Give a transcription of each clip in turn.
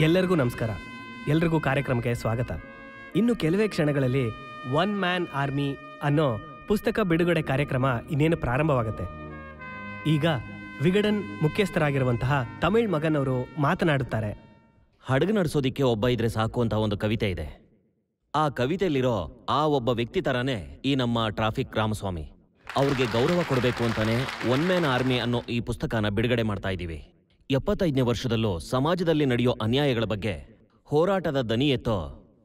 ಎಲ್ಲರಿಗೂ ನಮಸ್ಕಾರ. ಎಲ್ರಿಗೂ ಕಾರ್ಯಕ್ರಮಕ್ಕೆ ಸ್ವಾಗತ. ಇನ್ನು ಕೆಲವೇ ಕ್ಷಣಗಳಲ್ಲಿ ಒನ್ ಮ್ಯಾನ್ ಆರ್ಮಿ ಅನ್ನೋ ಪುಸ್ತಕ ಬಿಡುಗಡೆ ಕಾರ್ಯಕ್ರಮ ಇನ್ನೇನು ಪ್ರಾರಂಭವಾಗುತ್ತೆ. ಈಗ ವಿಗಡನ್ ಮುಖ್ಯಸ್ಥರಾಗಿರುವಂತಹ ತಮಿಳ್ ಮಗನ್ ಅವರು ಮಾತನಾಡುತ್ತಾರೆ. ಹಡಗು ನಡೆಸೋದಿಕ್ಕೆ ಒಬ್ಬ ಇದ್ರೆ ಸಾಕು ಅಂತ ಒಂದು ಕವಿತೆ ಇದೆ. ಆ ಕವಿತೆಯಲ್ಲಿರೋ ಆ ಒಬ್ಬ ವ್ಯಕ್ತಿ ತರಾನೇ ಈ ನಮ್ಮ ಟ್ರಾಫಿಕ್ ರಾಮಸ್ವಾಮಿ. ಅವ್ರಿಗೆ ಗೌರವ ಕೊಡಬೇಕು ಅಂತಾನೆ ಒನ್ ಮ್ಯಾನ್ ಆರ್ಮಿ ಅನ್ನೋ ಈ ಪುಸ್ತಕನ ಬಿಡುಗಡೆ ಮಾಡ್ತಾ ಇದ್ದೀವಿ. 75ನೇ ವರ್ಷದಲ್ಲೂ ಸಮಾಜದಲ್ಲಿ ನಡೆಯೋ ಅನ್ಯಾಯಗಳ ಬಗ್ಗೆ ಹೋರಾಟದ ದನಿ ಎತ್ತೋ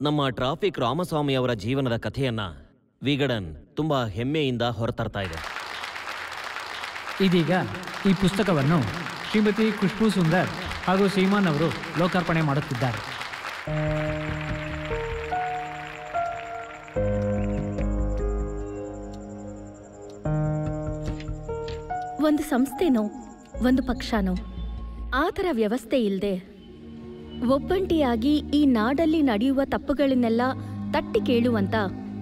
ನಮ್ಮ ಟ್ರಾಫಿಕ್ ರಾಮಸ್ವಾಮಿಯವರ ಜೀವನದ ಕಥೆಯನ್ನ ವಿಗಡನ್ ತುಂಬಾ ಹೆಮ್ಮೆಯಿಂದ ಹೊರತರ್ತಾ ಇದೆ. ಇದೀಗ ಈ ಪುಸ್ತಕವನ್ನು ಶ್ರೀಮತಿ ಖುಷ್ಬೂ ಸುಂದರ್ ಹಾಗೂ ಶ್ರೀಮಾನ್ ಅವರು ಲೋಕಾರ್ಪಣೆ ಮಾಡುತ್ತಿದ್ದಾರೆ. ಒಂದು ಸಂಸ್ಥೆನೋ ಒಂದು ಪಕ್ಷನೋ ಆ ಥರ ವ್ಯವಸ್ಥೆ ಇಲ್ಲದೆ ಒಬ್ಬಂಟಿಯಾಗಿ ಈ ನಾಡಲ್ಲಿ ನಡೆಯುವ ತಪ್ಪುಗಳನ್ನೆಲ್ಲ ತಟ್ಟಿ ಕೇಳುವಂತ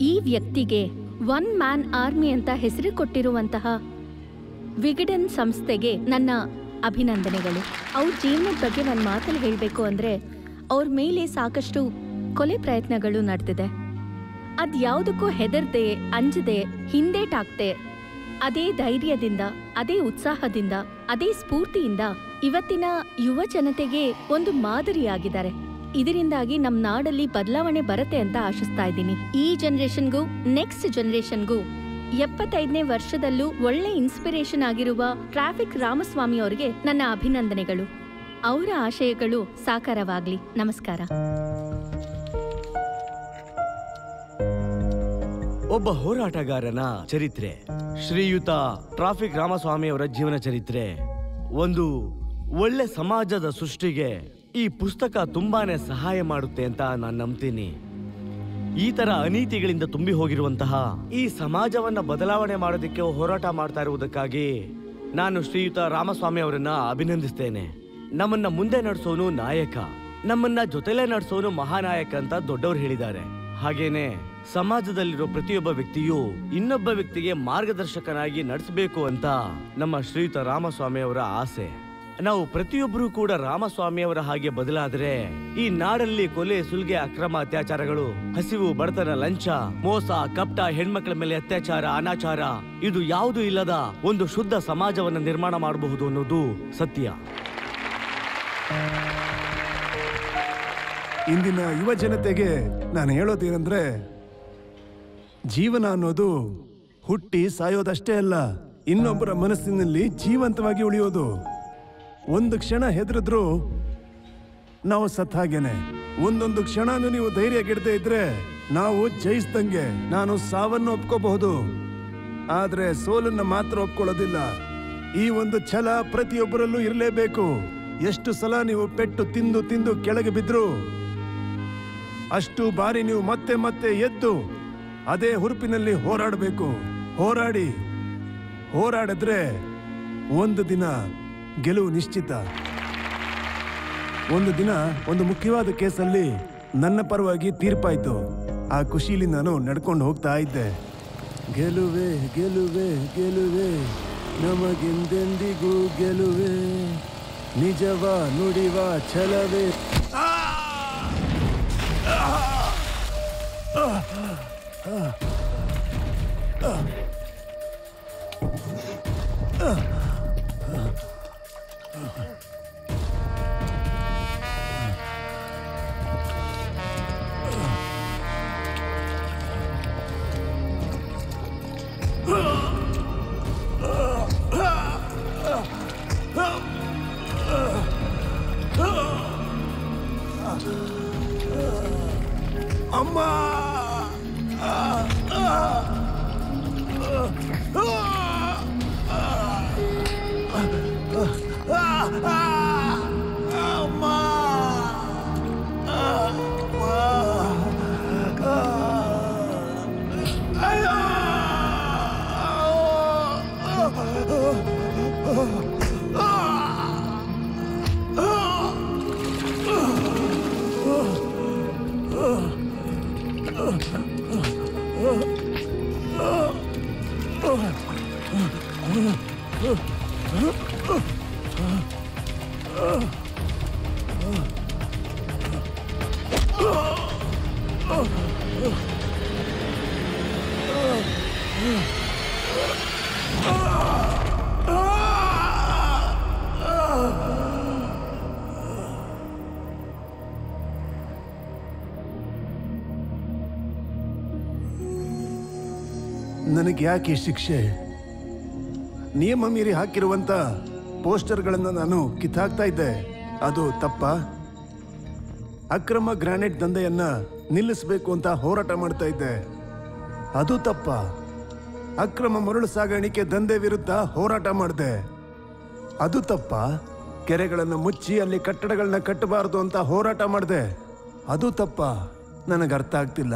ಈ ವ್ಯಕ್ತಿಗೆ ಒನ್ ಮ್ಯಾನ್ ಆರ್ಮಿ ಅಂತ ಹೆಸರು ಕೊಟ್ಟಿರುವಂತಹ ವಿಗಡನ್ ಸಂಸ್ಥೆಗೆ ನನ್ನ ಅಭಿನಂದನೆಗಳು. ಅವ್ರ ಜೀವನದ ಬಗ್ಗೆ ನನ್ನ ಮಾತಲ್ಲಿ ಹೇಳಬೇಕು ಅಂದರೆ ಅವ್ರ ಮೇಲೆ ಸಾಕಷ್ಟು ಕೊಲೆ ಪ್ರಯತ್ನಗಳು ನಡೆದಿದೆ. ಅದ್ಯಾವುದಕ್ಕೂ ಹೆದರ್ದೆ, ಅಂಜದೆ, ಹಿಂದೇಟಾಗ್ತೆ ಅದೇ ಧೈರ್ಯದಿಂದ, ಅದೇ ಉತ್ಸಾಹದಿಂದ, ಅದೇ ಸ್ಫೂರ್ತಿಯಿಂದ ಇವತ್ತಿನ ಯುವ ಜನತೆಗೆ ಒಂದು ಮಾದರಿಯಾಗಿದ್ದಾರೆ. ಇದರಿಂದಾಗಿ ನಮ್ಮ ನಾಡಲ್ಲಿ ಬದಲಾವಣೆ ಬರುತ್ತೆ ಅಂತ ಆಶಿಸ್ತಾ ಇದ್ದೀನಿ. ಈ ಜನರೇಷನ್ಗೂ ನೆಕ್ಸ್ಟ್ ಜನರೇಷನ್ಗೂ 75ನೇ ವರ್ಷದಲ್ಲೂ ಒಳ್ಳೆ ಇನ್ಸ್ಪಿರೇಷನ್ ಆಗಿರುವ ಟ್ರಾಫಿಕ್ ರಾಮಸ್ವಾಮಿ ಅವರಿಗೆ ನನ್ನ ಅಭಿನಂದನೆಗಳು. ಅವರ ಆಶಯಗಳು ಸಾಕಾರವಾಗ್ಲಿ. ನಮಸ್ಕಾರ. ಒಬ್ಬ ಹೋರಾಟಗಾರನ ಚರಿತ್ರೆ, ಶ್ರೀಯುತ ಟ್ರಾಫಿಕ್ ರಾಮಸ್ವಾಮಿ ಅವರ ಜೀವನ ಚರಿತ್ರೆ, ಒಂದು ಒಳ್ಳೆ ಸಮಾಜದ ಸೃಷ್ಟಿಗೆ ಈ ಪುಸ್ತಕ ತುಂಬಾನೇ ಸಹಾಯ ಮಾಡುತ್ತೆ ಅಂತ ನಾನು ನಂಬ್ತೀನಿ. ಈ ತರ ಅನೀತಿಗಳಿಂದ ತುಂಬಿ ಹೋಗಿರುವಂತಹ ಈ ಸಮಾಜವನ್ನ ಬದಲಾವಣೆ ಮಾಡೋದಕ್ಕೆ ಹೋರಾಟ ಮಾಡ್ತಾ ಇರುವುದಕ್ಕಾಗಿ ನಾನು ಶ್ರೀಯುತ ರಾಮಸ್ವಾಮಿ ಅವರನ್ನ ಅಭಿನಂದಿಸ್ತೇನೆ. ನಮ್ಮನ್ನ ಮುಂದೆ ನಡೆಸೋನು ನಾಯಕ, ನಮ್ಮನ್ನ ಜೊತೆಲೇ ನಡೆಸೋನು ಮಹಾನಾಯಕ ಅಂತ ದೊಡ್ಡವರು ಹೇಳಿದ್ದಾರೆ. ಹಾಗೇನೆ ಸಮಾಜದಲ್ಲಿರೋ ಪ್ರತಿಯೊಬ್ಬ ವ್ಯಕ್ತಿಯು ಇನ್ನೊಬ್ಬ ವ್ಯಕ್ತಿಗೆ ಮಾರ್ಗದರ್ಶಕನಾಗಿ ನಡೆಸಬೇಕು ಅಂತ ನಮ್ಮ ಶ್ರೀಯುತ ರಾಮಸ್ವಾಮಿ ಅವರ ಆಸೆ. ನಾವು ಪ್ರತಿಯೊಬ್ಬರೂ ಕೂಡ ರಾಮಸ್ವಾಮಿ ಅವರ ಹಾಗೆ ಬದಲಾದ್ರೆ ಈ ನಾಡಲ್ಲಿ ಕೊಲೆ, ಸುಲಿಗೆ, ಅಕ್ರಮ ಅತ್ಯಾಚಾರಗಳು, ಹಸಿವು, ಬಡತನ, ಲಂಚ, ಮೋಸ, ಕಪಟ, ಹೆಣ್ಮಕ್ಳ ಮೇಲೆ ಅತ್ಯಾಚಾರ, ಅನಾಚಾರ ಇದು ಯಾವುದೂ ಇಲ್ಲದ ಒಂದು ಶುದ್ಧ ಸಮಾಜವನ್ನು ನಿರ್ಮಾಣ ಮಾಡಬಹುದು ಅನ್ನೋದು ಸತ್ಯ. ಇಂದಿನ ಯುವ ಜನತೆಗೆ ನಾನು ಹೇಳೋದೇನೆಂದ್ರೆ, ಜೀವನ ಅನ್ನೋದು ಹುಟ್ಟಿ ಸಾಯೋದಷ್ಟೇ ಅಲ್ಲ, ಇನ್ನೊಬ್ಬರ ಮನಸ್ಸಿನಲ್ಲಿ ಜೀವಂತವಾಗಿ ಉಳಿಯೋದು. ಒಂದು ಕ್ಷಣ ಹೆದರಿದ್ರು ನಾವು ಸತ್ತ ಹಾಗೇನೆ. ಒಂದೊಂದು ಕ್ಷಣನೂ ನೀವು ಧೈರ್ಯ ಗೆಡದೆ ಇದ್ರೆ ನಾವು ಜಯಿಸ್ದಂಗೆ. ನಾನು ಸಾವನ್ನು ಒಪ್ಕೋಬಹುದು, ಆದ್ರೆ ಸೋಲನ್ನ ಮಾತ್ರ ಒಪ್ಕೊಳ್ಳೋದಿಲ್ಲ. ಈ ಒಂದು ಛಲ ಪ್ರತಿಯೊಬ್ಬರಲ್ಲೂ ಇರಲೇಬೇಕು. ಎಷ್ಟು ಸಲ ನೀವು ಪೆಟ್ಟು ತಿಂದು ತಿಂದು ಕೆಳಗೆ ಬಿದ್ರು ಅಷ್ಟು ಬಾರಿ ನೀವು ಮತ್ತೆ ಮತ್ತೆ ಎದ್ದು ಅದೇ ಹುರುಪಿನಲ್ಲಿ ಹೋರಾಡಬೇಕು. ಹೋರಾಡಿದ್ರೆ ಒಂದು ದಿನ ಗೆಲುವು ನಿಶ್ಚಿತ. ಒಂದು ದಿನ ಒಂದು ಮುಖ್ಯವಾದ ಕೇಸಲ್ಲಿ ನನ್ನ ಪರವಾಗಿ ತೀರ್ಪಾಯ್ತು. ಆ ಖುಷಿಲಿ ನಾನು ನಡ್ಕೊಂಡು ಹೋಗ್ತಾ ಇದ್ದೆ. ಗೆಲುವೆ ಗೆಲುವೆ ಗೆಲುವೆ ನಮಗೆಂದೆಂದಿಗೂ ಗೆಲುವೆ, ನಿಜವ ನುಡಿವ ಛಲವೇ. ನನಗೆ ಯಾಕೆ ಈ ಶಿಕ್ಷೆ? ನಿಯಮ ಮೀರಿ ಹಾಕಿರುವಂತ ಪೋಸ್ಟರ್ಗಳನ್ನು ನಾನು ಕಿತ್ತಾಕ್ತಾ ಇದ್ದೆ, ಅದು ತಪ್ಪ? ಅಕ್ರಮ ಗ್ರಾನೈಟ್ ದಂಧೆಯನ್ನ ನಿಲ್ಲಿಸಬೇಕು ಅಂತ ಹೋರಾಟ ಮಾಡ್ತಾ ಇದ್ದೆ, ಅದು ತಪ್ಪ? ಅಕ್ರಮ ಮರಳು ಸಾಗಾಣಿಕೆ ದಂಧೆ ವಿರುದ್ಧ ಹೋರಾಟ ಮಾಡಿದೆ, ಅದು ತಪ್ಪ? ಕೆರೆಗಳನ್ನು ಮುಚ್ಚಿ ಅಲ್ಲಿ ಕಟ್ಟಡಗಳನ್ನ ಕಟ್ಟಬಾರದು ಅಂತ ಹೋರಾಟ ಮಾಡಿದೆ, ಅದು ತಪ್ಪ? ನನಗೆ ಅರ್ಥ ಆಗ್ತಿಲ್ಲ.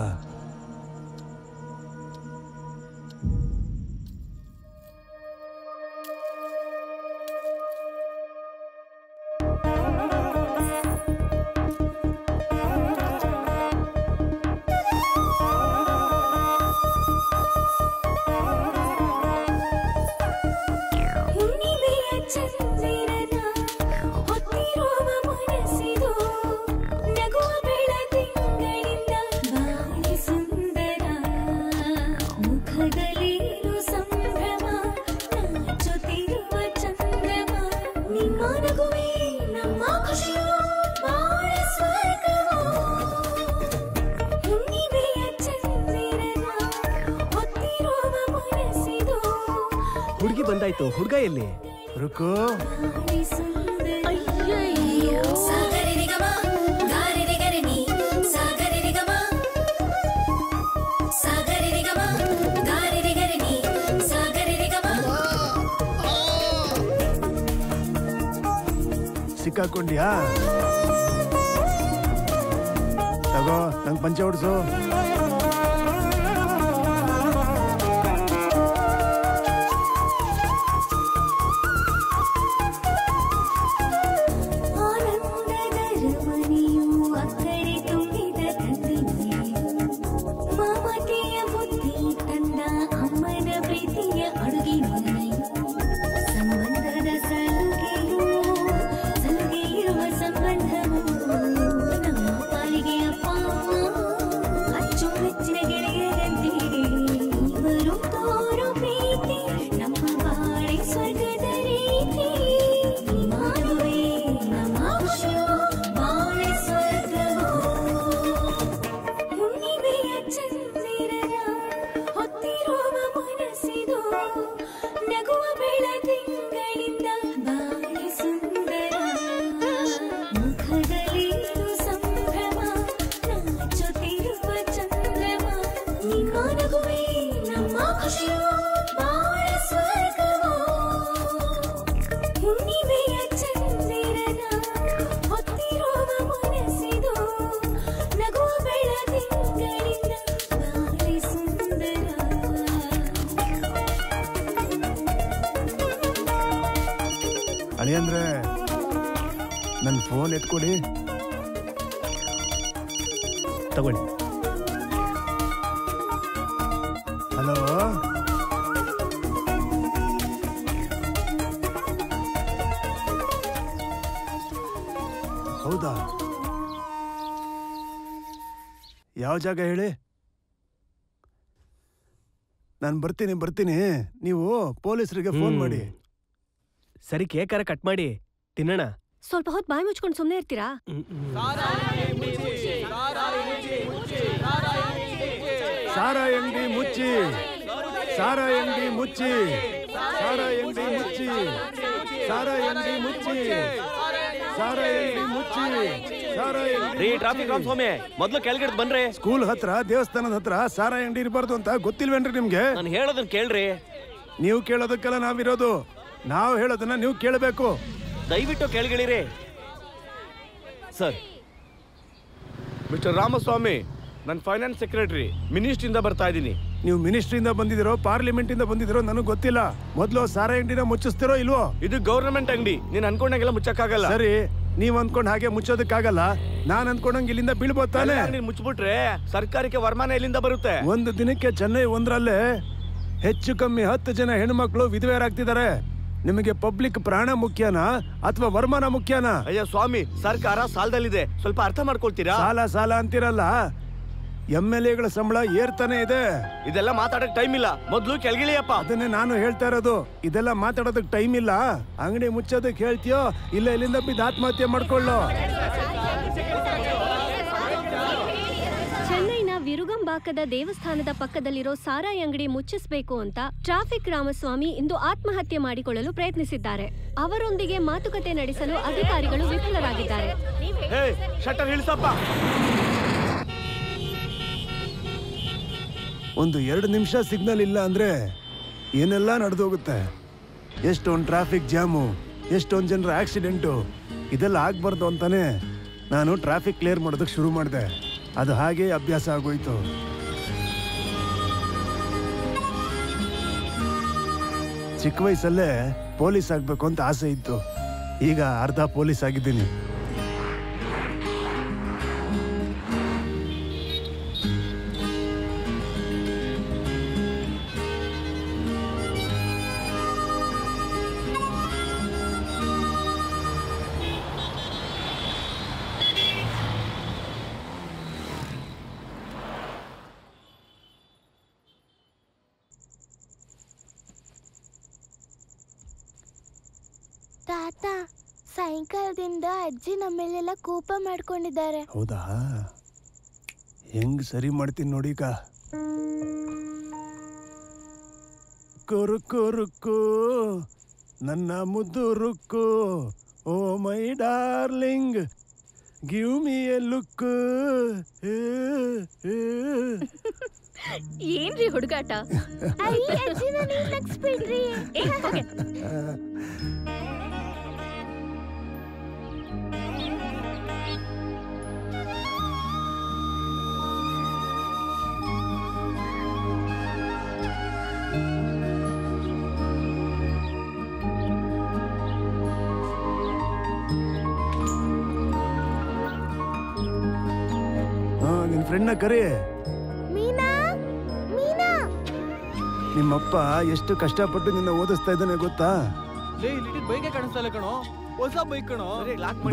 ಹುಡುಗಿ ಬಂದಾಯ್ತು, ಹುಡುಗ ಎಲ್ಲಿ? ರುಕೋ. ಸಿಕ್ಕಾಕೊಂಡ್ಯಾ? ತಗೋ, ನಂಗೆ ಪಂಚೆ ಹೊಡ್ಸು. ಅಳಿಯಂದ್ರೆ ನನ್ನ ಫೋನ್ ಎತ್ಕೊಡಿ. ತಗೊಳ್ಳಿ. ಹಲೋ, ಹೌದಾ? ಯಾವ ಜಾಗ ಹೇಳಿ? ನಾನು ಬರ್ತೀನಿ. ನೀವು ಪೊಲೀಸರಿಗೆ ಫೋನ್ ಮಾಡಿ. ಸರಿ, ಕೇಕಾರ ಕಟ್ ಮಾಡಿ ತಿನ್ನೋಣ. ಸ್ವಲ್ಪ ಹೊತ್ತು ಬಾಯಿ ಮುಚ್ಕೊಂಡು ಸುಮ್ಮನೆ ಇರ್ತೀರಾ? ಸಾರಾ ಅಂಗಡಿ ಮುಚ್ಚಿ, ಸಾರಾ ಅಂಗಡಿ ಮುಚ್ಚಿ, ಸಾರಾ ಅಂಗಡಿ ಮುಚ್ಚಿ, ಸಾರಾ ಅಂಗಡಿ ಮುಚ್ಚಿ, ಸಾರಾ ಅಂಗಡಿ ಮುಚ್ಚಿ, ಸಾರಾ ಅಂಗಡಿ. ಟ್ರಾಫಿಕ್ ರಾಮಸ್ವಾಮಿ, ಮೊದ್ಲು ಕೆಳಗಿಡ್ ಬನ್ರಿ. ಸ್ಕೂಲ್ ಹತ್ರ, ದೇವಸ್ಥಾನದ ಹತ್ರ ಸಾರಾ ಅಂಗಡಿ ಇರಬಾರ್ದು ಅಂತ ಗೊತ್ತಿಲ್ವೇನ್ರಿ ನಿಮ್ಗೆ? ನಾನು ಹೇಳೋದನ್ನ ಕೇಳ್ರಿ. ನೀವು ಕೇಳೋದಕ್ಕೆಲ್ಲ ನಾವಿರೋದು. ನಾವು ಹೇಳೋದನ್ನ ನೀವು ಕೇಳಬೇಕು. ದಯವಿಟ್ಟು ಕೆಳಗಿಳಿರಿ ಸರ್. ಮಿಸ್ಟರ್ ರಾಮಸ್ವಾಮಿ, ನನ್ನ ಫೈನಾನ್ಸ್ ಸೆಕ್ರೆಟರಿ, ಮಿನಿಸ್ಟ್ರಿಂದ ಬರ್ತಾ ಇದ್ದೀನಿ. ನೀವು ಮಿನಿಸ್ಟ್ರಿಯಿಂದ ಬಂದಿದಿರೋ ಪಾರ್ಲಿಮೆಂಟ್ ಇಂದ ಬಂದಿದಿರೋ ನನಗೆ ಗೊತ್ತಿಲ್ಲ. ಮೊದಲು ಸಾರಾ ಅಂಗಡಿನ ಮುಚ್ಚಿಸ್ತಿರೋ ಇಲ್ವೋ? ಇದು ಗವರ್ನಮೆಂಟ್ ಅಂಗಡಿ, ನೀನ್ ಅನ್ಕೊಂಡಾಗೆಲ್ಲ ಮುಚ್ಚಕ್ಕಾಗಲ್ಲ. ಸರಿ, ನೀವ್ ಅನ್ಕೊಂಡ್ ಹಾಗೆ ಮುಚ್ಚೋದಕ್ಕಾಗಲ್ಲ. ನಾನ್ ಅನ್ಕೊಂಡಂಗೆ ಇಲ್ಲಿಂದ ಬೀಳ್ಬೋದು ತಾನೆ? ನೀನ್ ಮುಚ್ಚಿಬಿಟ್ರೆ ಸರ್ಕಾರಕ್ಕೆ ವರಮಾನ ಎಲ್ಲಿಂದ ಬರುತ್ತೆ? ಒಂದು ದಿನಕ್ಕೆ ಚೆನ್ನೈ ಒಂದರಲ್ಲೇ ಹೆಚ್ಚು ಕಮ್ಮಿ 10 ಜನ ಹೆಣ್ಮಕ್ಳು ವಿಧವೆಯರಾಗ್ತಿದ್ದಾರೆ. ನಿಮಗೆ ಪಬ್ಲಿಕ್ ಪ್ರಾಣ ಮುಖ್ಯನಾ ಅಥವಾ ವರಮಾನ ಮುಖ್ಯನಾ? ಅಯ್ಯೋ ಸ್ವಾಮಿ, ಸರ್ಕಾರ ಸಾಲದಲ್ಲಿದೆ, ಸ್ವಲ್ಪ ಅರ್ಥ ಮಾಡ್ಕೊಳ್ತೀರಾ? ಸಾಲ ಅಂತಿರಲ್ಲ, MLAಗಳ ಸಂಬಳ ಏರ್ತಾನೆ ಇದೆ. ಇದೆಲ್ಲ ಮಾತಾಡಕ್ ಟೈಮ್ ಇಲ್ಲ, ಮೊದ್ಲು ಕೆಳಗಿಳಿಯಪ್ಪ. ಅದನ್ನೇ ನಾನು ಹೇಳ್ತಾ ಇರೋದು. ಇದೆಲ್ಲ ಮಾತಾಡೋದಕ್ಕೆ ಟೈಮ್ ಇಲ್ಲ. ಅಂಗಡಿ ಮುಚ್ಚೋದಕ್ಕೆ ಹೇಳ್ತೀಯೋ ಇಲ್ಲ ಇಲ್ಲಿಂದ ಬಿದ್ದು ಆತ್ಮಹತ್ಯೆ ಮಾಡ್ಕೊಳ್ಳೋ. ಚೆನ್ನೈನ ವಿರುಗಂಬಾಕದ ದೇವಸ್ಥಾನದ ಪಕ್ಕದಲ್ಲಿರೋ ಸಾರಾಯಿ ಅಂಗಡಿ ಮುಚ್ಚಿಸಬೇಕು ಅಂತ ಟ್ರಾಫಿಕ್ ರಾಮಸ್ವಾಮಿ ಇಂದು ಆತ್ಮಹತ್ಯೆ ಮಾಡಿಕೊಳ್ಳಲು ಪ್ರಯತ್ನಿಸಿದ್ದಾರೆ. ಅವರೊಂದಿಗೆ ಮಾತುಕತೆ ನಡೆಸಲು ಅಧಿಕಾರಿಗಳು ವಿಫಲರಾಗಿದ್ದಾರೆ. ಒಂದು 2 ನಿಮಿಷ ಸಿಗ್ನಲ್ ಇಲ್ಲ ಅಂದ್ರೆ ಏನೆಲ್ಲ ನಡೆದೋಗುತ್ತೆ. ಎಷ್ಟೊಂದು ಟ್ರಾಫಿಕ್ ಜಾಮು, ಎಷ್ಟೊಂದು ಜನರ ಆಕ್ಸಿಡೆಂಟು, ಇದೆಲ್ಲ ಆಗ್ಬಾರ್ದು ಅಂತಾನೆ ನಾನು ಟ್ರಾಫಿಕ್ ಕ್ಲಿಯರ್ ಮಾಡೋದಕ್ಕೆ ಶುರು ಮಾಡಿದೆ. ಅದು ಹಾಗೆ ಅಭ್ಯಾಸ ಆಗೋಯ್ತು. ಚಿಕ್ಕ ವಯಸ್ಸಲ್ಲೇ ಪೊಲೀಸ್ ಆಗ್ಬೇಕು ಅಂತ ಆಸೆ ಇತ್ತು. ಈಗ ಅರ್ಧ ಪೊಲೀಸ್ ಆಗಿದ್ದೀನಿ. ತಾತ, ಸಾಯಂಕಾಲದಿಂದ ಅಜ್ಜಿ ನಮ್ಮೇಲೆಲ್ಲ ಕೋಪ ಮಾಡ್ಕೊಂಡಿದ್ದಾರೆ. ಹೌದಾ? ಹೆಂಗ್ ಸರಿ ಮಾಡ್ತೀನಿ ನೋಡೀಗ. ಕೊರುಕು ರುಕ್ಕು ನನ್ನ ಮುದ್ದು Rukku, oh my darling, give me a look. ಏನ್ರಿ ಹುಡುಗಾಟ? ನಿನ್ ಫ್ರೆಂಡ್ನ ಕರಿ. ನಿಮ್ಮಪ್ಪ ಎಷ್ಟು ಕಷ್ಟಪಟ್ಟು ನಿನ್ನ ಓದಿಸ್ತಾ ಇದ್ದಾನೆ ಗೊತ್ತಾ?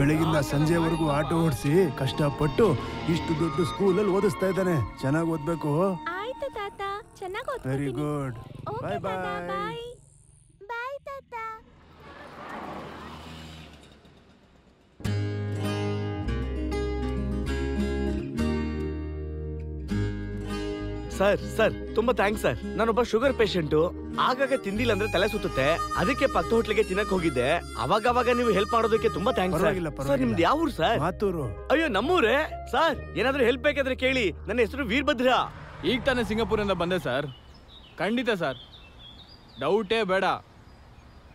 ಬೆಳಗಿಂದ ಸಂಜೆವರೆಗೂ ಆಟೋ ಓಡಿಸಿ ಕಷ್ಟಪಟ್ಟು ಇಷ್ಟು ದೊಡ್ಡ ಸ್ಕೂಲಲ್ಲಿ ಓದಿಸ್ತಾ ಇದ್ದಾನೆ. ಚೆನ್ನಾಗಿ ಓದ್ಬೇಕು. ಆಯ್ತು ತಾತ, ಚೆನ್ನಾಗಿ ಓದ್ತೀನಿ. Very good. ಬಾಯ್ ಬಾಯ್. ಬಾಯ್ ತಾತ. ಸರ್ ತುಂಬಾ ಥ್ಯಾಂಕ್ಸ್ ಸರ್. ನಾನೊಬ್ಬ ಶುಗರ್ ಪೇಷಂಟು. ಆಗಾಗ ತಿಂದಿಲ್ಲ ಅಂದ್ರೆ ತಲೆ ಸುತ್ತುತ್ತೆ. ಅದಕ್ಕೆ ಪಕ್ಕ ಹೋಟ್ಲಿಗೆ ತಿನ್ನಕ್ ಹೋಗಿದ್ದೆ. ಅವಾಗ ನೀವು ಹೆಲ್ಪ್ ಮಾಡೋದಕ್ಕೆ ತುಂಬಾ ಥ್ಯಾಂಕ್ಸ್ ಸರ್. ನಿಮ್ದು ಯಾವ ಊರು ಸರ್? ಮಾತೂರು. ಅಯ್ಯೋ ನಮ್ಮೂರೇ ಸರ್. ಏನಾದ್ರೂ ಹೆಲ್ಪ್ ಬೇಕಾದ್ರೆ ಕೇಳಿ. ನನ್ನ ಹೆಸರು ವೀರಭದ್ರ. ಈಗ ತಾನೇ ಸಿಂಗಾಪುರಿಂದ ಬಂದೆ ಸರ್. ಖಂಡಿತ ಸರ್, ಡೌಟೇ ಬೇಡ.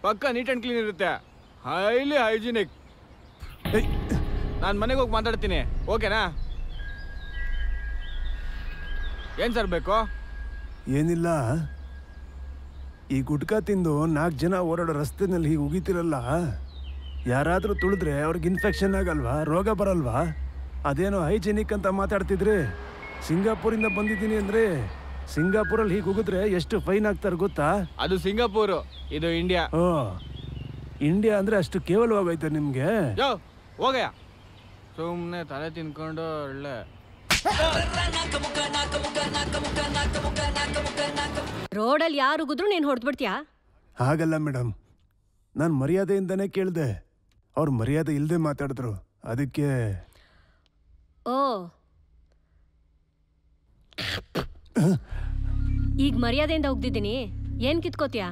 ಪಕ್ಕ ನೀಟ್ ಅಂಡ್ ಕ್ಲೀನ್ ಇರುತ್ತೆ, ಹೈಲಿ ಹೈಜಿನಿಕ್. ನಾನು ಮನೆಗೆ ಹೋಗಿ ಮಾತಾಡ್ತೀನಿ, ಓಕೆನಾ? ಏನ್ ಸರ್ ಬೇಕು? ಏನಿಲ್ಲ, ಈ ಗುಟ್ಕಾ ತಿಂದು 4 ಜನ ಓಡಾಡೋ ರಸ್ತೆನಲ್ಲಿ ಹೀಗೆ ಉಗಿತಿರಲ್ಲ, ಯಾರಾದ್ರೂ ತುಳಿದ್ರೆ ಅವ್ರಿಗೆ ಇನ್ಫೆಕ್ಷನ್ ಆಗಲ್ವಾ? ರೋಗ ಬರಲ್ವಾ? ಅದೇನೋ ಹೈಜಿನಿಕ್ ಅಂತ ಮಾತಾಡ್ತಿದ್ರಿ. ಸಿಂಗಾಪುರಿಂದ ಬಂದಿದ್ದೀನಿ ಅಂದ್ರೆ ಸಿಂಗಾಪುರಲ್ಲಿ ಹೀಗೆ ಉಗಿದ್ರೆ ಎಷ್ಟು ಫೈನ್ ಆಗ್ತಾರೆ ಗೊತ್ತಾ? ಅದು ಸಿಂಗಾಪುರ್, ಇದು ಇಂಡಿಯಾ. ಓ, ಇಂಡಿಯಾ ಅಂದ್ರೆ ಅಷ್ಟು ಕೇವಲವಾಗೈತೆ ನಿಮ್ಗೆ? ಯೋ ಹೋಗಯ್ಯ, ಸುಮ್ಮನೆ ತಲೆ ತಿನ್ಕೊಂಡು ಒಳ್ಳೆ. ರೋಡಲ್ಲಿ ಯಾರು ಉಗಿದ್ರು ನೀನ್ ಹೊಡೆದ್ಬಿಡ್ತೀಯಾ? ಹಾಗಲ್ಲ ಮೇಡಮ್, ನಾನು ಮರ್ಯಾದೆಯಿಂದನೇ ಕೇಳಿದೆ. ಅವ್ರು ಮರ್ಯಾದೆ ಇಲ್ಲದೆ ಮಾತಾಡಿದ್ರು, ಅದಕ್ಕೆ. ಓ, ಈಗ ಮರ್ಯಾದೆಯಿಂದ ಉಗ್ದಿದ್ದೀನಿ, ಏನ್ ಕಿತ್ಕೋತೀಯಾ?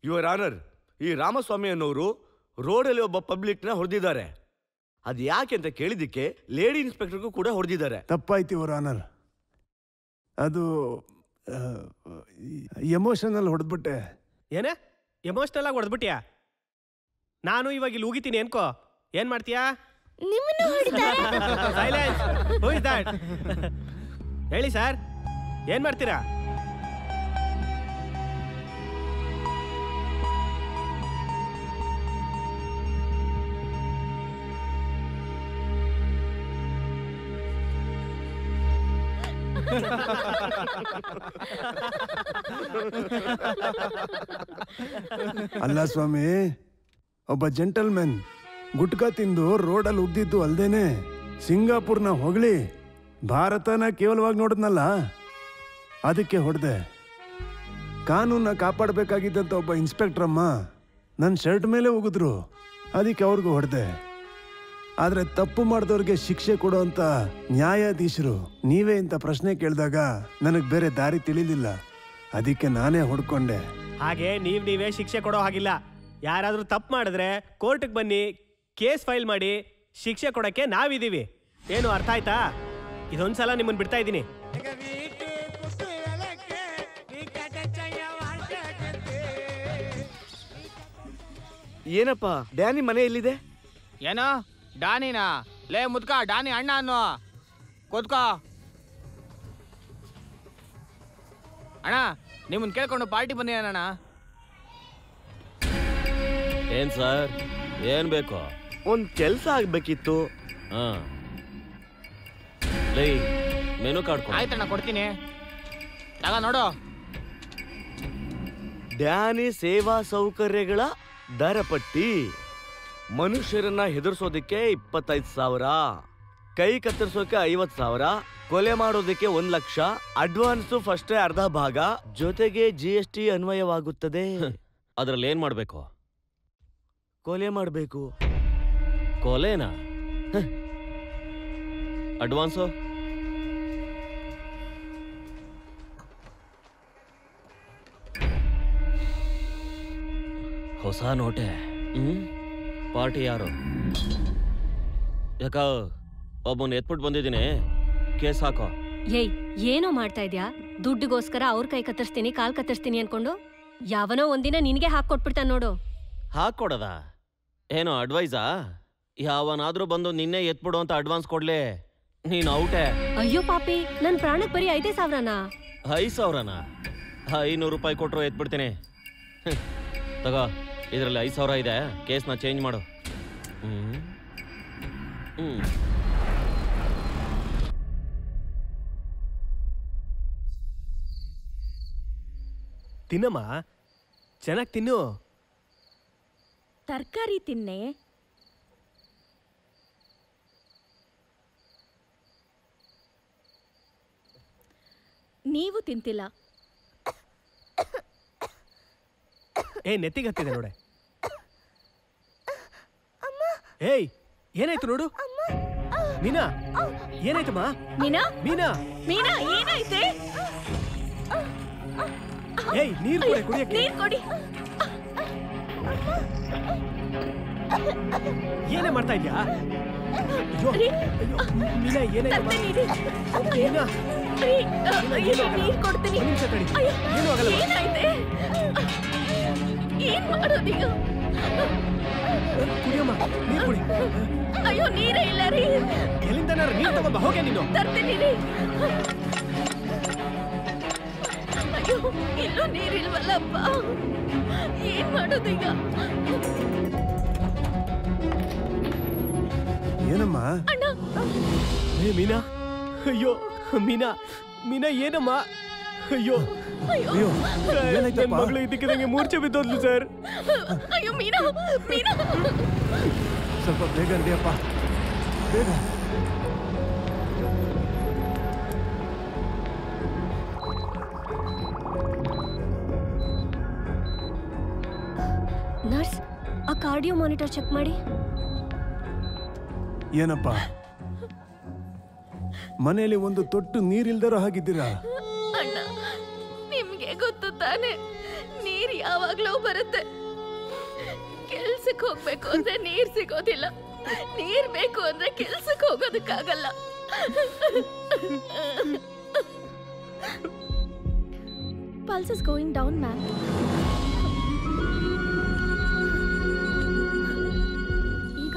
ಯುವರ್ ಆನರ್, ಈ ರಾಮಸ್ವಾಮಿ ಅನ್ನೋರು ರೋಡಲ್ಲಿ ಒಬ್ಬ ಪಬ್ಲಿಕ್ನ ಹೊಡೆದಿದ್ದಾರೆ. ಅದು ಯಾಕೆ ಅಂತ ಕೇಳಿದ್ದಕ್ಕೆ ಲೇಡಿ ಇನ್ಸ್ಪೆಕ್ಟರ್ಗೂ ಕೂಡ ಹೊಡೆದಿದ್ದಾರೆ. ತಪ್ಪಾಯ್ತು ಯುವರ್ ಆನರ್. ಅದು ಎಮೋಷನಲ್ ಹೊಡೆದ್ಬಿಟ್ಟೆ. ಏನೇ ಎಮೋಷನಲ್ ಆಗಿ ಹೊಡೆದ್ಬಿಟ್ಯಾ? ನಾನು ಇವಾಗ ಇಲ್ಲಿ ಉಗಿತೀನಿ ಅನ್ಕೋ, ಏನ್ ಮಾಡ್ತೀಯಾ? ಸೈಲೆನ್ಸ್. Who is that? ಹೇಳಿ ಸರ್, ಏನ್ ಮಾಡ್ತೀರಾ? ಅಲ್ಲ ಸ್ವಾಮಿ, ಒಬ್ಬ ಜೆಂಟಲ್ಮೆನ್ ಗುಟ್ಕಾ ತಿಂದು ರೋಡಲ್ಲಿ ಉಗ್ದಿದ್ದು ಅಲ್ದೇನೆ ಸಿಂಗಾಪುರ್ನ ಹೊಗಳಿ ಭಾರತನ ಕೇವಲವಾಗಿ ನೋಡಿದ್ನಲ್ಲ, ಅದಕ್ಕೆ ಹೊಡೆದೆ. ಕಾನೂನ ಕಾಪಾಡಬೇಕಾಗಿದ್ದಂಥ ಒಬ್ಬ ಇನ್ಸ್ಪೆಕ್ಟರ್ ಅಮ್ಮ ನನ್ನ ಶರ್ಟ್ ಮೇಲೆ ಉಗಿದ್ರು. ಅದಕ್ಕೆ ಅವ್ರಿಗೂ ಹೊಡೆದೆ. ಆದರೆ ತಪ್ಪು ಮಾಡಿದವ್ರಿಗೆ ಶಿಕ್ಷೆ ಕೊಡುವಂಥ ನ್ಯಾಯಾಧೀಶರು ನೀವೇ ಇಂಥ ಪ್ರಶ್ನೆ ಕೇಳಿದಾಗ ನನಗೆ ಬೇರೆ ದಾರಿ ತಿಳಿಲಿಲ್ಲ. ಅದಕ್ಕೆ ನಾನೇ ಹೊಡ್ಕೊಂಡೆ. ಹಾಗೆ ನೀವೇ ಶಿಕ್ಷೆ ಕೊಡೋ ಹಾಗಿಲ್ಲ. ಯಾರಾದರೂ ತಪ್ಪು ಮಾಡಿದ್ರೆ ಕೋರ್ಟ್ಗೆ ಬನ್ನಿ, ಕೇಸ್ ಫೈಲ್ ಮಾಡಿ, ಶಿಕ್ಷೆ ಕೊಡೋಕ್ಕೆ ನಾವಿದ್ದೀವಿ. ಏನು ಅರ್ಥ ಆಯ್ತಾ? ಇದೊಂದ್ಸಲ ನಿಮ್ಮನ್ನು ಬಿಡ್ತಾ ಇದ್ದೀನಿ. ಏನಪ್ಪ ಡ್ಯಾನಿ ಮನೆ ಎಲ್ಲಿದೆ? ಏನೋ ಡಾನಿನಾ? ಲೇ ಮುದ್ಕ, ಡಾನಿ ಅಣ್ಣ ಅನ್ನೋ. ಕೂತ್ಕೋ ಅಣ್ಣ. ನಿಮ್ಮನ್ನ ಕೇಳ್ಕೊಂಡು ಪಾರ್ಟಿ ಬನ್ನಿ ಅಣ್ಣ. ಏನ್ ಸರ್, ಏನ್ ಬೇಕು? ಒಂದ್ ಕೆಲ್ಸ ಆಗ್ಬೇಕಿತ್ತು. ಲೇ ಮೆನು ಕಾರ್ಡ್ ಕೊಡು. ಆಯ್ತಣ್ಣ, ಕೊಡ್ತೀನಿ. ಆಗ ನೋಡು. ಡ್ಯಾನಿ ಸೇವಾ ಸೌಕರ್ಯಗಳ ದರ ಪಟ್ಟಿ. ಮನುಷ್ಯರನ್ನ ಹೆದರ್ಸೋದಕ್ಕೆ 25,000, ಕೈ ಕತ್ತರಿಸೋಕೆ 50,000, ಕೊಲೆ ಮಾಡೋದಕ್ಕೆ 1,00,000, ಅಡ್ವಾನ್ಸ್ ಫಸ್ಟ್ ಅರ್ಧ ಭಾಗ, ಜೊತೆಗೆ GST ಅನ್ವಯವಾಗುತ್ತದೆ. ಅದ್ರಲ್ಲಿ ಏನ್ ಮಾಡ್ಬೇಕು? ಕೊಲೆ ಮಾಡ್ಬೇಕು. ಕೊಲೆನಾ? ಅಡ್ವಾನ್ಸು? ಹೊಸ ನೋಟೆ. ಪಾರ್ಟಿ ಯಾರು? ಯಾಕ ಒಬ್ಬನ ಎತ್ಬಿಟ್ಟು ಬಂದಿದ್ದೀನಿ, ಕೇಸ್ ಹಾಕೋ. ಏಯ್, ಏನೋ ಮಾಡ್ತಾ ಇದ್ಯಾ? ದುಡ್ಡಿಗೋಸ್ಕರ ಅವ್ರ ಕೈ ಕತ್ತರಿಸ್ತೀನಿ, ಕಾಲ್ ಕತ್ತರಿಸ್ತೀನಿ ಅನ್ಕೊಂಡು ಯಾವನೋ ಒಂದಿನ ನಿನ್ಗೆ ಹಾಕೊಟ್ಬಿಡ್ತಾನ ನೋಡು. ಹಾಕೊಡದ? ಏನೋ ಅಡ್ವೈಸಾ? ಯಾವನಾದ್ರೂ ಬಂದು ನಿನ್ನೆ ಎತ್ಬಿಡು ಅಂತ ಅಡ್ವಾನ್ಸ್ ಕೊಡ್ಲಿ, ನೀನ್ ಔಟೆ. ಅಯ್ಯೋ ಪಾಪಿ, ನನ್ ಪ್ರಾಣಕ್ ಬರೀ 5,000ನಾ? 5,000ನಾ? 500 ರೂಪಾಯಿ ಕೊಟ್ರು ಎತ್ಬಿಡ್ತೀನಿ. ತಗೋ, ಇದರಲ್ಲಿ 5,000 ಇದೆ, ಕೇಸ್ನ ಚೇಂಜ್ ಮಾಡು. ತಿನ್ನಮ್ಮ, ಚೆನ್ನಾಗಿ ತಿನ್ನು. ತರಕಾರಿ ತಿನ್ನೆ. ನೀವು ತಿಂತಿಲ್ಲ. ನೆತ್ತಿಗೆ ಹತ್ತಿದೆ ನೋಡೆ. ಏಯ್, ಏನಾಯ್ತು ನೋಡು? ಮೀನಾ, ಏನಾಯ್ತಮ್ಮ? ಮೀನಾ, ಮೀನಾ, ಮೀನಾ, ಏನಾಯ್ತೆ? ಏಯ್, ನೀರು ಕೊಡಿ, ಕುಡಿಯಕ್ಕೆ. ನೀರು ಕೊಡಿ. ಏನೇ ಮಾಡ್ತಾ ಇದ್ಯಾ? ಮೀನಾ, ಏನಾಯ್ತಮ್ಮ? ಮೀನಾ, ನೀರು ಕೊಡ್ತೀನಿ. ಒಂದು ನಿಮಿಷ ತಡಿ, ಏನು ಆಗಲ್ಲ. ಏನಾಯ್ತೆ? ಏನ್ ಮಾಡೋದೀಗ? ಕುಡಿಯಮ್ಮ, ನೀರು ಕುಡಿ. ಅಯ್ಯೋ, ನೀರೇ ಇಲ್ಲ ರೀ. ಎಲ್ಲಿಂದ ನೀರು ತಗೊಂಬ, ಹೋಗೆ ನೀನು. ತರ್ತೀನಿ ರೀ. ಅಯ್ಯೋ, ಇಲ್ಲೂ ನೀರಿಲ್ವಲ್ಲಪ್ಪ. ಏನ್ ಮಾಡೋದೀಗ? ಏನಮ್ಮ? ಅಣ್ಣ. ಮೀನಾ, ಅಯ್ಯೋ ಮೀನಾ, ಮೀನಾ ಏನಮ್ಮ? ಅಯ್ಯೋ ಅಯ್ಯೋ, ಏನಾಯ್ತಪ್ಪ? ಮಗಳು ಇದಕ್ಕಿದಂಗೆ ಮೂರ್ಛೆ ಬಿದ್ದೋದ್ಲು ಸರ್. ಅಯ್ಯೋ ಮೀನಾ, ಮೀನಾ, ಸ್ವಲ್ಪ ಬೇಗ ನಡಿಯಪ್ಪ, ಬೇಗ. ನರ್ಸ್, ಆ ಕಾರ್ಡಿಯೋ ಮಾನಿಟರ್ ಚೆಕ್ ಮಾಡಿ. ಏನಪ್ಪ, ಮನೆಯಲ್ಲಿ ಒಂದು ತೊಟ್ಟು ನೀರಿಲ್ದರೋ ಹಾಗಿದ್ದೀರಾ? ಅಣ್ಣ, ನಿಮ್ಗೆ ಗೊತ್ತು ತಾನೆ, ನೀರ್ ಯಾವಾಗ್ಲೂ ಬರುತ್ತೆ. ಕೆಲ್ಸಕ್ಕೆ ಹೋಗ್ಬೇಕು ಅಂದ್ರೆ ನೀರ್ ಸಿಗೋದಿಲ್ಲ, ನೀರ್ ಬೇಕು ಅಂದ್ರೆ ಕೆಲ್ಸಕ್ಕೆ ಹೋಗೋದಕ್ಕಾಗಲ್ಲ. Pulse is going down, ma'am. ಈಗ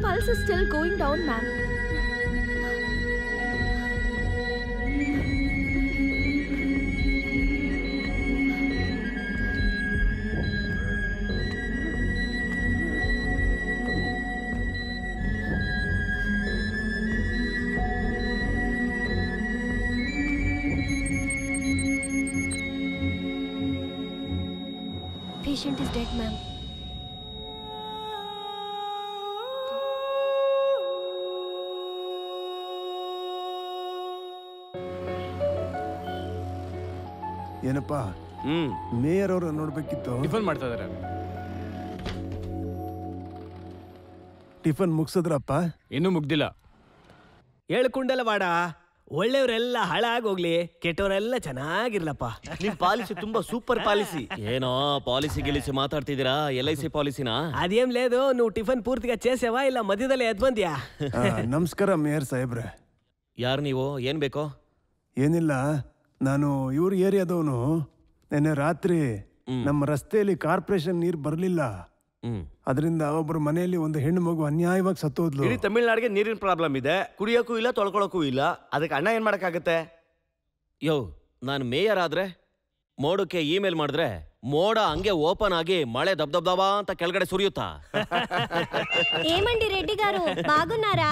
pulse is still going down, ma'am. Patient is dead, ma'am. ಏನಪ್ಪ, ಮೇಯರ್ ಅವ್ರನ್ನ ನೋಡ್ಬೇಕಿತ್ತು. ಟಿಫನ್ ಮಾಡ್ತಾ ಇದಾರೆ. ಟಿಫನ್ ಮುಗಿಸಿದ್ರಪ್ಪ? ಇನ್ನೂ ಮುಗ್ದಿಲ್ಲ. ಹೇಳ್ಕೊಂಡಲ್ಲ ಒಳ್ಳೆಯವರೆಲ್ಲ ಹಾಳಾಗೋಗ್ಲಿ, ಕೆಟ್ಟವರೆಲ್ಲ ಚೆನ್ನಾಗಿರ್ಲಪ್ಪ. ನಿಮ್ ಪಾಲಿಸಿ ತುಂಬಾ ಸೂಪರ್ ಪಾಲಿಸಿ. ಏನೋ ಪಾಲಿಸಿ ಗಿಲಿಸಿ ಮಾತಾಡ್ತಿದ್ದೀರಾ? LIC ಪಾಲಿಸಿನಾ? ಅದೇం లేదు, నువ్వు ಟಿಫನ್ ಪೂರ್ತಿగా చేసావా ಇಲ್ಲ ಮಧ್ಯದಲ್ಲೇ ಎದ್ದು ಬಂದ್ಯಾ? ನಮಸ್ಕಾರ ಮೇಯರ್ ಸಾಹೇಬ್ರೆ. ಯಾರು ನೀವು? ಏನ್ ಬೇಕೋ? ಏನಿಲ್ಲ, ನಾನು ಇವ್ರ ಏರಿಯಾದವನು. ನೆನ್ನೆ ರಾತ್ರಿ ನಮ್ಮ ರಸ್ತೆಯಲ್ಲಿ ಕಾರ್ಪೊರೇಷನ್ ನೀರು ಬರಲಿಲ್ಲ. ಅದರಿಂದ ಒಬ್ಬರು ಮನೆಯಲ್ಲಿ ಒಂದು ಹೆಣ್ಣು ಮಗು ಅನ್ಯಾಯವಾಗಿ ಸತ್ತೋದ್ಲು. ಇಡೀ ತಮಿಳ್ನಾಡಿಗೆ ನೀರಿನ ಪ್ರಾಬ್ಲಮ್ ಇದೆ, ಕುಡಿಯೋಕ್ಕೂ ಇಲ್ಲ, ತೊಳ್ಕೊಳಕ್ಕೂ ಇಲ್ಲ. ಅದಕ್ಕೆ ಅಣ್ಣ ಏನ್ ಮಾಡಕ್ಕಾಗತ್ತೆ? ಯೋ, ನಾನು ಮೇಯರ್ ಆದ್ರೆ ಮೋಡಕ್ಕೆ ಇಮೇಲ್ ಮಾಡಿದ್ರೆ ಮೋಡ ಹಂಗೆ ಓಪನ್ ಆಗಿ ಮಳೆ ದಬ್ದಬ್ದಬಾ ಅಂತ ಕೆಳಗಡೆ ಸುರಿಯುತ್ತಾ? ఏమండి రెడ్డి గారు బాగున్నారా?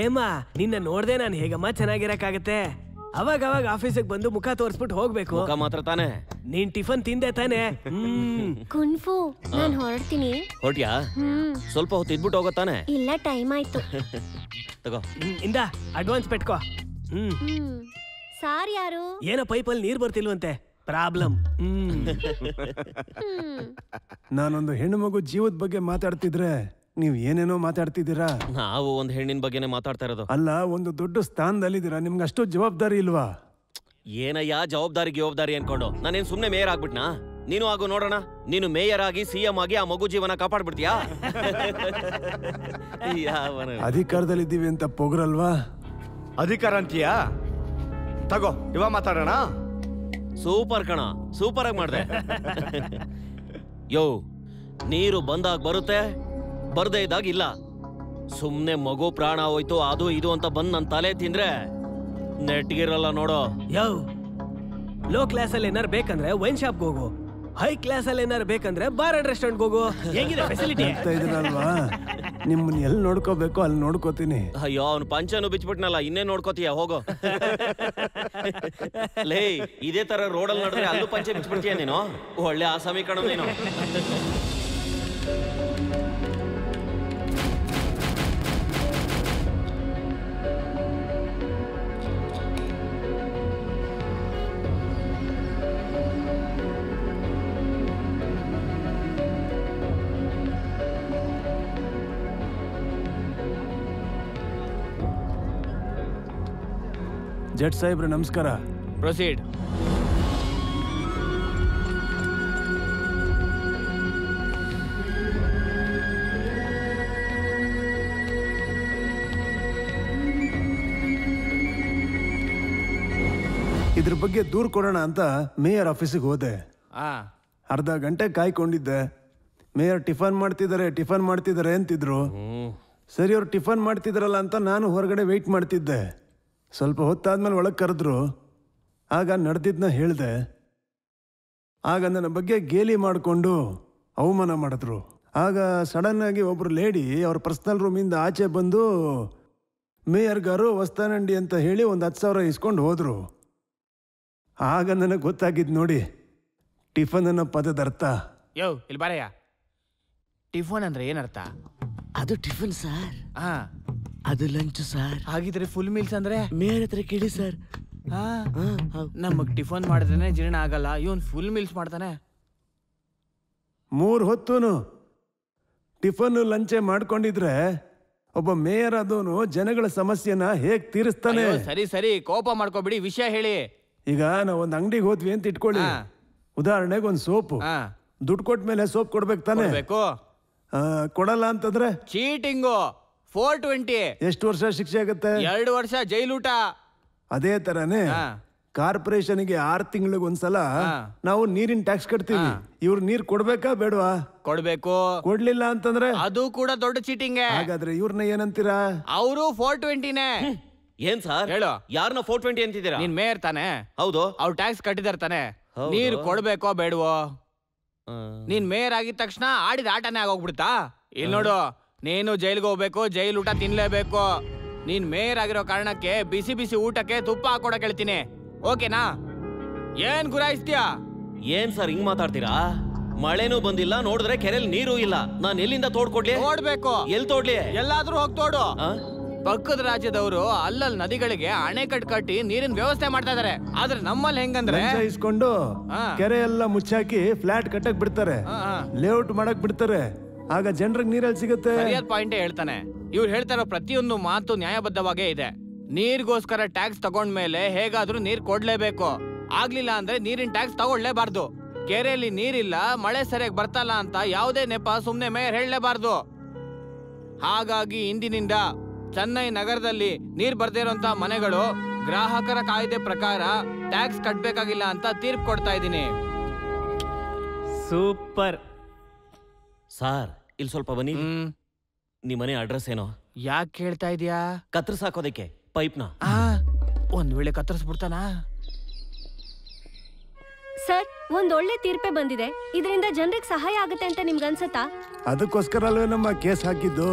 ಏಮಾ, ನಿನ್ನ ನೋಡ್ದೆ ನಾನು ಹೇಗಮ್ಮ ಚೆನ್ನಾಗಿರಕ್ಕಾಗತ್ತೆ? ಅವಾಗ ಆಫೀಸಿಗೆ ಬಂದು ಮುಖ ತೋರಿಸ್ಬಿಟ್ಟು ಹೋಗ್ಬೇಕು. ಮುಖ ಮಾತ್ರ ತಾನೆ? ನೀನ್ ಟಿಫನ್ ತಿಂದೆ ತಾನೆ? ಕುನ್ಫು, ನಾನು ಹೊರಡ್ತೀನಿ. ಹೊರಟ್ಯಾ? ಸ್ವಲ್ಪ ಹೊತ್ತು ಇದ್ಬಿಟ್ಟು ಹೋಗತ್ತಾನೆ? ಇಲ್ಲ, ಟೈಮ್ ಆಯ್ತು. ತಗೋ ಇಂದ ಅಡ್ವಾನ್ಸ್ ಪೆಟ್ಕೋ. ಸಾರ್ ಯಾರು? ಏನೋ ಪೈಪಲ್ಲಿ ನೀರ್ ಬರ್ತಿಲ್ವಂತೆ, ಪ್ರಾಬ್ಲಮ್. ನಾನೊಂದು ಹೆಣ್ಣು ಮಗು ಜೀವದ ಬಗ್ಗೆ ಮಾತಾಡ್ತಿದ್ರೆ ನೀವ್ ಏನೇನೋ ಮಾತಾಡ್ತಿದ್ದೀರಾ. ನಾವು ಒಂದು ಹೆಣ್ಣಿನ ಬಗ್ಗೆನೇ ಮಾತಾಡ್ತಾ ಇರೋದು. ಅಲ್ಲ, ಒಂದು ದೊಡ್ಡ ಸ್ಥಾನದಲ್ಲಿದ್ದೀರಾ, ನಿಮ್ಗೆ ಅಷ್ಟು ಜವಾಬ್ದಾರಿ ಇಲ್ವಾ? ಏನಯ್ಯ ಜವಾಬ್ದಾರಿ ಅನ್ಕೊಂಡು ನಾನೇನ್ ಸುಮ್ನೆ ಮೇಯರ್ ಆಗ್ಬಿಟ್ನಾ? ನೀನು ಆಗು ನೋಡೋಣ. ನೀನು ಮೇಯರ್ ಆಗಿ CM ಆಗಿ ಆ ಮಗು ಜೀವನ ಕಾಪಾಡ್ಬಿಡ್ತೀಯಾ? ಅಧಿಕಾರದಲ್ಲಿದ್ದೀವಿ ಅಂತ ಪೊಗರಲ್ವಾ? ಅಧಿಕಾರ ಅಂತೀಯಾ? ತಗೋ, ಇವಾಗ ಮಾತಾಡೋಣ. ಸೂಪರ್ ಕಣ, ಸೂಪರ್ ಆಗಿ ಮಾಡ್ದೆ. ಯೋ, ನೀರು ಬಂದಾಗ ಬರುತ್ತೆ, ಬರ್ದೇ ಇದ್ದಾಗ ಇಲ್ಲ. ಸುಮ್ನೆ ಮಗು ಪ್ರಾಣ ಹೋಯ್ತು ಅದು ಇದು ಅಂತ ಬಂದ್ ನನ್ ತಲೆ ತಿಂದ್ರೆ ನೆಟ್ಗಿರಲ್ಲ ನೋಡೋ. ಯೋ, ಲೋ ಕ್ಲಾಸ್ ಅಲ್ಲಿ ಏನಾರು ಬೇಕಂದ್ರೆ ವೈನ್ ಶಾಪ್ಗೆ ಹೋಗು, ಹೈ ಕ್ಲಾಸ್ ಅಲ್ಲಿ ಏನಾರು ಬೇಕಂದ್ರೆ ಬಾರ್ ಅಂಡ್ ರೆಸ್ಟೋರೆಂಟ್ ಹೋಗು. ಹೇಗಿದೆ ಫೆಸಿಲಿಟಿ? ಇದನ್ನಲ್ವಾ, ನಿಮ್ಮನ್ನ ಎಲ್ಲಿ ನೋಡ್ಕೋಬೇಕು ಅಲ್ಲಿ ನೋಡ್ಕೋತೀನಿ. ಅಯ್ಯೋ, ಅವ್ನು ಪಂಚನು ಬಿಚ್ಬಿಟ್ನಲ್ಲ, ಇನ್ನೇ ನೋಡ್ಕೋತೀಯ? ಹೋಗೋ. ಲೇ, ಇದೇ ತರ ರೋಡಲ್ಲಿ ನೋಡಿದ್ರೆ ಅಲ್ಲೂ ಪಂಚೆ ಬಿಚ್ಬಿಡ್ತೀಯ ನೀನು? ಒಳ್ಳೆ ಆಸಾಮಿ ಕಣ ನೀನು. ಜಡ್ ಸಾಹೇಬ್ರೆ ನಮಸ್ಕಾರ. ಪ್ರೊಸೀಡ್. ಇದ್ರ ಬಗ್ಗೆ ದೂರ್ ಕೊಡೋಣ ಅಂತ ಮೇಯರ್ ಆಫೀಸಿಗೆ ಹೋದೆ. ಅರ್ಧ ಗಂಟೆ ಕಾಯ್ಕೊಂಡಿದ್ದೆ. ಮೇಯರ್ ಟಿಫನ್ ಮಾಡ್ತಿದ್ದಾರೆ ಅಂತಿದ್ರು. ಸರಿ, ಅವ್ರು ಟಿಫನ್ ಮಾಡ್ತಿದ್ರಲ್ಲ ಅಂತ ನಾನು ಹೊರಗಡೆ ವೆಯ್ಟ್ ಮಾಡ್ತಿದ್ದೆ. ಸ್ವಲ್ಪ ಹೊತ್ತಾದ್ಮೇಲೆ ಒಳಗೆ ಕರೆದ್ರು. ಆಗ ನಡೆದಿದ್ನ ಹೇಳಿದೆ. ಆಗ ನನ್ನ ಬಗ್ಗೆ ಗೇಲಿ ಮಾಡಿಕೊಂಡು ಅವಮಾನ ಮಾಡಿದ್ರು. ಆಗ ಸಡನ್ ಆಗಿ ಒಬ್ರು ಲೇಡಿ ಅವ್ರ ಪರ್ಸನಲ್ ರೂಮಿಂದ ಆಚೆ ಬಂದು ಮೇಯರ್ ಗಾರು ವಸ್ತಾನಂಡಿ ಅಂತ ಹೇಳಿ ಒಂದು 10,000 ಇಸ್ಕೊಂಡು ಹೋದ್ರು. ಆಗ ನನಗೆ ಗೊತ್ತಾಗಿದ್ದು ನೋಡಿ ಟಿಫನ್ ಅನ್ನೋ ಪದದ ಅರ್ಥ. ಯೋ, ಇಲ್ಲಿ ಬಾರಯ್ಯ. ಟಿಫನ್ ಅಂದ್ರೆ ಏನರ್ಥ? ಅದು ಟಿಫನ್ ಸರ್. ಅದು ಲಂಚ್ ಸರ್. ಹಾಗಿದ್ರೆ ಫುಲ್ ಮೀಲ್ಸ್ ಅಂದ್ರೆ? ಮೇಯರ್ ಹತ್ರ ಕೇಳಿ ಸರ್. ನಮಗ್ ಟಿಫನ್ ಮಾಡಿದ್ರೆ ಜೀರ್ಣ ಆಗಲ್ಲ, ಇವನ್ ಫುಲ್ ಮೀಲ್ಸ್ ಮಾಡ್ತಾನೆ. 3 ಹೊತ್ತೂನು ಟಿಫನ್ ಲಂಚೆ ಮಾಡ್ಕೊಂಡಿದ್ರೆ ಒಬ್ಬ ಮೇಯರ್ ಆದವನು ಜನಗಳ ಸಮಸ್ಯೆನ ಹೇಗ್ ತೀರಿಸ್ತಾನೆ? ಸರಿ, ಕೋಪ ಮಾಡ್ಕೋಬಿಡಿ, ವಿಷಯ ಹೇಳಿ. ಈಗ ನಾವು ಒಂದು ಅಂಗಡಿಗೆ ಹೋದ್ವಿ ಅಂತ ಇಟ್ಕೊಳ್ಳಿ. ಉದಾಹರಣೆಗೆ ಒಂದು ಸೋಪು ದುಡ್ಡು ಕೊಟ್ಟ ಮೇಲೆ ಸೋಪ್ ಕೊಡ್ಬೇಕು ತಾನೆ? ಕೊಡಲ್ಲ ಅಂತಂದ್ರೆ ಚೀಟಿಂಗು. 420. ಎಷ್ಟು ವರ್ಷ ಶಿಕ್ಷೆ ಆಗುತ್ತೆ? 2 ವರ್ಷ ಜೈಲೂಟ. ಅದೇ ತರನೇ ಕಾರ್ಪೊರೇಷನ್ಗೆ 6 ತಿಂಗಳಿಗೆ ಒಂದ್ಸಲ ನಾವು ನೀರಿನ ಟ್ಯಾಕ್ಸ್ ಕಟ್ತೀವಿ. ಇವ್ರು ನೀರ್ ಕೊಡ್ಬೇಕಾ ಬೇಡವಾ? ಕೊಡ್ಬೇಕು. ಕೊಡ್ಲಿಲ್ಲ ಅಂತಂದ್ರೆ ಅದು ಕೂಡ ದೊಡ್ಡ ಚೀಟಿಂಗ್. ಹಾಗಾದ್ರೆ ಇವ್ರನ್ನ ಏನಂತೀರಾ? ಅವರು 420ನೇ. ಏನ್ ಸರ್ ಹೇಳು, ಯಾರನ್ನ 420 ಅಂತಿದ್ದೀರಾ? ನೀನ್ ಮೇಯರ್ ತಾನೆ? ಹೌದು. ಅವ್ರು ಟ್ಯಾಕ್ಸ್ ಕಟ್ಟಿದಾರ ತಾನೆ? ನೀರ್ ಕೊಡ್ಬೇಕೋ ಬೇಡವೋ? ನೀನ್ ಮೇಯರ್ ಆಗಿದ ತಕ್ಷಣ ಆಡಿದ ಆಟನೇ ಆಗೋಗ್ಬಿಡ್ತಾ? ಇಲ್ಲಿ ನೋಡು, ನೀನು ಜೈಲ್ಗೆ ಹೋಗ್ಬೇಕು, ಜೈಲ್ ಊಟ ತಿನ್ಲೇಬೇಕು. ನೀನ್ ಮೇಯರ್ ಆಗಿರೋ ಕಾರಣಕ್ಕೆ ಬಿಸಿ ಬಿಸಿ ಊಟಕ್ಕೆ ತುಪ್ಪ ಹಾಕೊಡಕ್ ಹೇಳ್ತೀನಿ, ಓಕೆನಾ? ಏನ್ ಗುರಾಯಿಸ್ತೀಯಾ? ಏನ್ ಸರ್ ಹಿಂಗ್ ಮಾತಾಡ್ತೀರಾ? ಮಳೆನೂ ಬಂದಿಲ್ಲ, ನೋಡಿದ್ರೆ ಕೆರೆಯಲ್ಲಿ ನೀರು ಇಲ್ಲ. ನಾನ್ ಎಲ್ಲಿಂದ ತೋಡ್ಕೊಡ್ಲಿ? ನೋಡ್ಬೇಕು. ಎಲ್ಲಿ ತೋಡ್ಲಿ? ಎಲ್ಲಾದ್ರೂ ಹೋಗಿ ತೋಡು. ಪಕ್ಕದ ರಾಜ್ಯದವರು ಅಲ್ಲಲ್ಲಿ ನದಿಗಳಿಗೆ ಅಣೆಕಟ್ಟು ಕಟ್ಟಿ ನೀರಿನ ವ್ಯವಸ್ಥೆ ಮಾಡ್ತಾ ಇದಾರೆ. ಆದ್ರೆ ನಮ್ಮಲ್ಲಿ ಹೆಂಗಂದ್ರೆ ಲಂಚ ಇಸ್ಕೊಂಡು ಕೆರೆ ಎಲ್ಲ ಮುಚ್ಚಾಕಿ ಫ್ಲಾಟ್ ಕಟ್ಟಕ್ ಬಿಡ್ತಾರೆ, ಲೇಔಟ್ ಮಾಡಕ್ ಬಿಡ್ತಾರೆ. ಆಗ ಜನರಿಗೆ ನೀರಲ್ಲಿ ಸಿಗುತ್ತೆ. ಸರಿಯಾದ ಪಾಯಿಂಟೇ ಹೇಳ್ತಾನೆ. ಇವ್ರು ಹೇಳ್ತಾ ಇರೋ ಪ್ರತಿಯೊಂದು ಮಾತು ನ್ಯಾಯಬದ್ಧವಾಗೇ ಇದೆ. ನೀರ್ಗೋಸ್ಕರ ಟ್ಯಾಕ್ಸ್ ತಗೊಂಡ್ಮೇಲೆ ಹೇಗಾದ್ರೂ ನೀರ್ ಕೊಡ್ಲೇಬೇಕು. ಆಗ್ಲಿಲ್ಲ ಅಂದ್ರೆ ನೀರಿನ ಟ್ಯಾಕ್ಸ್ ತಗೊಳ್ಳೇಬಾರ್ದು. ಕೆರೆಯಲ್ಲಿ ನೀರಿಲ್ಲ, ಮಳೆ ಸರಿಯಾಗಿ ಬರ್ತಲ್ಲ ಅಂತ ಯಾವುದೇ ನೆಪ ಸುಮ್ನೆ ಮೇಯರ್ ಹೇಳಲೇಬಾರ್ದು. ಹಾಗಾಗಿ ಇಂದಿನಿಂದ ಚೆನ್ನೈ ನಗರದಲ್ಲಿ ನೀರ್ ಬರ್ದೇ ಇರೋಂತ ಮನೆಗಳು ಗ್ರಾಹಕರ ಕಾಯ್ದೆ ಪ್ರಕಾರ ಟ್ಯಾಕ್ಸ್ ಕಟ್ಬೇಕಾಗಿಲ್ಲ ಅಂತ ತೀರ್ಪು ಕೊಡ್ತಾ ಇದ್ದೀನಿ. ಸೂಪರ್. ಸಾರ್ ಇಲ್ಲಿ ಸ್ವಲ್ಪ ಬನ್ನಿ. ನಿಮ್ಮ ಮನೆ ಅಡ್ರೆಸ್ ಏನೋ? ಯಾಕೆ ಕೇಳ್ತಾ ಇದೀಯಾ? ಕತ್ತರಿಸಾಕೋದಕ್ಕೆ ಪೈಪ್ನ. ಒಂದ್ ವೇಳೆ ಕತ್ತರಿಸ್ಬಿಡ್ತಾನ? ಸರ್, ಒಂದ್ ಒಳ್ಳೆ ತೀರ್ಪೆ ಬಂದಿದೆ. ಇದರಿಂದ ಜನರಿಗೆ ಸಹಾಯ ಆಗುತ್ತೆ ಅಂತ ನಿಮ್ಗೆ ಅನ್ಸತ್ತಾ? ಅದಕ್ಕೋಸ್ಕರ ಅಲ್ವೇ ನಮ್ಮ ಕೇಸ್ ಹಾಕಿದ್ದು.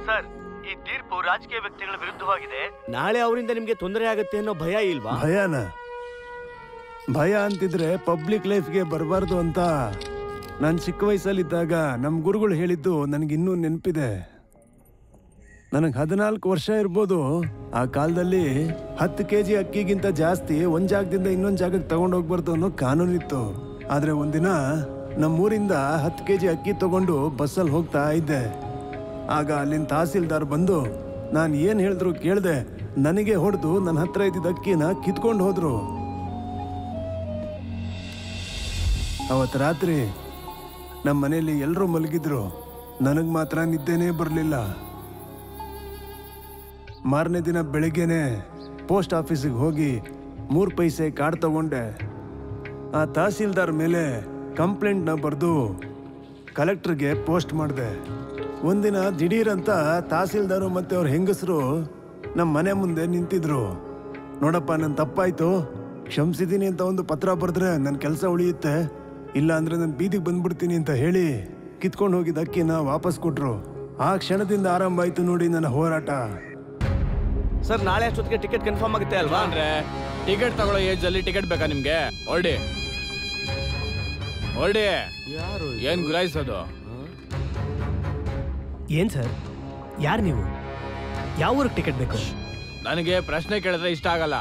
ಸರ್, ಈ ತೀರ್ಪು ರಾಜಕೀಯ ವ್ಯಕ್ತಿಗಳ ವಿರುದ್ಧವಾಗಿದೆ. ನಾಳೆ ಅವರಿಂದ ನಿಮ್ಗೆ ತೊಂದರೆ ಆಗುತ್ತೆ ಅನ್ನೋ ಭಯ ಇಲ್ವಾ? ಭಯ ಅಂತಿದ್ರೆ ಪಬ್ಲಿಕ್ ಲೈಫ್ಗೆ ಬರಬಾರ್ದು ಅಂತ ನಾನು ಚಿಕ್ಕ ವಯಸ್ಸಲ್ಲಿದ್ದಾಗ ನಮ್ಮ ಗುರುಗಳು ಹೇಳಿದ್ದು ನನಗಿನ್ನೂ ನೆನಪಿದೆ. ನನಗೆ 14 ವರ್ಷ ಇರ್ಬೋದು. ಆ ಕಾಲದಲ್ಲಿ 10 kg ಅಕ್ಕಿಗಿಂತ ಜಾಸ್ತಿ ಒಂದ್ ಜಾಗದಿಂದ ಇನ್ನೊಂದು ಜಾಗಕ್ಕೆ ತಗೊಂಡೋಗ್ಬಾರ್ದು ಅನ್ನೋ ಕಾನೂನಿತ್ತು. ಆದ್ರೆ ಒಂದಿನ ನಮ್ಮೂರಿಂದ 10 kg ಅಕ್ಕಿ ತಗೊಂಡು ಬಸ್ಸಲ್ಲಿ ಹೋಗ್ತಾ ಇದ್ದೆ. ಆಗ ಅಲ್ಲಿನ ತಹಸೀಲ್ದಾರ್ ಬಂದು ನಾನು ಏನು ಹೇಳಿದ್ರು ಕೇಳ್ದೆ, ನನಗೆ ಹೊಡೆದು ನನ್ನ ಹತ್ರ ಇದ್ದಿದ್ದ ಅಕ್ಕಿನ ಕಿತ್ಕೊಂಡು ಹೋದ್ರು. ಅವತ್ತು ರಾತ್ರಿ ನಮ್ಮ ಮನೆಯಲ್ಲಿ ಎಲ್ಲರೂ ಮಲಗಿದ್ರು, ನನಗೆ ಮಾತ್ರ ನಿದ್ದೆನೇ ಬರಲಿಲ್ಲ. ಮಾರನೇ ದಿನ ಬೆಳಿಗ್ಗೆನೆ ಪೋಸ್ಟ್ ಆಫೀಸಿಗೆ ಹೋಗಿ 3 ಪೈಸೆ ಕಾರ್ಡ್ ತಗೊಂಡೆ. ಆ ತಹಸೀಲ್ದಾರ್ ಮೇಲೆ ಕಂಪ್ಲೇಂಟ್ನ ಬರೆದು ಕಲೆಕ್ಟರ್ಗೆ ಪೋಸ್ಟ್ ಮಾಡಿದೆ. ಒಂದಿನ ದಿಢೀರಂತ ತಹಸೀಲ್ದಾರು ಮತ್ತು ಅವ್ರ ಹೆಂಗಸರು ನಮ್ಮ ಮನೆ ಮುಂದೆ ನಿಂತಿದ್ರು. ನೋಡಪ್ಪ, ನನ್ನ ತಪ್ಪಾಯ್ತು, ಕ್ಷಮಿಸಿದ್ದೀನಿ ಅಂತ ಒಂದು ಪತ್ರ ಬರೆದ್ರೆ ನನ್ನ ಕೆಲಸ ಉಳಿಯುತ್ತೆ, ಇಲ್ಲ ಅಂದರೆ ನಾನು ಬೀದಿಗೆ ಬಂದ್ಬಿಡ್ತೀನಿ ಅಂತ ಹೇಳಿ ಕಿತ್ಕೊಂಡು ಹೋಗಿದ್ದ ಅಕ್ಕಿನ ವಾಪಸ್ ಕೊಟ್ರು. ಆ ಕ್ಷಣದಿಂದ ಆರಂಭ ಆಯ್ತು ನೋಡಿ ನನ್ನ ಹೋರಾಟ. ಸರ್, ನಾಳೆ ಅಷ್ಟೊತ್ತಿಗೆ ಟಿಕೆಟ್ ಕನ್ಫರ್ಮ್ ಆಗುತ್ತೆ ಅಲ್ವಾ? ಅಂದ್ರೆ ಟಿಕೆಟ್ ತಗೊಳ್ಳೋ ಏಜ್ ಅಲ್ಲಿ ಟಿಕೆಟ್ ಬೇಕಾ ನಿಮ್ಗೆ? ಹೊರಡಿ ಹೊರಡಿ. ಯಾರು ಏನ್ ಗುರಾಯಿಸೋದು? ಏನ್ ಸರ್, ಯಾರು ನೀವು? ಯಾವ ಊರಿಗೆ ಟಿಕೆಟ್ ಬೇಕು? ನನಗೆ ಪ್ರಶ್ನೆ ಕೇಳಿದ್ರೆ ಇಷ್ಟ ಆಗಲ್ಲ.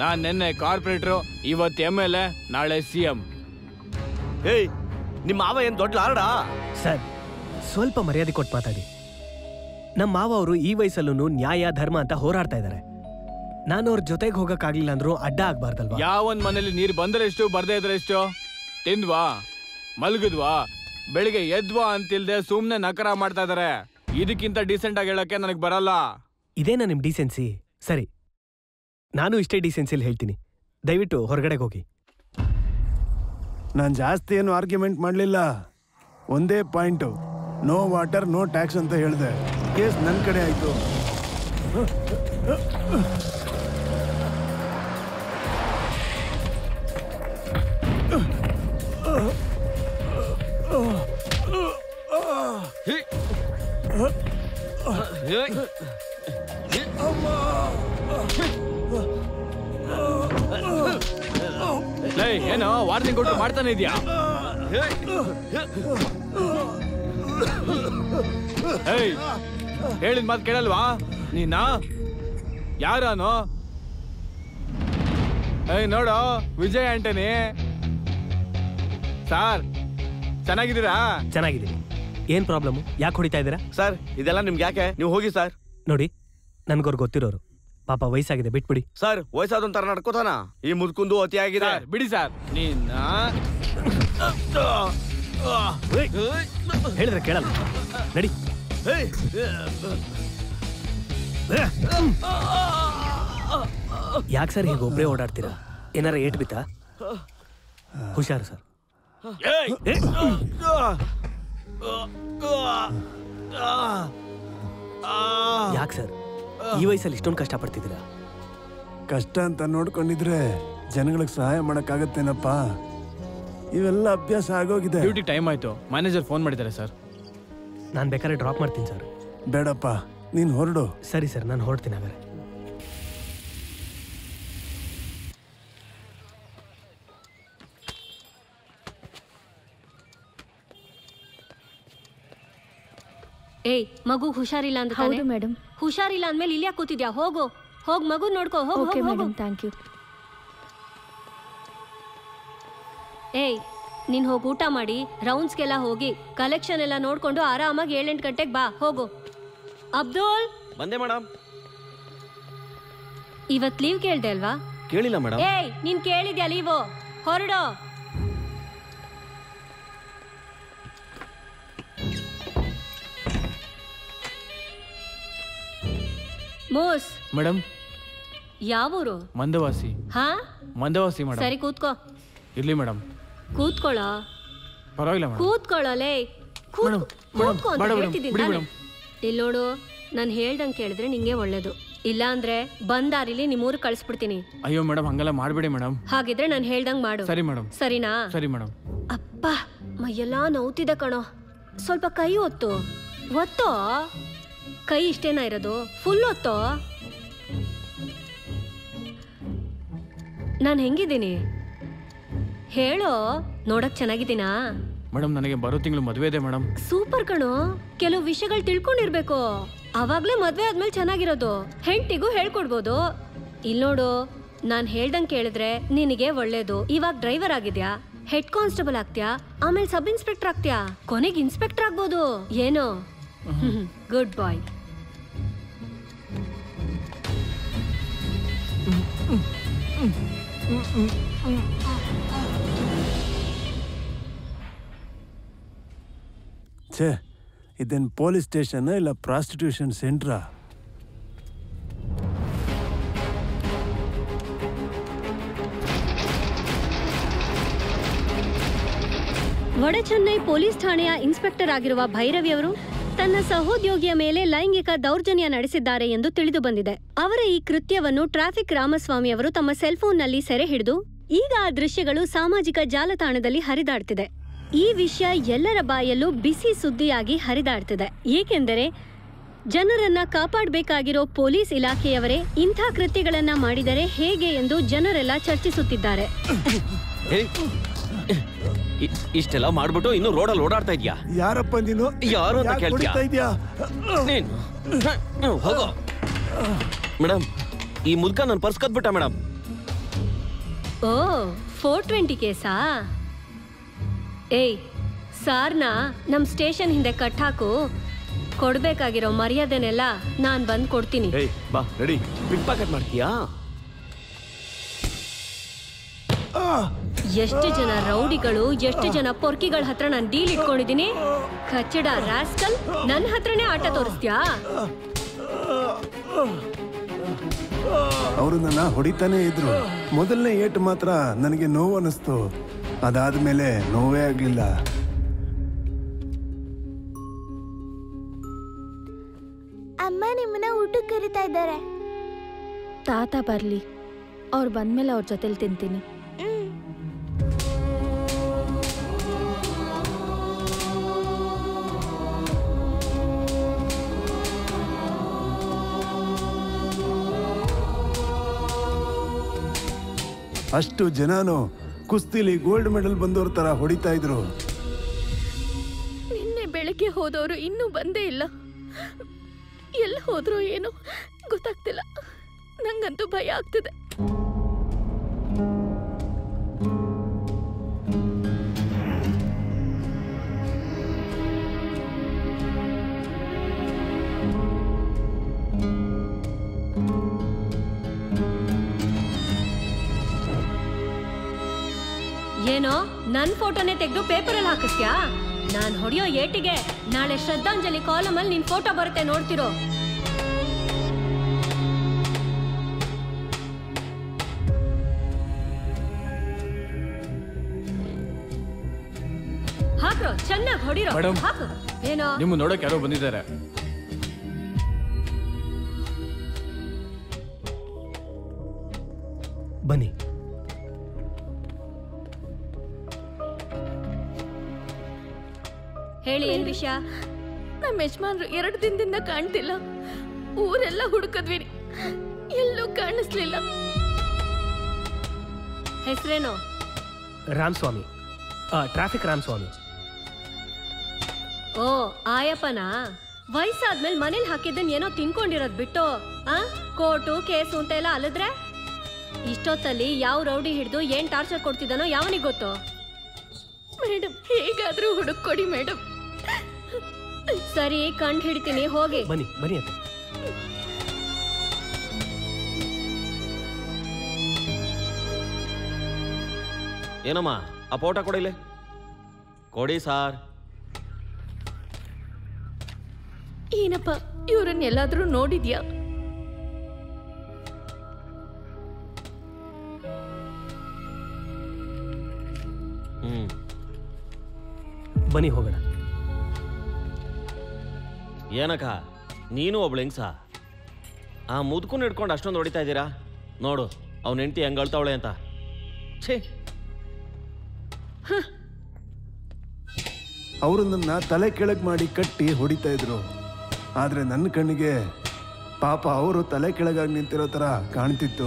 ನಾನ್ ನಿನ್ನೆ ಕಾರ್ಪೊರೇಟ್ರು, ಇವತ್ತು MLA, ನಾಳೆ CM. ಏಯ್, ನಿಮ್ಮ ಮಾವ ಏನ್ ದೊಡ್ಡ ಲಾರ್ಡಾ? ಸರ್, ಸ್ವಲ್ಪ ಮರ್ಯಾದೆ ಕೊಟ್ಟು ಮಾತಾಡಿ. ನಮ್ಮ ಮಾವ ಅವರು ಈ ವಯಸ್ಸಲ್ಲೂ ನ್ಯಾಯ ಧರ್ಮ ಅಂತ ಹೋರಾಡ್ತಾ ಇದ್ದಾರೆ. ನಾನು ಅವ್ರ ಜೊತೆಗೆ ಹೋಗಕ್ಕಾಗ್ಲಿಲ್ಲ ಅಂದ್ರೂ ಅಡ್ಡ ಆಗ್ಬಾರ್ದಲ್ವಾ? ಯಾವೊಂದ್ ಮನೇಲಿ ನೀರ್ ಬಂದ್ರೆ ಎಷ್ಟು, ಬರ್ದೇ ಇದ್ರೆ ಎಷ್ಟು? ತಿಂದ್ವಾ, ಮಲ್ಗಿದ್ವಾ, ಬೆಳಿಗ್ಗೆ ಎದ್ವಾ ಅಂತಿಲ್ದೆ ಸುಮ್ನೆ ನಕರ ಮಾಡ್ತಾ ಇದಾರೆ. ಇದಕ್ಕಿಂತ ಡೀಸೆಂಟ್ ಆಗಿ ಹೇಳಕ್ಕೆ ನನಗ್ ಬರಲ್ಲ. ಇದೇನಾ ನಿಮ್ ಡೀಸೆನ್ಸಿ? ಸರಿ, ನಾನು ಇಷ್ಟೇ ಡೀಸೆನ್ಸಿಲಿ ಹೇಳ್ತೀನಿ, ದಯವಿಟ್ಟು ಹೊರಗಡೆಗೆ ಹೋಗಿ. ನಾನು ಜಾಸ್ತಿ ಏನು ಆರ್ಗ್ಯುಮೆಂಟ್ ಮಾಡಲಿಲ್ಲ. ಒಂದೇ point, no water no tax ಅಂತ ಹೇಳಿದೆ. ಕೇಸ್ ನನ್ನ ಕಡೆ ಆಯಿತು. ಏನೋ ವಾರ್ನಿಂಗ್ ಕೊಟ್ಟು ಮಾಡ್ತಾನೆ ಇದೆಯಾ? ಹೇಳಿದ ಮಾತು ಕೇಳಲ್ವಾ ನೀನಾ? ಯಾರಾನೋ? ನೋಡೋ, ವಿಜಯ್ ಆಂಟನಿ. ಸಾರ್, ಚೆನ್ನಾಗಿದ್ದೀರಾ? ಚೆನ್ನಾಗಿದ್ದೀನಿ. ಏನ್ ಪ್ರಾಬ್ಲಮ್? ಯಾಕೆ ಹೊಡಿತಾ ಇದ್ದೀರಾ? ಸರ್, ಇದೆಲ್ಲ ನಿಮ್ಗೆ ಯಾಕೆ? ನೀವು ಹೋಗಿ ಸರ್. ನೋಡಿ, ನನ್ಗವ್ರು ಗೊತ್ತಿರೋರು, ಪಾಪ ವಯಸ್ಸಾಗಿದೆ, ಬಿಟ್ಬಿಡಿ. ಸರ್, ವಯಸ್ಸಾದಂತರ ನಡ್ಕೋತಾನ? ಈ ಮುದ್ಕುಂದು ಅತಿ ಆಗಿದೆ. ಬಿಡಿ ಸರ್. ನೀನ ಹೇಳಿದ್ರೆ ಕೇಳಲ್ಲ, ನಡಿ. ಯಾಕೆ ಸರ್ ಹೀಗೆ ಒಬ್ಬರೇ ಓಡಾಡ್ತೀರಾ? ಏನಾರ ಏಟ್ ಬಿತ್ತಾ? ಹುಷಾರು ಸರ್. ಯಾಕೆ ಸರ್ ಈ ವಯಸ್ಸಲ್ಲಿ ಇಷ್ಟೊಂದು ಕಷ್ಟಪಡ್ತಿದ್ದೀರಾ? ಕಷ್ಟ ಅಂತ ನೋಡ್ಕೊಂಡಿದ್ರೆ ಜನಗಳಿಗೆ ಸಹಾಯ ಮಾಡೋಕ್ಕಾಗತ್ತೇನಪ್ಪ? ಇವೆಲ್ಲ ಅಭ್ಯಾಸ ಆಗೋಗಿದೆ. ಡ್ಯೂಟಿ ಟೈಮ್ ಆಯ್ತು, ಮ್ಯಾನೇಜರ್ ಫೋನ್ ಮಾಡಿದ್ದಾರೆ ಸರ್. ನಾನು ಬೇಕಾದ್ರೆ ಡ್ರಾಪ್ ಮಾಡ್ತೀನಿ ಸರ್. ಬೇಡಪ್ಪ, ನೀನು ಹೊರಡು. ಸರಿ ಸರ್, ನಾನು ಹೊರಡ್ತೀನಿ. ಹಾಗಾದ್ರೆ ಏಯ್ ಮಗು ಹುಷಾರಿಲ್ಲ ಅಂತ ಹೌದು ಮೇಡಮ್. ಹುಷಾರಿಲ್ಲ ಅಂದ್ಮೇಲೆ ಇಲ್ಲಿ ಯಾಕೆ ಕೂತಿದ್ಯಾ? ಹೋಗು ಹೋಗ್ ಮಗು ನೋಡ್ಕೋ. ಹೋಗು ಓಕೆ ಹೋಗು ಮೇಡಮ್, ಥ್ಯಾಂಕ್ ಯು. ಏಯ್ ನೀನ್ ಹೋಗಿ ಊಟ ಮಾಡಿ ರೌಂಡ್ಸ್ಗೆಲ್ಲ ಹೋಗಿ ಕಲೆಕ್ಷನ್ ಎಲ್ಲ ನೋಡ್ಕೊಂಡು ಆರಾಮಾಗಿ 7-8 ಗಂಟೆಗೆ ಬಾ. ಹೋಗು. ಅಬ್ದುಲ್ ಬಂದೆ ಮೇಡಮ್. ಇವತ್ ಲೀವ್ ಕೇಳ್ದೆ ಅಲ್ವಾ? ಕೇಳಿಲ್ಲ ಮೇಡಮ್. ಏಯ್ ನೀನ್ ಕೇಳಿದ್ಯಾ ಲೀವು? ಹೊರಡೋ. ಮೂಸ್ ಮೇಡಮ್. ಯಾವೂರು? ಮಂದವಾಸಿ. ಹಾ ಮಂದವಾಸಿ ಮೇಡಮ್. ಸರಿ ಕೂತ್ಕೋ. ಇರ್ಲಿ ಮೇಡಮ್. ಕೂತ್ಕೊಳ್ಳೋ. ಪರವಾಗಿಲ್ಲ ಮೇಡಮ್. ಕೂತ್ಕೊಳ್ಳಲೇ. ಮೇಡಮ್, ಕೂತ್ಕೋ ಅಂತ ಮೇಡಮ್, ಹೇಳ್ತಿದ್ದೀನಿ ಬಿಡಿ ತಾನೇ? ಮೇಡಮ್. ಇಲ್ಲಿ ನೋಡು, ನಾನು ಹೇಳ್ದಂಗೆ ಕೇಳಿದ್ರೆ ನಿಂಗೆ ಒಳ್ಳೇದು. ಇಲ್ಲ ಅಂದ್ರೆ ಬಂದಾರಿಲಿ ನಿಮ್ಮೂರು ಕಳಿಸ್ಬಿಡ್ತೀನಿ. ಅಯ್ಯೋ ಮೇಡಮ್, ಹಂಗೆಲ್ಲ ಮಾಡಬೇಡಿ ಮೇಡಮ್. ಹಾಗಿದ್ರೆ ನಾನು ಹೇಳ್ದಂಗೆ ಮಾಡು. ಸರಿ ಮೇಡಮ್. ಸರಿನಾ? ಸರಿ ಮೇಡಮ್. ಅಪ್ಪ ಮೈಯೆಲ್ಲ ನೋವ್ತಿದೆ ಕಣೋ. ಸ್ವಲ್ಪ ಕೈ ಒತ್ತು. ಒತ್ತೋ. ಕೈ ಇಷ್ಟೇನಾ ಇರೋದು? ಫುಲ್ ಒತ್ತೋ. ನಾನು ಹೆಂಗಿದ್ದೀನಿ ಹೇಳೋ. ನೋಡಕ್ ಚೆನ್ನಾಗಿದ್ದೀನಾ? ಮೇಡಮ್, ನನಗೆ ಬರೋ ತಿಂಗಳು ಮದುವೆ ಇದೆ ಮೇಡಮ್. ಸೂಪರ್ ಕಣೋ. ಕೆಲವು ವಿಷಯಗಳು ತಿಳ್ಕೊಂಡಿರ್ಬೇಕು. ಅವಾಗ್ಲೇ ಮದ್ವೆ ಆದ್ಮೇಲೆ ಚೆನ್ನಾಗಿರೋದು. ಹೆಂಡತಿಗೂ ಹೇಳ್ಕೊಡ್ಬೋದು. ಇಲ್ಲಿ ನೋಡು, ನಾನ್ ಹೇಳ್ದಂಗೆ ಕೇಳಿದ್ರೆ ನಿನಗೆ ಒಳ್ಳೇದು. ಇವಾಗ ಡ್ರೈವರ್ ಆಗಿದ್ಯಾ, ಹೆಡ್ ಕಾನ್ಸ್ಟೇಬಲ್ ಆಗ್ತ್ಯಾ, ಆಮೇಲೆ ಸಬ್ ಇನ್ಸ್ಪೆಕ್ಟರ್ ಆಗ್ತ್ಯಾ, ಕೊನೆಗೆ ಇನ್ಸ್ಪೆಕ್ಟರ್ ಆಗ್ಬೋದು. ಏನೋ? ಗುಡ್ ಬಾಯ್. ಛೇ, ಇದೇನು ಪೊಲೀಸ್ ಸ್ಟೇಷನ್ ಇಲ್ಲ ಪ್ರಾಸ್ಟಿಟ್ಯೂಷನ್ ಸೆಂಟ್ರಾ? ವಡಚೆನ್ನೈ ಪೊಲೀಸ್ ಠಾಣೆಯ ಇನ್ಸ್ಪೆಕ್ಟರ್ ಆಗಿರುವ ಭೈರವಿ ಅವರು ತನ್ನ ಸಹೋದ್ಯೋಗಿಯ ಮೇಲೆ ಲೈಂಗಿಕ ದೌರ್ಜನ್ಯ ನಡೆಸಿದ್ದಾರೆ ಎಂದು ತಿಳಿದು ಬಂದಿದೆ. ಅವರ ಈ ಕೃತ್ಯವನ್ನು ಟ್ರಾಫಿಕ್ ರಾಮಸ್ವಾಮಿ ಅವರು ತಮ್ಮ ಸೆಲ್ಫೋನ್ನಲ್ಲಿ ಸೆರೆ ಹಿಡಿದು ಈಗ ಆ ದೃಶ್ಯಗಳು ಸಾಮಾಜಿಕ ಜಾಲತಾಣದಲ್ಲಿ ಹರಿದಾಡ್ತಿದೆ. ಈ ವಿಷಯ ಎಲ್ಲರ ಬಾಯಲ್ಲೂ ಬಿಸಿ ಸುದ್ದಿಯಾಗಿ ಹರಿದಾಡ್ತಿದೆ. ಏಕೆಂದರೆ ಜನರನ್ನ ಕಾಪಾಡಬೇಕಾಗಿರೋ ಪೊಲೀಸ್ ಇಲಾಖೆಯವರೇ ಇಂಥ ಕೃತ್ಯಗಳನ್ನ ಮಾಡಿದರೆ ಹೇಗೆ ಎಂದು ಜನರೆಲ್ಲ ಚರ್ಚಿಸುತ್ತಿದ್ದಾರೆ. ಇಷ್ಟೆಲ್ಲ ಮಾಡ್ಬಿಟ್ಟು ಇನ್ನು ರೋಡಲ್ಲಿ ಓಡಾಡ್ತಾ ಇದ್ಯಾ? ಯಾರಪ್ಪ ನೀನು? ಯಾರು ಅಂತ ಕೇಳ್ತೀಯಾ? ಹೋಗೋ ಮೇಡಮ್. ಈ ಮುಲ್ಕ ನನ್ನ ಪರ್ಸ್ ಕದ್ಬಿಟ್ಟ ಮೇಡಮ್. ಓ 420 ಕೇಸಾ? ಏಯ್, ಸಾರ್ನ ನಮ್ ಸ್ಟೇಷನ್ ಹಿಂದೆ ಕಟ್ಟಾಕು. ಕೊಡ್ಬೇಕಾಗಿರೋ ಮರ್ಯಾದೆನೆಲ್ಲ ನಾನ್ ಬಂದ್ ಕೊಡ್ತೀನಿ. ಬಾ ರೆಡಿ. ಪಿಕ್ ಪಾಕೆಟ್ ಮಾಡ್ತೀಯಾ? ಎಷ್ಟು ಜನ ರೌಡಿಗಳು, ಎಷ್ಟು ಜನ ಪೊರ್ಕಿಗಳ ಹತ್ರ ನಾನು ಡೀಲ್ ಇಟ್ಕೊಂಡಿದ್ದೀನಿ. ಕಚ್ಚಡ ರಾಸ್ಕಲ್, ನನ್ನ ಹತ್ರನೇ ಆಟ ತೋರಿಸ್ತೀಯಾ? ಅವರು ನನ್ನ ಹೊಡಿತಾನೆ ಇದ್ರು. ಮೊದಲನೇ ಏಟು ಮಾತ್ರ ನನಗೆ ನೋವು ಅನಿಸ್ತು. ಅದಾದ್ಮೇಲೆ ನೋವೇ ಆಗ್ಲಿಲ್ಲ. ಅಮ್ಮ ನಿಮ್ಮನ್ನ ಊಟಕ್ಕೆ ಕರಿತಾ ಇದ್ದಾರೆ. ತಾತ ಬರ್ಲಿ, ಅವ್ರು ಬಂದ್ಮೇಲೆ ಅವ್ರ ಜೊತೆಲಿ ತಿಂತೀನಿ. ಅಷ್ಟು ಜನನು ಕುಸ್ತಿಲಿ ಗೋಲ್ಡ್ ಮೆಡಲ್ ಬಂದವ್ರ ತರ ಹೊಡಿತಾ ಇದ್ರು. ನಿನ್ನೆ ಬೆಳಗ್ಗೆ ಹೋದವರು ಇನ್ನೂ ಬಂದೇ ಇಲ್ಲ. ಎಲ್ಲಿ ಹೋದ್ರು ಏನೋ ಗೊತ್ತಾಗ್ತಿಲ್ಲ. ನಂಗಂತೂ ಭಯ ಆಗ್ತಿದೆ. ಏನೋ ನನ್ ಫೋಟೋನೇ ತೆಗೆದು ಪೇಪರಲ್ಲಿ ಹಾಕಿಸ್ತ್ಯಾ? ನಾನ್ ಹೊಡೆಯೋ ಏಟಿಗೆ ನಾಳೆ ಶ್ರದ್ಧಾಂಜಲಿ ಕಾಲಮಲ್ಲಿ ನಿನ್ ಫೋಟೋ ಬರುತ್ತೆ, ನೋಡ್ತಿರೋ. ಹಾಕ್ರೋ, ಚೆನ್ನಾಗಿ ಹೊಡಿರೋ. ಮೇಡಮ್, ಹಾಕು. ಏನೋ ನಿಮ್ಮ ನೋಡಕ್ಕೆ ಯಾರೋ ಬಂದಿದ್ದಾರೆ. ಬನ್ನಿ. ಹೇಳಿ, ಏನ್ ವಿಷಯ? ನಮ್ಮ ಯಜಮಾನ್ರು 2 ದಿನದಿಂದ ಕಾಣ್ತಿಲ್ಲ. ಊರೆಲ್ಲ ಹುಡುಕದ್ವಿ, ಎಲ್ಲೂ ಕಾಣಿಸ್ಲಿಲ್ಲ. ಹೆಸರೇನು? ರಾಮಸ್ವಾಮಿ, ಟ್ರಾಫಿಕ್ ರಾಮಸ್ವಾಮಿ. ಓ ಆಯಪ್ಪನಾ? ವಯಸ್ಸಾದ್ಮೇಲೆ ಮನೇಲಿ ಹಾಕಿದ್ದನ್ ಏನೋ ತಿನ್ಕೊಂಡಿರೋದ್ ಬಿಟ್ಟು ಕೋರ್ಟು ಕೇಸು ಅಂತ ಎಲ್ಲ ಅಲ್ಲದ್ರೆ ಇಷ್ಟೊತ್ತಲ್ಲಿ ಯಾವ ರೌಡಿ ಹಿಡಿದು ಏನ್ ಟಾರ್ಚರ್ ಕೊಡ್ತಿದ್ದಾನೋ ಯಾವನಿಗೆ ಗೊತ್ತು? ಮೇಡಮ್, ಹೇಗಾದ್ರೂ ಹುಡುಕೊಡಿ ಮೇಡಮ್. ಸರಿ, ಕಂಡು ಹಿಡಿತೀನಿ, ಹೋಗಿ. ಬನ್ನಿ ಬನ್ನಿ ಅತ್ತೆ. ಏನಮ್ಮ ಆ ಫೋಟೋ ಕೊಡಿಲೆ. ಕೊಡಿ ಸಾರ್. ಏನಪ್ಪ, ಇವ್ರನ್ನೆಲ್ಲಾದ್ರೂ ನೋಡಿದ್ಯಾ? ಬನ್ನಿ ಹೋಗೋಣ. ಏನಕ್ಕ ನೀನು ಒಬ್ಳು ಹೆಂಗ್ಸ? ಆ ಮುದ್ಕುನ್ ಹಿಡ್ಕೊಂಡು ಅಷ್ಟೊಂದು ಹೊಡಿತಾ ಇದ್ದೀರಾ? ನೋಡು ಅವ್ನ ಹೆಂಡತಿ ಹೆಂಗ್ ಅಳ್ತಾವಳೆ ಅಂತ. ಛೇ, ಅವರು ನನ್ನ ತಲೆ ಕೆಳಗೆ ಮಾಡಿ ಕಟ್ಟಿ ಹೊಡಿತಾ ಇದ್ರು. ಆದರೆ ನನ್ನ ಕಣ್ಣಿಗೆ ಪಾಪ ಅವರು ತಲೆ ಕೆಳಗಾಗಿ ನಿಂತಿರೋ ಥರ ಕಾಣ್ತಿತ್ತು.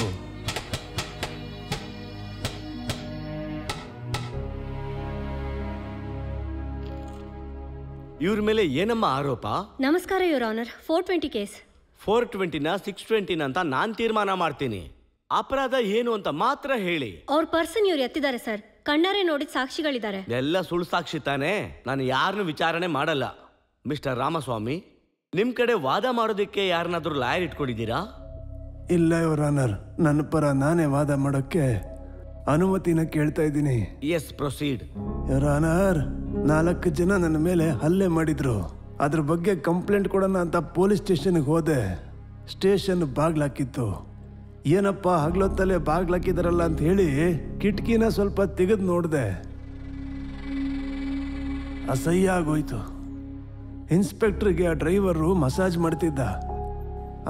ಇವ್ರ ಮೇಲೆ ಏನಮ್ಮ ಆರೋಪ? ನಮಸ್ಕಾರ ಯುವರ್ ಆನರ್. 420 ಕೇಸ್. 420ನ 620 ಅಂತ ನಾನ್ ತೀರ್ಮಾನ ಮಾಡ್ತೀನಿ. ಅಪರಾಧ ಏನು ಅಂತ ಮಾತ್ರ ಹೇಳಿ. ಅವ್ರ ಪರ್ಸನ್ ಇವ್ರು ಎತ್ತಿದ್ದಾರೆ ಸರ್. ಕಣ್ಣಾರೆ ನೋಡಿದ ಸಾಕ್ಷಿಗಳಿದ್ದಾರೆ. ಎಲ್ಲ ಸುಳ್ಳು ಸಾಕ್ಷಿ ತಾನೆ. ನಾನು ಯಾರನ್ನು ವಿಚಾರಣೆ ಮಾಡಲ್ಲ. ಮಿಸ್ಟರ್ ರಾಮಸ್ವಾಮಿ, ನಿಮ್ ಕಡೆ ವಾದ ಮಾಡೋದಕ್ಕೆ ಯಾರನ್ನಾದ್ರೂ ಲಾಯರ್ ಇಟ್ಕೊಂಡಿದ್ದೀರಾ? ಇಲ್ಲ ಯುವರ್ ಆನರ್, ನನ್ನ ಪರ ನಾನೇ ವಾದ ಮಾಡೋಕ್ಕೆ ಅನುಮತಿನ ಕೇಳ್ತಾ ಇದ್ದೀನಿ. S, proceed. ಯುವರ್ ಆನರ್, 4 ಜನ ನನ್ನ ಮೇಲೆ ಹಲ್ಲೆ ಮಾಡಿದ್ರು. ಅದ್ರ ಬಗ್ಗೆ ಕಂಪ್ಲೇಂಟ್ ಕೊಡೋಣ ಅಂತ ಪೊಲೀಸ್ ಸ್ಟೇಷನ್ಗೆ ಹೋದೆ. ಸ್ಟೇಷನ್ ಬಾಗ್ಲಾಕಿತ್ತು. ಏನಪ್ಪ ಹಗ್ಲೊತ್ತಲ್ಲೇ ಬಾಗ್ಲಾಕಿದಾರಲ್ಲ ಅಂತ ಹೇಳಿ ಕಿಟಕಿನ ಸ್ವಲ್ಪ ತೆಗೆದು ನೋಡಿದೆ. ಅಸಹ್ಯ ಆಗೋಯ್ತು. ಇನ್ಸ್ಪೆಕ್ಟರ್ಗೆ ಆ ಡ್ರೈವರು ಮಸಾಜ್ ಮಾಡ್ತಿದ್ದ.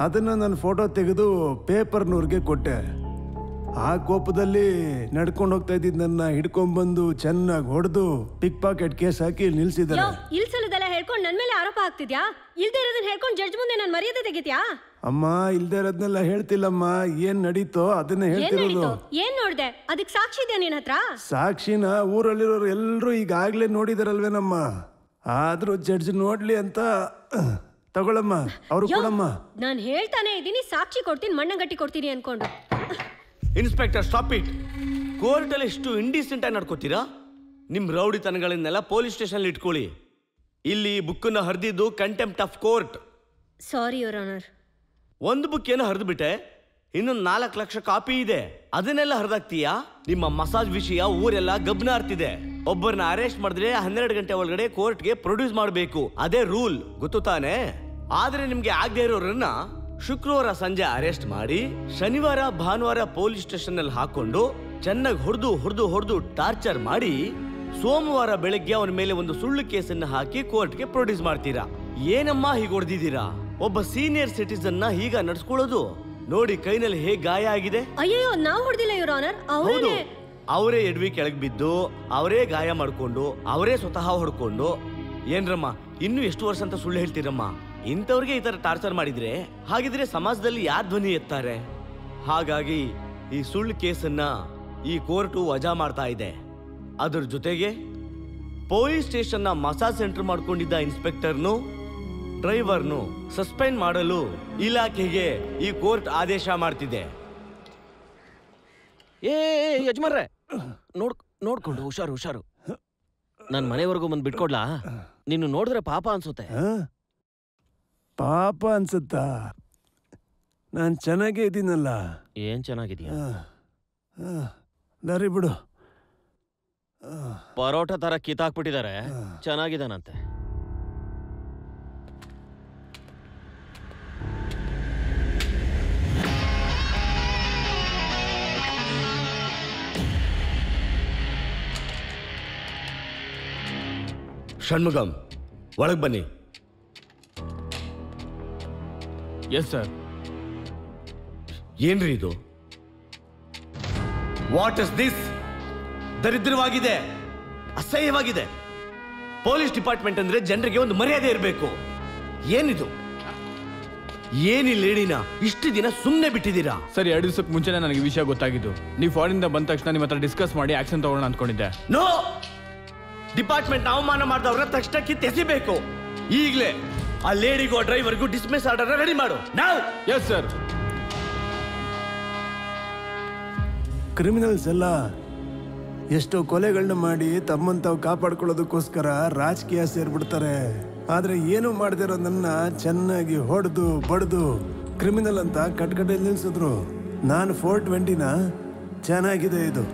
ಅದನ್ನು ನಾನು ಫೋಟೋ ತೆಗೆದು ಪೇಪರ್ನವ್ರಿಗೆ ಕೊಟ್ಟೆ. ಆ ಕೋಪದಲ್ಲಿ ನಡ್ಕೊಂಡು ಹೋಗ್ತಾ ಇದ್ದಿದ್ದು ನನ್ನ ಹಿಡ್ಕೊಂಡ್ಬಂದು ಚೆನ್ನಾಗಿ ಹೊಡೆದು ಪಿಕ್ ಪಾಕೆಟ್ ಕೇಸ್ ಹಾಕಿ ನಿಲ್ಸಿದ್ದಾರೆ. ಇಲ್ಸಲದೆಲ್ಲ ಹೇಳ್ಕೊಂಡು ನನ್ನ ಮೇಲೆ ಆರೋಪ ಆಗ್ತಿದ್ಯಾ? ಇಲ್ದೇ ಇರೋದನ್ನ ಹೇಳ್ಕೊಂಡು ಜಡ್ಜ್ ಮುಂದೆ ನಾನು ಮರ್ಯಾದೆ ತೆಗಿತ್ಯಾ? ಅಮ್ಮ, ಇಲ್ದೇ ಇರೋದ್ನೆಲ್ಲ ಹೇಳ್ತಿಲ್ಲಮ್ಮ. ಏನ್ ನಡೀತೋ ಅದನ್ನೇ ಹೇಳ್ತಿರೋದು. ಏನ್ ನೋಡ್ದೆ? ಅದಕ್ಕೆ ಸಾಕ್ಷಿ ಇದೆಯಾ ನಿನ್ನ ಹತ್ರ? ಸಾಕ್ಷಿನ ಊರಲ್ಲಿರೋರು ಎಲ್ಲರೂ ಈಗಾಗ್ಲೇ ನೋಡಿದಾರಲ್ವೇನಮ್ಮ. ಆದ್ರೂ ಜಡ್ಜ್ ನೋಡ್ಲಿ ಅಂತ ತಗೊಳಮ್ಮ, ಅವ್ರು ಕೊಡಮ್ಮ. ನಾನು ಹೇಳ್ತಾನೆ ಇದ್ದೀನಿ, ಸಾಕ್ಷಿ ಕೊಡ್ತೀನಿ, ಮಣ್ಣಗಟ್ಟಿ ಕೊಡ್ತೀನಿ ಅನ್ಕೊಂಡು. Inspector, stop it. ಕೋರ್ಟಲ್ಲಿ ಎಷ್ಟು ಇಂಡಿಸೆಂಟ್ ಆಗಿ ನಡ್ಕೋತೀರಾ? ನಿಮ್ ರೌಡಿತನಗಳನ್ನೆಲ್ಲ ಪೊಲೀಸ್ ಸ್ಟೇಷನ್ ಇಟ್ಕೊಳ್ಳಿ. ಇಲ್ಲಿ ಬುಕ್ಕನ್ನು ಹರಿದಿದ್ದು contempt of court. Sorry your honour. ಒಂದು ಬುಕ್ ಏನೋ ಹರಿದು ಬಿಟ್ಟೆ, ಇನ್ನೊಂದು 4 ಲಕ್ಷ ಕಾಪಿ ಇದೆ. ಅದನ್ನೆಲ್ಲ ಹರಿದಾಕ್ತೀಯಾ? ನಿಮ್ಮ ಮಸಾಜ್ ವಿಷಯ ಊರೆಲ್ಲ ಗಬ್ನ ಹರ್ತಿದೆ. ಒಬ್ಬರನ್ನ ಅರೆಸ್ಟ್ ಮಾಡಿದ್ರೆ 12 ಗಂಟೆ ಒಳಗಡೆ ಕೋರ್ಟ್ಗೆ ಪ್ರೊಡ್ಯೂಸ್ ಮಾಡಬೇಕು. ಅದೇ ರೂಲ್, ಗೊತ್ತು ತಾನೆ? ಆದ್ರೆ ನಿಮ್ಗೆ ಆಗದೆ ಇರೋರನ್ನ ಶುಕ್ರವಾರ ಸಂಜೆ ಅರೆಸ್ಟ್ ಮಾಡಿ ಶನಿವಾರ ಭಾನುವಾರ ಪೊಲೀಸ್ ಸ್ಟೇಷನ್ ಅಲ್ಲಿ ಹಾಕೊಂಡು ಚೆನ್ನಾಗಿ ಹೊಡೆದು ಟಾರ್ಚರ್ ಮಾಡಿ ಸೋಮವಾರ ಬೆಳಗ್ಗೆ ಅವನ ಮೇಲೆ ಒಂದು ಸುಳ್ಳು ಕೇಸನ್ನ ಹಾಕಿ ಕೋರ್ಟ್ಗೆ ಪ್ರೊಡ್ಯೂಸ್ ಮಾಡ್ತೀರಾ. ಏನಮ್ಮ ಹೀಗೆ ಹೊಡೆದಿದ್ದೀರಾ? ಒಬ್ಬ ಸೀನಿಯರ್ ಸಿಟಿಸನ್ ನ ಹೀಗ ನಡ್ಸ್ಕೊಳ್ಳೋದು? ನೋಡಿ ಕೈನಲ್ಲಿ ಹೇಗೆ ಗಾಯ ಆಗಿದೆ. ಅಯ್ಯೋ, ನಾವು ಹೊಡೆದಿಲ್ಲ ಯುವರ್ ಆನರ್. ಹೌದು, ಅವರೇ ಎಡ್ವಿ ಕೆಳಗೆ ಬಿದ್ದು ಅವರೇ ಗಾಯ ಮಾಡ್ಕೊಂಡು ಅವರೇ ಸ್ವತಃ ಹೊಡ್ಕೊಂಡು. ಏನ್ರಮ್ಮ, ಇನ್ನು ಎಷ್ಟು ವರ್ಷ ಅಂತ ಸುಳ್ಳು ಹೇಳ್ತೀರಮ್ಮ? ಇಂಥವ್ರಿಗೆ ಈ ತರ ಟಾರ್ಚರ್ ಮಾಡಿದ್ರೆ ಹಾಗಿದ್ರೆ ಸಮಾಜದಲ್ಲಿ ಯಾರ್ ಧ್ವನಿ ಎತ್ತಾರೆ? ಹಾಗಾಗಿ ಈ ಸುಳ್ಳು ಕೇಸನ್ನ ಈ ಕೋರ್ಟು ವಜಾ ಮಾಡ್ತಾ ಇದೆ. ಅದ್ರ ಜೊತೆಗೆ ಪೊಲೀಸ್ ಸ್ಟೇಷನ್ ನ ಮಸಾಜ್ ಸೆಂಟರ್ ಮಾಡ್ಕೊಂಡಿದ್ದ ಇನ್ಸ್ಪೆಕ್ಟರ್ನು ಡ್ರೈವರ್ನು ಸಸ್ಪೆಂಡ್ ಮಾಡಲು ಇಲಾಖೆಗೆ ಈ ಕೋರ್ಟ್ ಆದೇಶ ಮಾಡ್ತಿದೆ. ಯಜಮಾನ್ರೆ, ನೋಡ್ಕೊಂಡು ಹುಷಾರು. ನನ್ನ ಮನೆವರೆಗೂ ಬಂದು ಬಿಟ್ಕೊಡ್ಲಾ? ನಿನ್ನ ನೋಡಿದ್ರೆ ಪಾಪ ಅನ್ಸುತ್ತೆ. ಪಾಪ ಅನ್ಸುತ್ತಾ? ನಾನು ಚೆನ್ನಾಗೇ ಇದ್ದೀನಲ್ಲ. ಏನ್ ಚೆನ್ನಾಗಿದೀಯ? ದಾರಿ ಬಿಡು. ಪರೋಟ ತರ ಕಿತ್ತಾಕ್ಬಿಟ್ಟಿದ್ದಾರೆ. ಚೆನ್ನಾಗಿದ್ದಾನಂತೆ. ಷಣ್ಮುಗಂ, ಒಳಗ್ ಬನ್ನಿ. Yes sir. ಏನ್ರಿ ಇದು? What is this? ದರಿದ್ರವಾಗಿದೆ, ಅಸಹ್ಯವಾಗಿದೆ. ಪೊಲೀಸ್ ಡಿಪಾರ್ಟ್ಮೆಂಟ್ ಅಂದ್ರೆ ಜನರಿಗೆ ಒಂದು ಮರ್ಯಾದೆ ಇರಬೇಕು. ಏನಿದು? ಏನಿ ಲೇಡಿನ ಇಷ್ಟು ದಿನ ಸುಮ್ಮನೆ ಬಿಟ್ಟಿದ್ದೀರಾ? ಸರ್, 2 ದಿವಸಕ್ಕೆ ಮುಂಚೆನೆ ನನಗೆ ವಿಷಯ ಗೊತ್ತಾಗಿದ್ದು. ನೀವು ಫಾರಿನಿಂದ ಬಂದ ತಕ್ಷಣ ನಿಮ್ಮ ಹತ್ರ ಡಿಸ್ಕಸ್ ಮಾಡಿ ಆಕ್ಷನ್ ತಗೊಳ್ಳೋಣ ಅಂದ್ಕೊಂಡಿದ್ದೆ. ನೋ, ಡಿಪಾರ್ಟ್ಮೆಂಟ್ ಅವಮಾನ ಮಾಡಿದವ್ರನ್ನ ತಕ್ಷಣ ಕಿತ್ತೆಸಿಬೇಕು. ಈಗಲೇ ಆ ಲೇಡಿಗೂ ಡ್ರೈವರ್ಗೂ ಡಿಸ್ಮಿಸ್ ಆರ್ಡರ್ ರೆಡಿ ಮಾಡು ನಾವು. Yes sir. ಕ್ರಿಮಿನಲ್ಸ್ ಎಲ್ಲ ಎಷ್ಟೋ ಕೊಲೆಗಳನ್ನ ಮಾಡಿ ತಮ್ಮನ್ನು ತಾವು ಕಾಪಾಡ್ಕೊಳ್ಳೋದಕ್ಕೋಸ್ಕರ ರಾಜಕೀಯ ಸೇರ್ಬಿಡ್ತಾರೆ. ಆದ್ರೆ ಏನು ಮಾಡದಿರೋ ನನ್ನ ಚೆನ್ನಾಗಿ ಹೊಡೆದು ಬಡ್ದು ಕ್ರಿಮಿನಲ್ ಅಂತ ಕಟ್ಕಟೆಯಲ್ಲಿ ನಿಲ್ಸಿದ್ರು. ನಾನು 420ನ ಚೆನ್ನಾಗಿದೆ ಇದು.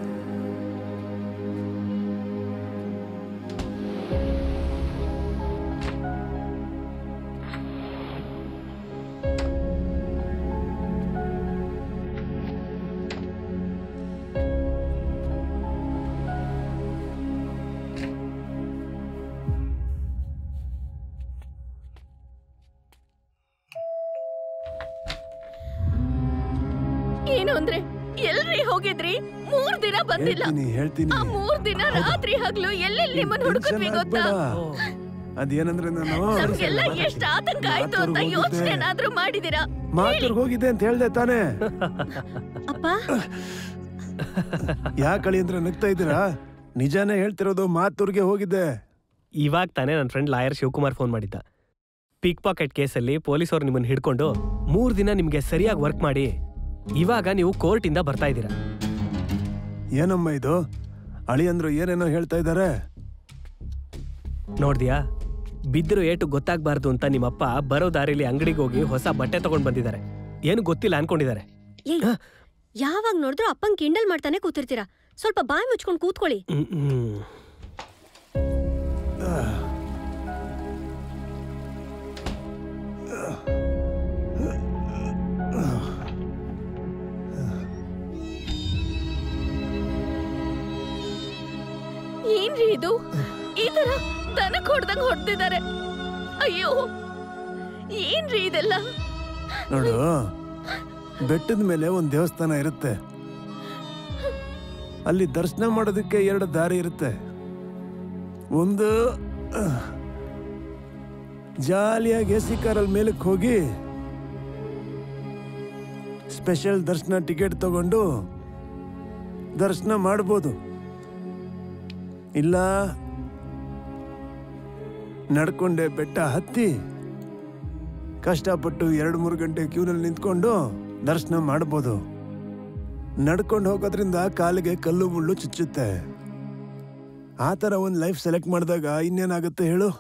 ಏನು ಅಂದ್ರೆ ಎಲ್ರಿ ಹೋಗಿದ್ರಿ? 3 ದಿನ ಬಂದಿಲ್ಲ. ಹೇಳ್ತೀನಿ. ಆ 3 ದಿನ ರಾತ್ರಿ ಹಗಲು ಎಲ್ಲೆಲ್ಲಿ ನಿಮ್ಮನ್ನ ಹುಡುಕಿದ್ವಿ ಗೊತ್ತಾ? ಅದೇನಂದ್ರೆ ನಾನು ನಮ್ಗೆಲ್ಲ ಎಷ್ಟು ಆತಂಕ ಆಯ್ತು ಅಂತ ಯೋಚನೆನಾದ್ರೂ ಮಾಡಿದಿರಾ? ಮಾತೂರ್ಗ್ ಹೋಗಿದ್ದೆ ಅಂತ ಹೇಳ್ದೆ ತಾನೇ? ಅಪ್ಪ ಯಾಕಳಿ ಅಂದ್ರೆ ನಗ್ತಾ ಇದ್ದೀರಾ? ನಿಜಾನೇ ಹೇಳ್ತಿರೋದು, ಮಾತೂರ್ಗೆ ಹೋಗಿದ್ದೆ. ಇವಾಗ ತಾನೇ ನನ್ನ ಫ್ರೆಂಡ್ ಲಾಯರ್ ಶಿವಕುಮಾರ್ ಫೋನ್ ಮಾಡಿದ್ದ. ಪಿಕ್ ಪಾಕೆಟ್ ಕೇಸಲ್ಲಿ ಪೊಲೀಸರು ನಿಮ್ಮನ್ನು ಹಿಡ್ಕೊಂಡು 3 ದಿನ ನಿಮಗೆ ಸರಿಯಾಗಿ ವರ್ಕ್ ಮಾಡಿ ಇವಾಗ ನೀವು ಕೋರ್ಟಿಂದ ಬರ್ತಾ ಇದ್ದೀರಾ. ಏನಮ್ಮ ಇದು? ಅಳಿಯಂದ್ರು ಏನೇನೋ ಹೇಳ್ತಾ ಇದ್ದಾರೆ. ನೋಡ್ದ್ಯಾ, ಬಿದ್ದಿರೋ ಏಟು ಗೊತ್ತಾಗ್ಬಾರ್ದು ಅಂತ ನಿಮ್ಮಪ್ಪ ಬರೋ ದಾರಿಲಿ ಅಂಗಡಿಗೆ ಹೋಗಿ ಹೊಸ ಬಟ್ಟೆ ತಗೊಂಡ್ ಬಂದಿದ್ದಾರೆ. ಏನು ಗೊತ್ತಿಲ್ಲ ಅನ್ಕೊಂಡಿದ್ದಾರೆ. ಯಾವಾಗ ನೋಡಿದ್ರು ಅಪ್ಪಂಗ್ ಕಿಂಡಲ್ ಮಾಡ್ತಾನೆ ಕೂತಿರ್ತೀರಾ. ಸ್ವಲ್ಪ ಬಾಯಿ ಮುಚ್ಕೊಂಡು ಕೂತ್ಕೊಳ್ಳಿ. ಏನ್ರಿ ಇದು? ಈ ತರ ದನಕ್ ಹೊಡ್ದಂಗ್ ಹೊಡ್ದಿದ್ದಾರೆ. ಅಯ್ಯೋ, ಏನ್ರಿ ಇದೆಲ್ಲ? ನೋಡು, ಬೆಟ್ಟದ ಮೇಲೆ ಒಂದು ದೇವಸ್ಥಾನ ಇರುತ್ತೆ. ಅಲ್ಲಿ ದರ್ಶನ ಮಾಡೋದಕ್ಕೆ 2 ದಾರಿ ಇರುತ್ತೆ. ಒಂದು ಜಾಲಿಯಾಗಿ ಎಸಿ ಕಾರಲ್ಲಿ ಮೇಲಕ್ಕೆ ಹೋಗಿ ಸ್ಪೆಷಲ್ ದರ್ಶನ ಟಿಕೆಟ್ ತಗೊಂಡು ದರ್ಶನ ಮಾಡ್ಬೋದು. ಇಲ್ಲ ನಡ್ಕೊಂಡೆ ಬೆಟ್ಟ ಹತ್ತಿ ಕಷ್ಟಪಟ್ಟು 2-3 ಗಂಟೆ ಕ್ಯೂನಲ್ಲಿ ನಿಂತ್ಕೊಂಡು ದರ್ಶನ ಮಾಡ್ಬೋದು. ನಡ್ಕೊಂಡು ಹೋಗೋದ್ರಿಂದ ಕಾಲಿಗೆ ಕಲ್ಲು ಮುಳ್ಳು ಚುಚ್ಚುತ್ತೆ. ಆ ಥರ ಒಂದು ಲೈಫ್ ಸೆಲೆಕ್ಟ್ ಮಾಡಿದಾಗ ಇನ್ನೇನಾಗುತ್ತೆ ಹೇಳು?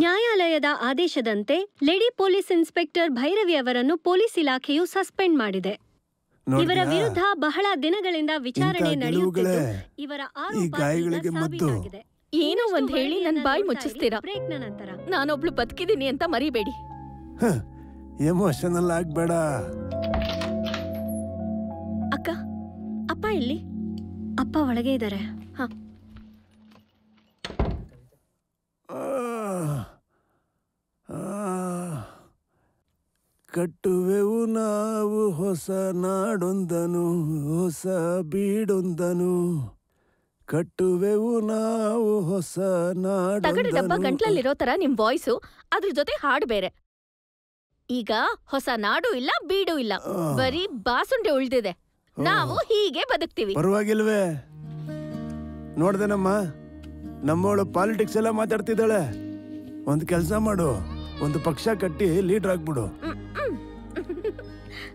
ನ್ಯಾಯಾಲಯದ ಆದೇಶದಂತೆ ಲೇಡಿ ಪೊಲೀಸ್ ಇನ್ಸ್ಪೆಕ್ಟರ್ ಭೈರವಿ ಅವರನ್ನು ಪೊಲೀಸ್ ಇಲಾಖೆಯು ಸಸ್ಪೆಂಡ್ ಮಾಡಿದೆ. ಇವರ ವಿರುದ್ಧ ಬಹಳ ದಿನಗಳಿಂದ ವಿಚಾರಣೆ ನಡೆಯುತ್ತಿದ್ದು ಇವರ ಗಾಯಗಳಿಗೆ ಮದ್ದು ಏನೋ ಒಂದ್ ಹೇಳಿ ನನ್ ಬಾಯಿ ಮುಚ್ಚಿಸ್ತೀರಾ? ನಂತರ ನಾನೊಬ್ಳು ಬದುಕಿದೀನಿ ಅಂತ ಮರಿಬೇಡಿ. ಎಮೋಷನಲ್ ಆಗ್ಬೇಡ. ಅಕ್ಕ, ಅಪ್ಪ ಇಲ್ಲಿ? ಅಪ್ಪ ಒಳಗೆ ಇದ್ದಾರೆ. ಕಟ್ಟುವೆವು ನಾವು ಹೊಸ ನಾಡೊಂದನು, ಹೊಸ ಬೀಡೊಂದನು. ಕಟ್ಟುವೆವು ನಾವು ಹೊಸ ತಗಡಿ ಡಬ್ಬ ನಾಡೊಂದನು. ಗಂಟ್ಲಲ್ಲಿರೋ ತರ ನಿಮ್ ವಾಯ್ಸು, ಅದ್ರ ಜೊತೆ ಹಾಡು ಬೇರೆ. ಈಗ ಹೊಸ ನಾಡು ಇಲ್ಲ, ಬೀಡು ಇಲ್ಲ, ಬರೀ ಬಾಸುಂಡೆ ಉಳ್ದಿದೆ. ನಾವು ಹೀಗೆ ಬದುಕ್ತೀವಿ. ಪರವಾಗಿಲ್ವೇ? ನೋಡ್ದೇನಮ್ಮ, ನಮ್ಮವಳು ಪಾಲಿಟಿಕ್ಸ್ ಎಲ್ಲ ಮಾತಾಡ್ತಿದ್ದಾಳೆ. ಒಂದು ಕೆಲಸ ಮಾಡು, ಒಂದು ಪಕ್ಷ ಕಟ್ಟಿ ಲೀಡರ್ ಆಗ್ಬಿಡು.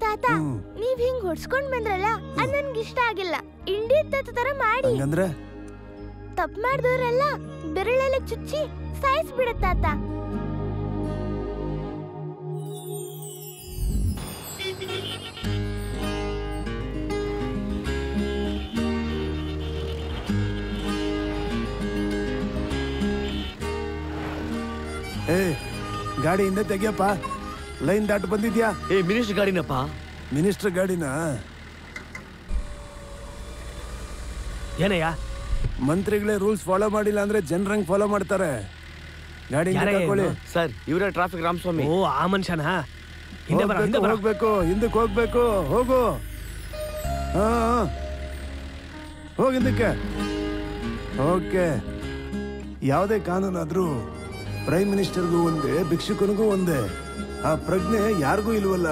ತಾತ, ನೀವ್ ಹಿಂಗ್ ಹೊಡ್ಸ್ಕೊಂಡ್ ಬಂದ್ರಲ್ಲ, ಅದ್ ನನ್ಗೆ ಇಷ್ಟ ಆಗಿಲ್ಲ. ಇಂಡಿಯನ್ ತಾತ ತರ ಮಾಡಿ. ಹಂಗಂದ್ರೆ ತಪ್ಪು ಮಾಡ್ದವ್ರೆಲ್ಲ ಬೆರಳಲ್ಲಿ ಚುಚ್ಚಿ ಸಾಯಿಸ್ಬಿಡ ತಾತ. ಗಾಡಿಯಿಂದ ತೆಗಿಯಪ್ಪ. ಲೈನ್ ದಾಟ್ ಬಂದಿದ್ಯಾ? ಮಿನಿಸ್ಟರ್ ಗಾಡಿನಪ್ಪ. ಮಿನಿಸ್ಟರ್ ಗಾಡಿನ? ಏನಯ್ಯ, ಮಂತ್ರಿಗಳೇ ರೂಲ್ಸ್ ಫಾಲೋ ಮಾಡಿಲ್ಲ ಅಂದ್ರೆ ಜನರಂಗ್ ಫಾಲೋ ಮಾಡ್ತಾರೆ. ಗಾಡಿ ಸರ್, ಇವರೇ ಟ್ರಾಫಿಕ್ ರಾಮಸ್ವಾಮಿ. ಓ, ಆ ಮನುಷ್ಯನಾ? ಹಿಂದೆ ಬರ, ಹಿಂದೆ ಬರ. ಹೋಗ್ಬೇಕು, ಹಿಂದಕ್ಕೆ ಹೋಗ್ಬೇಕು. ಹೋಗು. ಹಾ, ಹೋಗಿದ್ದಕ್ಕೆ. ಓಕೆ. ಯಾವುದೇ ಕಾನೂನಾದ್ರೂ ಪ್ರೈಮ್ ಮಿನಿಸ್ಟರ್ಗೂ ಒಂದೇ, ಭಿಕ್ಷುಕನಿಗೂ ಒಂದೇ. ಆ ಪ್ರಜ್ಞೆ ಯಾರಿಗೂ ಇಲ್ವಲ್ಲ.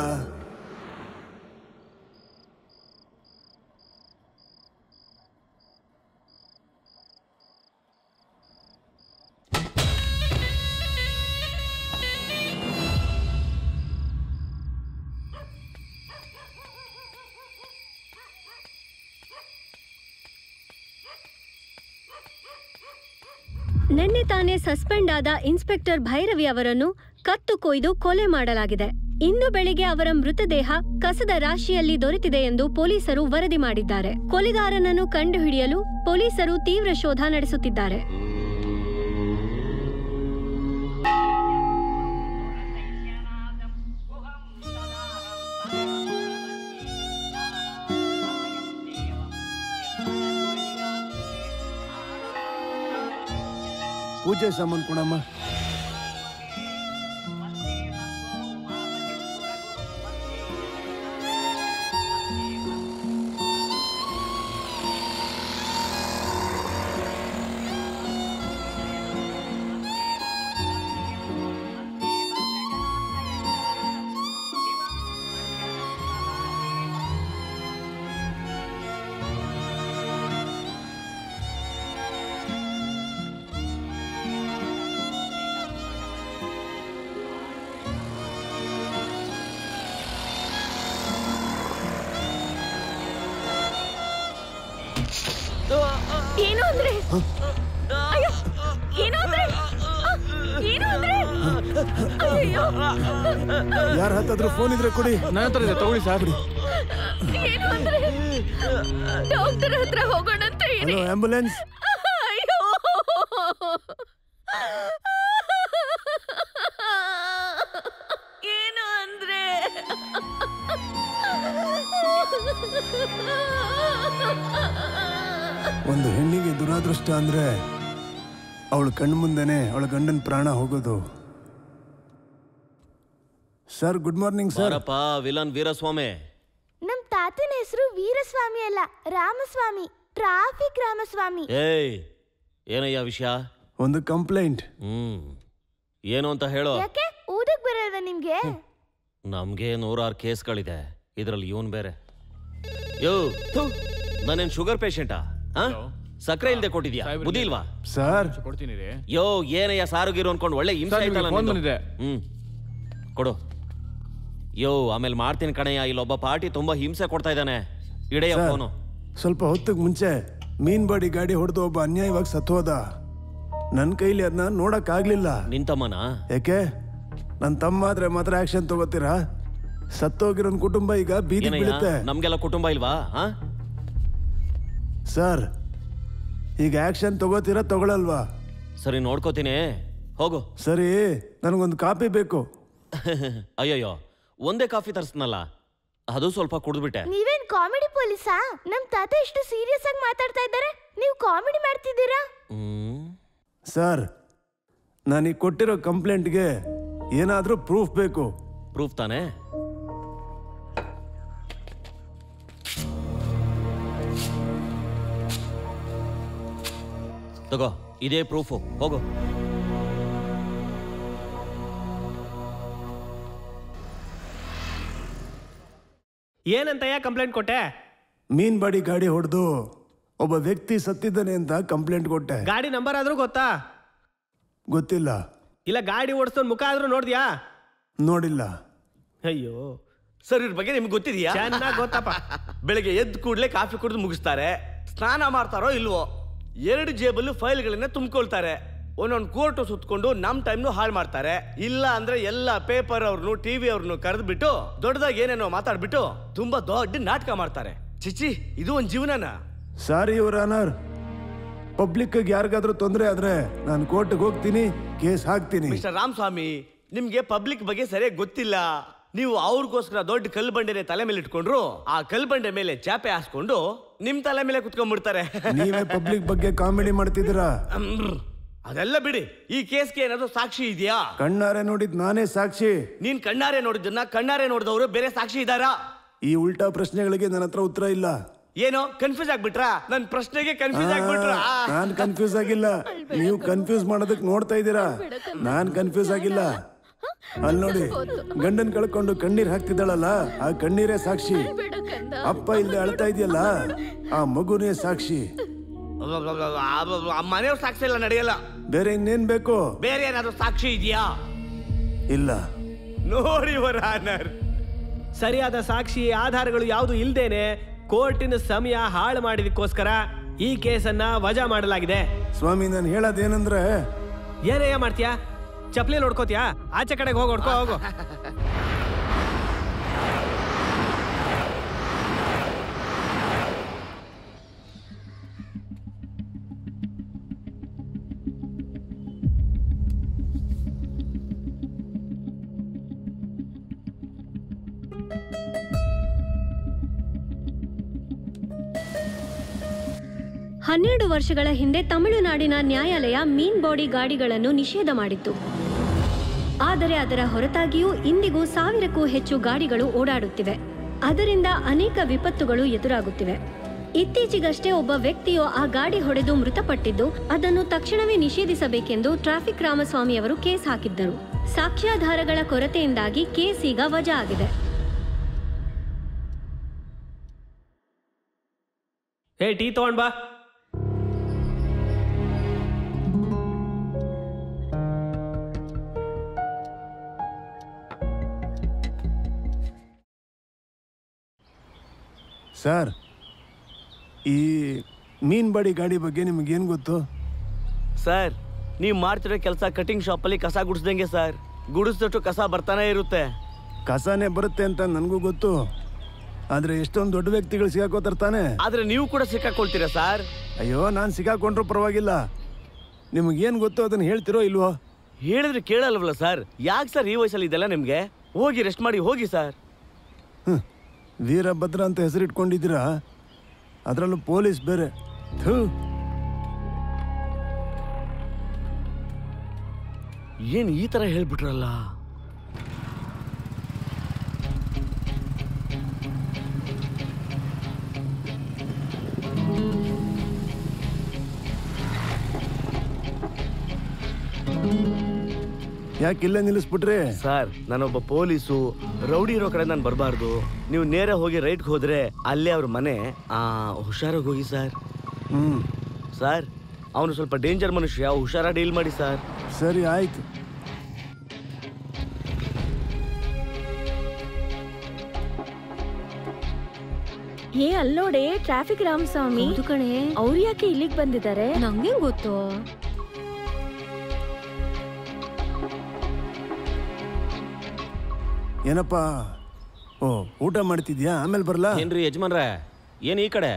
ನಿನ್ನೆ ತಾನೇ ಸಸ್ಪೆಂಡ್ ಆದ ಇನ್ಸ್ಪೆಕ್ಟರ್ ಭೈರವಿ ಅವರನ್ನು ಕತ್ತು ಕೊಯ್ದು ಕೊಲೆ ಮಾಡಲಾಗಿದೆ. ಇಂದು ಬೆಳಿಗ್ಗೆ ಅವರ ಮೃತದೇಹ ಕಸದ ರಾಶಿಯಲ್ಲಿ ದೊರೆತಿದೆ ಎಂದು ಪೊಲೀಸರು ವರದಿ ಮಾಡಿದ್ದಾರೆ. ಕೊಲೆಗಾರನನ್ನು ಕಂಡುಹಿಡಿಯಲು ಪೊಲೀಸರು ತೀವ್ರ ಶೋಧ ನಡೆಸುತ್ತಿದ್ದಾರೆ. ಪೂಜೆ ಸಾಮಾನು ಕೊಡಮ್ಮ. ಏನು ಅಂದ್ರೆ ಏನು ಅಂದ್ರೆ ಏನು ಅಂದ್ರೆ ಯಾರ ಹತ್ತಾದ್ರೂ ಫೋನ್ ಇದ್ರೆ ಕೊಡಿ. ನನ್ನ ಹತ್ರ ಇದೆ, ತಗೊಳ್ಳಿ ಸರ್. ಏನು ಅಂದ್ರೆ ಡಾಕ್ಟರ್ ಹತ್ರ ಹೋಗೋಣ ಅಂತ ಹಲೋ, ಆಂಬುಲೆನ್ಸ್. ಅಯ್ಯೋ ಏನು ಅಂದ್ರೆ ಒಂದು ಹೆಣ್ಣಿಗೆ ದುರಾದೃಷ್ಟ ಅಂದ್ರೆ ಅವಳ ಕಣ್ಮುಂದೆನೆ ಅವಳ ಗಂಡನ ಪ್ರಾಣ ಹೋಗೋದು. Sir, good morning sir. ಬಾರಪ್ಪ ವಿಲನ್ ವೀರಸ್ವಾಮಿ. ನಮ್ ತಾತನ ಹೆಸರು ವೀರಸ್ವಾಮಿ ಅಲ್ಲ, ರಾಮಸ್ವಾಮಿ. ಟ್ರಾಫಿಕ್ ರಾಮಸ್ವಾಮಿ. ಏಯ್, ಏನಯ್ಯ ವಿಷಯ? ಒಂದು ಕಂಪ್ಲೇಂಟ್. ಏನು ಅಂತ ಹೇಳೋ. ಯಾಕೆ ಓದಕ್ ಬರೋದ ನಿಮ್ಗೆ? ನಮ್ಗೆ 106 ಕೇಸ್ಗಳಿದೆ, ಇದ್ರಲ್ಲಿ ಇವನ್ ಬೇರೆ. ಯೋ, ನಾನೇನ್ ಶುಗರ್ ಪೇಷಂಟಾ? ಸಕ್ಕರೆ ಇಲ್ದೆ ಕೊಟ್ಟಿದ್ಯಾ? ಬುದ್ಧಿ ಇಲ್ವಾ ಸರ್? ಕೊಡ್ತೀನಿ ರೀ. ಯೋ, ಏನಯ್ಯ ಸಾರುಗಿರು ಅನ್ಕೊಂಡು ಒಳ್ಳೆ ಹಿಂಸೆ ಆಯ್ತಲ್ಲ ನಿಂದು. ಕೊಡು. ಯೋ, ಆಮೇಲೆ ಮಾಡ್ತೀನಿ ಕಣಯ್ಯ. ಇಲ್ಲೊಬ್ಬ ಪಾರ್ಟಿ ತುಂಬಾ ಹಿಂಸೆ ಕೊಡ್ತಾ ಇದ್ದಾನೆ. ಇಡೆಯ ಫೋನು. ಸ್ವಲ್ಪ ಹೊತ್ತಿಗೆ ಮುಂಚೆ ಮೀನ್ ಬಾಡಿ ಗಾಡಿ ಹೊಡೆದು ಒಬ್ಬ ಅನ್ಯಾಯವಾಗಿ ಸತ್ತೋದ. ನನ್ನ ಕೈಲಿ ಅದನ್ನ ನೋಡಕ್ ಆಗ್ಲಿಲ್ಲ. ನಿನ್ ತಮ್ಮನ? ಯಾಕೆ? ನನ್ನ ತಮ್ಮ ಆದ್ರೆ ಮಾತ್ರ ಆಕ್ಷನ್ ತಗೋತೀರಾ? ಸತ್ತೋಗಿರೋ ಕುಟುಂಬ ಈಗ ಬೀದಿ ಬೀಳುತ್ತೆ. ನಮ್ಗೆಲ್ಲ ಕುಟುಂಬ ಇಲ್ವಾ? ಸರ್, ಈಗ ಆಕ್ಷನ್ ತಗೋತೀರಾ ತಗೊಳಲ್ವಾ? ಸರಿ, ನೋಡ್ಕೋತೀನಿ, ಹೋಗು. ಸರಿ, ನನಗೊಂದು ಕಾಪಿ ಬೇಕು. ಅಯ್ಯಯ್ಯೋ, ಒಂದೇ ಕಾಫಿ ತರಿಸ್ನಲ್ಲ, ಅದು ಸ್ವಲ್ಪ ಕುಡಿದ್ಬಿಟ್ಟೆ. ನೀವೇನ್ ಕಾಮಿಡಿ ಪೊಲೀಸಾ? ನಮ್ ತಾತ ಎಷ್ಟು ಸೀರಿಯಸ್ ಆಗಿ ಮಾತಾಡ್ತಾ ಇದ್ದಾರೆ, ನೀವು ಕಾಮಿಡಿ ಮಾಡ್ತಿದ್ದೀರಾ? ಸರ್, ನಾನೀಗ ಕೊಟ್ಟಿರೋ ಕಂಪ್ಲೇಂಟ್ಗೆ ಏನಾದ್ರೂ ಪ್ರೂಫ್ ಬೇಕು. ಪ್ರೂಫ್ ತಾನೇ? ತಗೋ, ಇದೇ ಪ್ರೂಫು, ಹೋಗು. ಏನಂತಯ್ಯ ಕಂಪ್ಲೇಂಟ್ ಕೊಟ್ಟೆ? ಮೀನ್ ಬಾಡಿ ಗಾಡಿ ಹೊಡೆದು ಒಬ್ಬ ವ್ಯಕ್ತಿ ಸತ್ತಿದ್ದಾನೆ ಅಂತ ಕಂಪ್ಲೇಂಟ್ ಕೊಟ್ಟೆ. ಗಾಡಿ ನಂಬರ್ ಆದ್ರೂ ಗೊತ್ತಾ? ಗೊತ್ತಿಲ್ಲ. ಇಲ್ಲ, ಗಾಡಿ ಓಡಿಸೋ ಮುಖ ಆದ್ರೂ ನೋಡ್ದ್ಯಾ? ನೋಡಿಲ್ಲ. ಅಯ್ಯೋ ಸರ್, ಇದ್ರ ಬಗ್ಗೆ ನಿಮ್ಗೆ ಗೊತ್ತಿದೆಯಾ? ಚೆನ್ನಾಗಿ ಗೊತ್ತಪ್ಪ. ಬೆಳಗ್ಗೆ ಎದ್ದು ಕೂಡಲೇ ಕಾಫಿ ಕುಡಿದು ಮುಗಿಸ್ತಾರೆ. ಸ್ನಾನ ಮಾಡ್ತಾರೋ ಇಲ್ವೋ, 2 ಜೇಬಲ್ಲೂ ಫೈಲ್ಗಳನ್ನ ತುಂಬಿಕೊಳ್ತಾರೆ. ಒಂದೊಂದು ಕೋರ್ಟು ಸುತ್ಕೊಂಡು ನಮ್ ಟೈಮ್ನು ಹಾಳು ಮಾಡ್ತಾರೆ. ಇಲ್ಲ ಅಂದ್ರೆ ಎಲ್ಲ ಪೇಪರ್ ಅವ್ರನ್ನು, ಟಿವಿ ಅವ್ರನ್ನು ಕರೆದ್ಬಿಟ್ಟು ದೊಡ್ಡದಾಗಿ ಏನೇನೋ ಮಾತಾಡ್ಬಿಟ್ಟು ತುಂಬಾ ದೊಡ್ಡ ನಾಟಕ ಮಾಡ್ತಾರೆ. ಚಿಚಿ, ಇದು ಒಂದ್ ಜೀವನನ? ಸಾರಿ ಯುವರ್ ಆನರ್, ಪಬ್ಲಿಕ್ ಯಾರಿಗಾದ್ರೂ ತೊಂದರೆ ಆದ್ರೆ ನಾನು ಕೋರ್ಟ್ಗೆ ಹೋಗ್ತೀನಿ, ಕೇಸ್ ಹಾಕ್ತೀನಿ. ಮಿಸ್ಟರ್ ರಾಮಸ್ವಾಮಿ, ನಿಮ್ಗೆ ಪಬ್ಲಿಕ್ ಬಗ್ಗೆ ಸರಿಯಾಗಿ ಗೊತ್ತಿಲ್ಲ. ನೀವು ಅವ್ರಿಗೋಸ್ಕರ ದೊಡ್ಡ ಕಲ್ಲು ಬಂಡೆನೆ ತಲೆ ಮೇಲೆ ಇಟ್ಕೊಂಡ್ರು, ಆ ಕಲ್ಲು ಬಂಡೆ ಮೇಲೆ ಚಾಪೆ ಹಾಸ್ಕೊಂಡು ನಿಮ್ ತಲೆ ಮೇಲೆ ಕುತ್ಕೊಂಡ್ಬಿಡ್ತಾರೆ. ನೀವೇ ಪಬ್ಲಿಕ್ ಬಗ್ಗೆ ಕಾಮಿಡಿ ಮಾಡ್ತಿದ್ದೀರಾ? ಅದೆಲ್ಲ ಬಿಡಿ, ಈ ಕೇಸ್ಗೆ ಏನಾದ್ರು ಸಾಕ್ಷಿ ಇದೆಯಾ? ಕಣ್ಣಾರೆ ನೋಡಿದ್ ನಾನೇ ಸಾಕ್ಷಿ. ನೀನ್ ಕಣ್ಣಾರೆ ನೋಡಿದ್ದನ್ನ ಕಣ್ಣಾರೆ ನೋಡಿದವರು ಬೇರೆ ಸಾಕ್ಷಿ ಇದ್ದಾರಾ? ಈ ಉಲ್ಟಾ ಪ್ರಶ್ನೆಗಳಿಗೆ ನನ್ನ ಹತ್ರ ಉತ್ತರ ಇಲ್ಲ. ಏನೋ ಕನ್ಫ್ಯೂಸ್ ಆಗ್ಬಿಟ್ರಾ? ನನ್ ಪ್ರಶ್ನೆಗೆ ಕನ್ಫ್ಯೂಸ್ ಆಗ್ಬಿಟ್ರಾ? ನಾನ್ ಕನ್ಫ್ಯೂಸ್ ಆಗಿಲ್ಲ, ನೀವು ಕನ್ಫ್ಯೂಸ್ ಮಾಡೋದಕ್ಕೆ ನೋಡ್ತಾ ಇದ್ದೀರಾ. ನಾನ್ ಕನ್ಫ್ಯೂಸ್ ಆಗಿಲ್ಲ. ಅಲ್ಲಿ ನೋಡಿ, ಗಂಡನ್ ಕಳ್ಕೊಂಡು ಕಣ್ಣೀರ್ ಹಾಕ್ತಿದ್ದಾಳಲ್ಲ, ಆ ಕಣ್ಣೀರೇ ಸಾಕ್ಷಿ. ಅಪ್ಪ ಇಲ್ಲದೆ ಅಳ್ತಾ ಇದೆಯಲ್ಲ, ಆ ಮಗುನೇ ಸಾಕ್ಷಿ. ಮನೆಯವ್ರ ಸಾಕ್ಷಿ ಎಲ್ಲ ನಡೆಯಲ್ಲ. ಬೇರೆ ಇನ್ನೇನ್ ಬೇಕು? ಬೇರೆ ಏನಾದ್ರು ಸಾಕ್ಷಿ ಇದೆಯಾ? ಇಲ್ಲ. ನೋಡಿ ಯುವರ್ ಆನರ್, ಸರಿಯಾದ ಸಾಕ್ಷಿ ಆಧಾರಗಳು ಯಾವುದು ಇಲ್ದೇನೆ ಕೋರ್ಟಿನ ಸಮಯ ಹಾಳು ಮಾಡಿದಕ್ಕೋಸ್ಕರ ಈ ಕೇಸನ್ನ ವಜಾ ಮಾಡಲಾಗಿದೆ. ಸ್ವಾಮಿ, ನಾನು ಹೇಳೋದೇನಂದ್ರೆ, ಏನಯ್ಯ ಮಾಡ್ತೀಯಾ? ಚಪ್ಲಿ ಹೊಡ್ಕೋತೀಯಾ? ಆಚೆ ಕಡೆಗೆ ಹೋಗಿ ಹೊಡ್ಕೋ ಹೋಗು. ಹನ್ನೆರಡು ವರ್ಷಗಳ ಹಿಂದೆ ತಮಿಳುನಾಡಿನ ನ್ಯಾಯಾಲಯ ಮೀನ್ ಬಾಡಿ ಗಾಡಿಗಳನ್ನು ನಿಷೇಧ ಮಾಡಿತ್ತು. ಆದರೆ ಅದರ ಹೊರತಾಗಿಯೂ ಇಂದಿಗೂ 1000ಕ್ಕೂ ಹೆಚ್ಚು ಗಾಡಿಗಳು ಓಡಾಡುತ್ತಿವೆ. ಅದರಿಂದ ಅನೇಕ ವಿಪತ್ತುಗಳು ಎದುರಾಗುತ್ತಿವೆ. ಇತ್ತೀಚೆಗಷ್ಟೇ ಒಬ್ಬ ವ್ಯಕ್ತಿಯು ಆ ಗಾಡಿ ಹೊಡೆದು ಮೃತಪಟ್ಟಿದ್ದು, ಅದನ್ನು ತಕ್ಷಣವೇ ನಿಷೇಧಿಸಬೇಕೆಂದು ಟ್ರಾಫಿಕ್ ರಾಮಸ್ವಾಮಿಯವರು ಕೇಸ್ ಹಾಕಿದ್ದರು. ಸಾಕ್ಷ್ಯಾಧಾರಗಳ ಕೊರತೆಯಿಂದಾಗಿ ಕೇಸ್ ಈಗ ವಜಾ ಆಗಿದೆ. ಟೀ ತಗೊಂಡ್ ಬಾ. ಸರ್, ಈ ಮೀನ್ ಬಾಡಿ ಗಾಡಿ ಬಗ್ಗೆ ನಿಮಗೇನು ಗೊತ್ತು? ಸರ್, ನೀವು ಮಾಡ್ತಿರೋ ಕೆಲಸ ಕಟಿಂಗ್ ಶಾಪಲ್ಲಿ ಕಸ ಗುಡಿಸ್ದಂಗೆ ಸರ್. ಗುಡಿಸಿದಷ್ಟು ಕಸ ಬರ್ತಾನೆ ಇರುತ್ತೆ. ಕಸನೇ ಬರುತ್ತೆ ಅಂತ ನನಗೂ ಗೊತ್ತು. ಆದರೆ ಎಷ್ಟೊಂದು ದೊಡ್ಡ ವ್ಯಕ್ತಿಗಳು ಸಿಗಾಕೋತಾರೆ ತಾನೆ. ಆದರೆ ನೀವು ಕೂಡ ಸಿಕ್ಕಾಕೊಳ್ತೀರಾ ಸರ್? ಅಯ್ಯೋ, ನಾನು ಸಿಗಾಕೊಂಡ್ರೂ ಪರವಾಗಿಲ್ಲ. ನಿಮಗೇನು ಗೊತ್ತು ಅದನ್ನು ಹೇಳ್ತಿರೋ ಇಲ್ವೋ? ಹೇಳಿದ್ರೆ ಕೇಳಲ್ವಲ್ಲ ಸರ್. ಯಾಕೆ ಸರ್ ಈ ವಯಸ್ಸಲ್ಲಿ ಇದೆಲ್ಲ ನಿಮಗೆ? ಹೋಗಿ ರೆಸ್ಟ್ ಮಾಡಿ ಹೋಗಿ ಸರ್. ವೀರಭದ್ರ ಅಂತ ಹೆಸರಿಟ್ಕೊಂಡಿದ್ದೀರಾ, ಅದರಲ್ಲೂ ಪೊಲೀಸ್ ಬೇರೆ. ಏನು ಈ ಥರ ಹೇಳ್ಬಿಟ್ರಲ್ಲ. ಯಾಕೆ ಇಲ್ಲೇ ನಿಲ್ಲಿಸ್ಬಿಟ್ರಿ? ಸರ್, ನಾನೊಬ್ಬ ಪೊಲೀಸು, ರೌಡಿ ಇರೋ ಕಡೆ ನಾನು ಬರಬಾರ್ದು. ನೀವು ನೇರ ಹೋಗಿ ರೈಟ್ಗೆ ಹೋದ್ರೆ ಅಲ್ಲೇ ಅವ್ರ ಮನೆ. ಹುಷಾರಾಗಿ ಹೋಗಿ ಸರ್. ಸರ್, ಅವನು ಸ್ವಲ್ಪ ಡೇಂಜರ್ ಮನುಷ್ಯ, ಹುಷಾರಾಗಿ ಡೀಲ್ ಮಾಡಿ ಸರ್. ಸರಿ, ಆಯ್ತು. ಅಲ್ಲೋಡೆ ಟ್ರಾಫಿಕ್ ರಾಮಸ್ವಾಮಿ. ಕಣೆ, ಅವ್ರು ಯಾಕೆ ಇಲ್ಲಿಗೆ ಬಂದಿದ್ದಾರೆ? ನಂಗೆ ಗೊತ್ತು. ಏನಪ್ಪ, ಊಟ ಮಾಡ್ತಿದ್ಯಾ? ಆಮೇಲೆ ಬರ್ಲಾ? ಏನ್ರಿ ಯಜಮಾನ್ರೆ, ಏನು ಈ ಕಡೆ?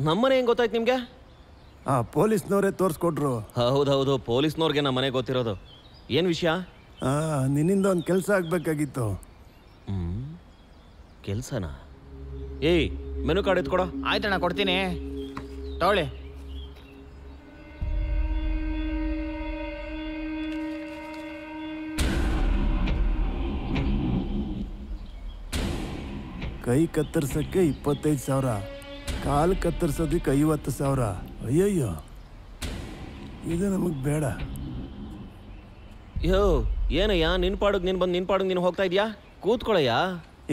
ನಮ್ಮನೆ ಹೆಂಗೆ ಗೊತ್ತಾಯ್ತು ನಿಮಗೆ? ಪೊಲೀಸ್ನವರೇ ತೋರಿಸ್ಕೊಟ್ರು. ಹೌದೌದು, ಪೊಲೀಸ್ನವ್ರಿಗೆ ನಮ್ಮ ಮನೆ ಗೊತ್ತಿರೋದು. ಏನು ವಿಷಯ? ನಿನ್ನಿಂದ ಒಂದು ಕೆಲಸ ಆಗಬೇಕಾಗಿತ್ತು. ಕೆಲಸನಾ? ಏಯ್, ಮೆನು ಕಾರ್ಡ್ ಎತ್ಕೊಡೋ. ಆಯ್ತಣ್ಣ, ಕೊಡ್ತೀನಿ, ತಗೊಳ್ಳಿ. ಕೈ ಕತ್ತರಿಸೋಕ್ಕೆ 25,000, ಕಾಲು ಕತ್ತರಿಸೋದಕ್ಕೆ 50,000. ಅಯ್ಯಯ್ಯೋ, ಇದು ನಮಗೆ ಬೇಡ. ಯೋ, ಏನಯ್ಯ, ನಿನ್ನ ಪಾಡುಗೆ ನೀನು ಬಂದು ನಿನ್ನ ಪಾಡುಗೆ ನೀನು ಹೋಗ್ತಾ ಇದೆಯಾ? ಕೂತ್ಕೊಳ್ಳಯ್ಯ.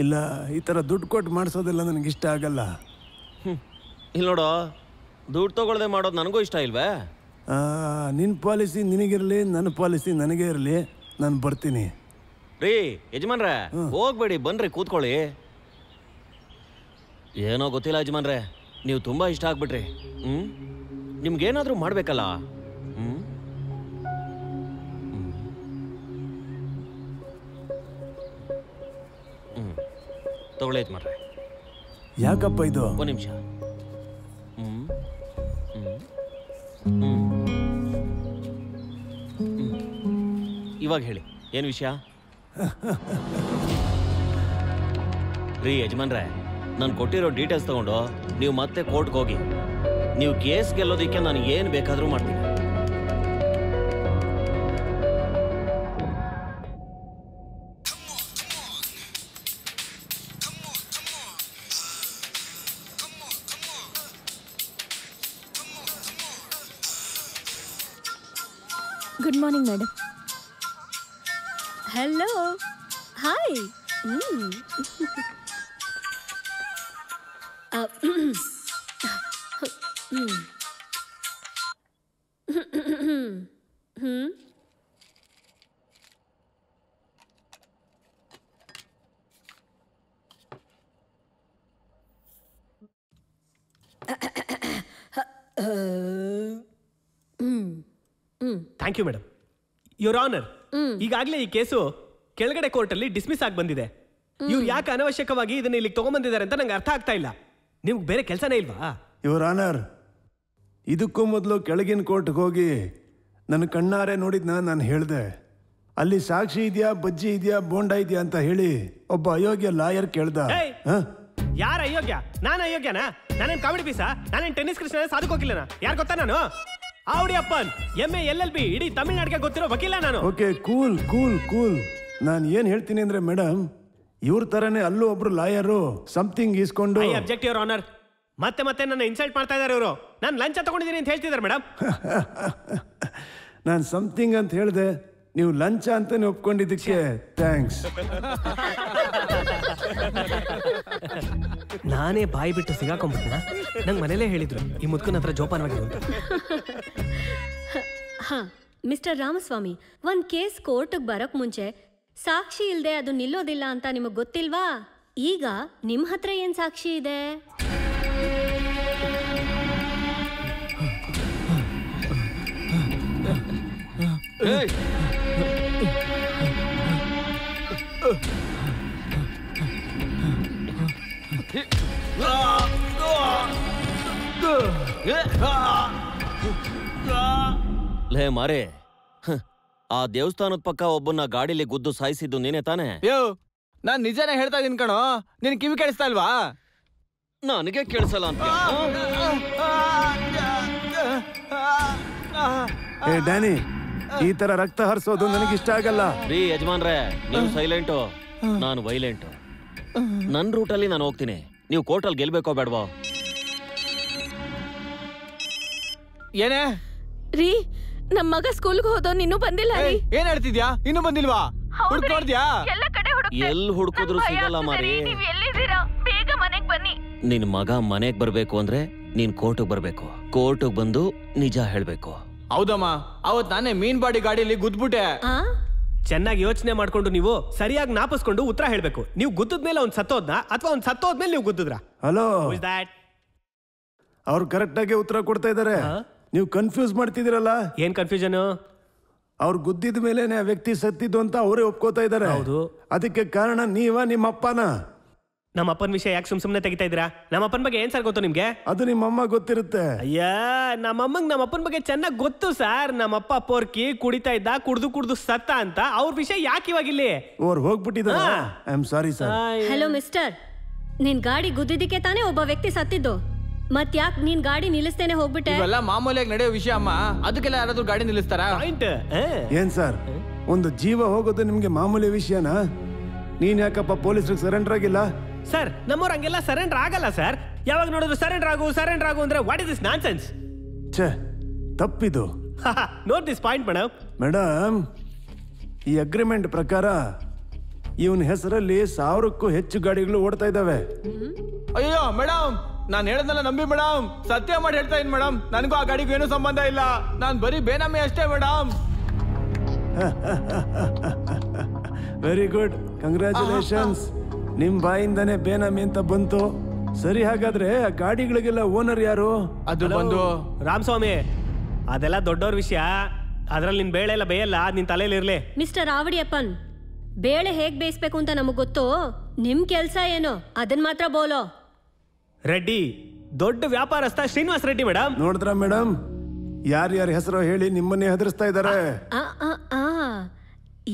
ಇಲ್ಲ, ಈ ಥರ ದುಡ್ಡು ಕೊಟ್ಟು ಮಾಡಿಸೋದೆಲ್ಲ ನನಗೆ ಇಷ್ಟ ಆಗಲ್ಲ. ಇಲ್ಲಿ ನೋಡೋ, ದುಡ್ಡು ತೊಗೊಳ್ದೆ ಮಾಡೋದು ನನಗೂ ಇಷ್ಟ ಇಲ್ವೇ? ನಿನ್ನ ಪಾಲಿಸಿ ನಿನಗಿರಲಿ, ನನ್ನ ಪಾಲಿಸಿ ನನಗೇ ಇರಲಿ. ನಾನು ಬರ್ತೀನಿ. ರೀ ಯಜಮಾನ್ರೆ, ಹೋಗ್ಬೇಡಿ, ಬನ್ರಿ ಕೂತ್ಕೊಳ್ಳಿ. ಏನೋ ಗೊತ್ತಿಲ್ಲ ಯಜಮಾನ್ರೆ, ನೀವು ತುಂಬ ಇಷ್ಟ ಆಗ್ಬಿಟ್ರಿ. ನಿಮ್ಗೇನಾದರೂ ಮಾಡಬೇಕಲ್ಲ. ತಗೊಳ್ಳಿ ಯಜಮಾನ್ರೆ. ಯಾಕಪ್ಪ ಇದು? ಒಂದು ನಿಮಿಷ. ಇವಾಗ ಹೇಳಿ, ಏನು ವಿಷಯ? ರೀ ಯಜಮಾನ್ರೆ, ನಾನು ಕೊಟ್ಟಿರೋ ಡೀಟೇಲ್ಸ್ ತಗೊಂಡು ನೀವು ಮತ್ತೆ ಕೋರ್ಟ್ಗೆ ಹೋಗಿ. ನೀವು ಕೇಸ್ ಗೆಲ್ಲೋದಕ್ಕೆ ನಾನು ಏನು ಬೇಕಾದರೂ ಮಾಡ್ತೀನಿ. Good morning madam. Hello, hi. Thank you madam. Your honour, ಈಗಾಗಲೇ ಈ ಕೇಸು ಕೆಳಗಡೆ ಕೋರ್ಟಲ್ಲಿ ಡಿಸ್ಮಿಸ್ ಆಗಿ ಬಂದಿದೆ. ಇವ್ರು ಯಾಕೆ ಅನವಶ್ಯಕವಾಗಿ ಇದನ್ನ ಇಲ್ಲಿಗೆ ತಗೊಂಡ್ಬಂದಿದ್ದಾರೆ ಅಂತ ನಂಗೆ ಅರ್ಥ ಆಗ್ತಾ ಇಲ್ಲ. ನಿಮ್ಗೆ ಬೇರೆ ಕೆಲಸನೇ ಇಲ್ವಾ? ಯುವರ್ ಆನರ್, ಇದಕ್ಕೂ ಮೊದಲು ಕೆಳಗಿನ ಕೋರ್ಟ್ಗೆ ಹೋಗಿ ನನ್ನ ಕಣ್ಣಾರೆ ನೋಡಿದ್ನ ನಾನು ಹೇಳಿದೆ. ಅಲ್ಲಿ ಸಾಕ್ಷಿ ಇದೆಯಾ, ಬಜ್ಜಿ ಇದೆಯಾ, ಬೋಂಡ ಇದೆಯಾ ಅಂತ ಹೇಳಿ ಒಬ್ಬ ಅಯೋಗ್ಯ ಲಾಯರ್ ಕೇಳ್ದ. ಯಾರ ಅಯೋಗ್ಯ? ನಾನು ಅಯೋಗ್ಯನಾ? ನಾನೇನ್ ಕಾಮಿಡಿ ಪೀಸಾ? ನಾನೇನ್ ಟೆನ್ನಿಸ್ ಕೃಷ್ಣ ಸಾಧಕೋಕಿಲ್ಲನಾ? ಯಾರು ಗೊತ್ತಾ ನಾನು? ಆವಡಿ ಅಪ್ಪನ್ MA LLB ಇಡೀ ತಮಿಳ್ನಾಡಿಗೆ ಗೊತ್ತಿರೋ ವಕೀಲ ನಾನು. Okay, cool cool cool. ನಾನು ಏನ್ ಹೇಳ್ತೀನಿ ಅಂದ್ರೆ ಮೇಡಮ್, ಇವ್ರ ತರನೇ ಅಲ್ಲೂ ಒಬ್ರು ಲಾಯರು ಸಮಥಿಂಗ್ ಇಸ್ಕೊಂಡು. I object your honour. ಮತ್ತೆ ಮತ್ತೆ ನನ್ನ ಇನ್ಸಲ್ಟ್ ಮಾಡ್ತಾ ಇದ್ದಾರೆ ಇವರು. ನಾನು ಲಂಚ ತಗೊಂಡಿದ್ದೀನಿ ಅಂತ ಹೇಳ್ತಿದ್ದಾರೆ ಮೇಡಮ್. ನಾನು ಸಮಥಿಂಗ್ ಅಂತ ಹೇಳಿದೆ, ನೀವು ಲಂಚ ಅಂತಾನೆ ಒಪ್ಕೊಂಡಿದ್ದಕ್ಕೆ ಥ್ಯಾಂಕ್ಸ್. ನಾನೇ ಬಾಯಿ ಬಿಟ್ಟು ಸಿಗಾಕೊಂಡ್ಬಿಟ್ನ. ನಂಗೆ ಮನೇಲೇ ಹೇಳಿದ್ರು ಈ ಮುದ್ಕನ ಹತ್ರ ಜೋಪಾನವಾಗಿರು ಅಂತ. ಹಾ ಮಿಸ್ಟರ್ ರಾಮಸ್ವಾಮಿ, ಒಂದ್ ಕೇಸ್ ಕೋರ್ಟ್ಗೆ ಬರಕ್ ಮುಂಚೆ ಸಾಕ್ಷಿ ಇಲ್ದೆ ಅದು ನಿಲ್ಲೋದಿಲ್ಲ ಅಂತ ನಿಮಗ್ ಗೊತ್ತಿಲ್ವಾ? ಈಗ ನಿಮ್ ಹತ್ರ ಏನ್ ಸಾಕ್ಷಿ ಇದೆ? ಲೇ ಮಾರೇ, ಆ ದೇವಸ್ಥಾನದ ಪಕ್ಕ ಒಬ್ಬನ್ನ ಗಾಡಿಲಿ ಗುದ್ದು ಸಾಯಿಸಿದ್ದು ನೀನೇ ತಾನೆ? ನಾನ್ ನಿಜಾನೇ ಹೇಳ್ತಾ ಇದೀನಿ ಕಣೋ, ನಿನ್ ಕಿವಿ ಕೇಳಿಸ್ತಾ ಇಲ್ವಾ? ನನಗೆ ಕೇಳಿಸಲ್ಲ ಅಂತ. ಏ ಡ್ಯಾನಿ, ಈ ತರ ರಕ್ತ ಹರಿಸೋದು ನನಗಿಷ್ಟ ಆಗಲ್ಲ. ರೀ ಯಜಮಾನ್ರೆ, ನೀವು ಸೈಲೆಂಟು, ನಾನು ವೈಲೆಂಟು. ನನ್ ರೂಟಲ್ಲಿ ನಾನು ಹೋಗ್ತೀನಿ. ನೀವು ಕೋರ್ಟಲ್ಲಿ ಗೆಲ್ಬೇಕೋ ಬೇಡವೋ? ಏನೇ ರೀ, ನಮ್ ಮಗ ಸ್ಕೂಲ್ಗೆ ಹೋದೋ ಇನ್ನೂ ಬಂದಿಲ್ಲ ರೀ. ಏನ್ ಹೇಳ್ತಿದ್ಯಾ? ಇನ್ನೂ ಬಂದಿಲ್ವಾ? ಹುಡುಕ್ ನೋಡ್ದ್ಯಾ? ಎಲ್ಲಿ ಹುಡುಕಿದ್ರು ಸಿಗಲ್ಲ ಮಾರಿ. ಬೇಗ ಮನೆಗ್ ಬನ್ನಿ. ನಿನ್ ಮಗ ಮನೆಗ್ ಬರ್ಬೇಕು ಅಂದ್ರೆ ನೀನ್ ಕೋರ್ಟಿಗೆ ಬರ್ಬೇಕು. ಕೋರ್ಟಿಗೆ ಬಂದು ನಿಜ ಹೇಳ್ಬೇಕು. ಹೌದಮ್ಮ, ಅವತ್ ನಾನೇ ಮೀನ್ ಬಾಡಿ ಗಾಡಿಯಲ್ಲಿ ಗುದ್ಬಿಟ್ಟೆ. ಚೆನ್ನಾಗಿ ಯೋಚನೆ ಮಾಡ್ಕೊಂಡು ನೀವು ಸರಿಯಾಗಿ ನಾಪಿಸ್ಕೊಂಡು ಉತ್ತರ ಹೇಳ್ಬೇಕು. ನೀವು ಗುದ್ದದ್ಮೇಲೆ ಅವ್ನು ಸತ್ತೋದ್ನ ಅಥವಾ ಅವ್ನು ಸತ್ತೋದ್ಮೇಲೆ ನೀವು ಗುದ್ದಿದ್ರ? ಹಲೋ, ಅವ್ರು ಕರೆಕ್ಟ್ ಆಗಿ ಉತ್ತರ ಕೊಡ್ತಾ ಇದಾರೆ. ನೀವು ಕನ್ಫ್ಯೂಸ್ ಮಾಡ್ತಿದ್ದೀರಲ್ಲ. ಏನ್ ಕನ್ಫ್ಯೂಷನ್? ಅವ್ರು ಗುದ್ದಿದ ಮೇಲೆನೆ ಆ ವ್ಯಕ್ತಿ ಸತ್ತಿದ್ದು ಅಂತ ಅವರೇ ಒಪ್ಕೋತಾ ಇದಾರೆ. ಹೌದು. ಅದಕ್ಕೆ ಕಾರಣ ನೀವ ನಿಮ್ಮ ಅಪ್ಪನ? ನಮ್ಮ ಅಪ್ಪನ ವಿಷಯ ಯಾಕೆ ಸುಮ್ನೆ ತೆಗಿತಾ ಇದ್ದೀರಾ? ನಮ್ಮ ಅಪ್ಪನ ಬಗ್ಗೆ ಏನ್ ಸರ್ ಗೊತ್ತು ನಿಮ್ಗೆ? ಅದು ನಿಮ್ಮಮ್ಮ ಗೊತ್ತಿರುತ್ತೆ. ಅಯ್ಯ, ನಮ್ಮಮ್ಮಂಗ್ ನಮ್ಮ ಅಪ್ಪನ ಬಗ್ಗೆ ಚೆನ್ನಾಗಿ ಗೊತ್ತು ಸರ್. ನಮ್ಮಪ್ಪ ಪೋರ್ಕಿ ಕುಡಿತಾ ಇದ್ದ, ಕುಡ್ದು ಸತ್ತ ಅಂತ. ಅವ್ರ ವಿಷಯ ಯಾಕೆ ಇವಾಗ ಇಲ್ಲಿ? ಅವ್ರು ಹೋಗ್ಬಿಟ್ಟಿದ್ದಾರೆ. I am sorry sir. Hello mister, ನಿನ್ ಗಾಡಿ ಗುದ್ದಿದ್ದಕ್ಕೆ ತಾನೇ ಒಬ್ಬ ವ್ಯಕ್ತಿ ಸತ್ತಿದ್ದು. ಮತ್ ಯಾಕೆ ನೀನ್ ಗಾಡಿ ನಿಲ್ಲಿಸ್ತೇನೆ ಹೋಗ್ಬಿಟ್ಟೆ? ಇವೆಲ್ಲ ಮಾಮೂಲಿಯಾಗಿ ನಡೆಯೋ ವಿಷಯ ಅಮ್ಮ. ಅದಕ್ಕೆಲ್ಲ ಯಾರಾದ್ರೂ ಗಾಡಿ ನಿಲ್ಲಿಸ್ತಾರ? ಏನ್ ಸರ್, ಒಂದು ಜೀವ ಹೋಗೋದು ನಿಮ್ಗೆ ಮಾಮೂಲಿ ವಿಷಯನಾ? ನೀನ್ ಯಾಕಪ್ಪ ಪೊಲೀಸ್ರಿಗೆ ಸರೆಂಡರ್ ಆಗಿಲ್ಲ? ಸರ್, ನಮ್ಮವ್ರು ಹಂಗೆಲ್ಲ ಸರೆಂಡರ್ ಆಗಲ್ಲ ಸರ್. ಯಾವಾಗ ನೋಡಿದ್ರು ಸರೆಂಡರ್ ಆಗು ಅಂದ್ರೆ ವಾಟ್ ಇಸ್ ದಿಸ್ ನಾನ್ಸೆನ್ಸ್? ಛೇ, ತಪ್ಪಿದು. Note this point madam. Madam, ಈ ಅಗ್ರಿಮೆಂಟ್ ಪ್ರಕಾರ ಇವನ್ ಹೆಸರಲ್ಲಿ 1000ಕ್ಕೂ ಹೆಚ್ಚು ಗಾಡಿಗಳು ಓಡ್ತಾ ಇದ್ದಾವೆ. ಅಯ್ಯೋ ಮೇಡಮ್, ನಾನ್ ಹೇಳದ್ನೆಲ್ಲ ನಂಬಿ ಮೇಡಮ್. ಸತ್ಯ ಮಾಡಿ ಹೇಳ್ತಾ ಇದ್ದೀನಿ ಮೇಡಮ್. ನನಗೂ ಆ ಗಾಡಿಗೂ ಏನೂ ಸಂಬಂಧ ಇಲ್ಲ. ನಾನ್ ಬರೀ ಬೇನಾಮಿ ಅಷ್ಟೇ ಮೇಡಮ್. Very good, congratulations. ನಿಮ್ ಬಾಯಿಂದಾನೆ ಬೇನಾಮಿ ಅಂತ ಬಂತು. ಸರಿ, ಹಾಗಾದ್ರೆ ಆ ಗಾಡಿಗಳಿಗೆಲ್ಲ ಓನರ್ ಯಾರು? ಅದು ಬಂದು ರಾಮಸ್ವಾಮಿ. ಅದೆಲ್ಲ ದೊಡ್ಡವ್ರ ವಿಷಯ. ಅದ್ರಲ್ಲಿ ನಿನ್ ಬೇಳೆ ಎಲ್ಲ ಬೇಯಲ್ಲ, ನಿನ್ ತಲೆಯಲ್ಲಿ ಇರ್ಲಿ. ಮಿಸ್ಟರ್ ಆವಡಿಯಪ್ಪನ್, ಬೇಳೆ ಹೇಗ್ ಬೇಯಿಸ್ಬೇಕು ಅಂತ ನಮಗ್ ಗೊತ್ತು. ನಿಮ್ ಕೆಲ್ಸ ಏನು ಅದನ್ ಮಾತ್ರ ಬೋಲೋ. ರೆಡ್ಡಿ, ದೊಡ್ಡ ವ್ಯಾಪಾರಸ್ಥ ಶ್ರೀನಿವಾಸ್ ರೆಡ್ಡಿ ಮೇಡಮ್. ನೋಡಿದ್ರ ಮೇಡಮ್, ಯಾರ್ಯಾರ ಹೆಸರು ಹೇಳಿ ನಿಮ್ಮನ್ನೇ ಹೆದರ್ಸ್ತಾ ಇದ್ದಾರೆ.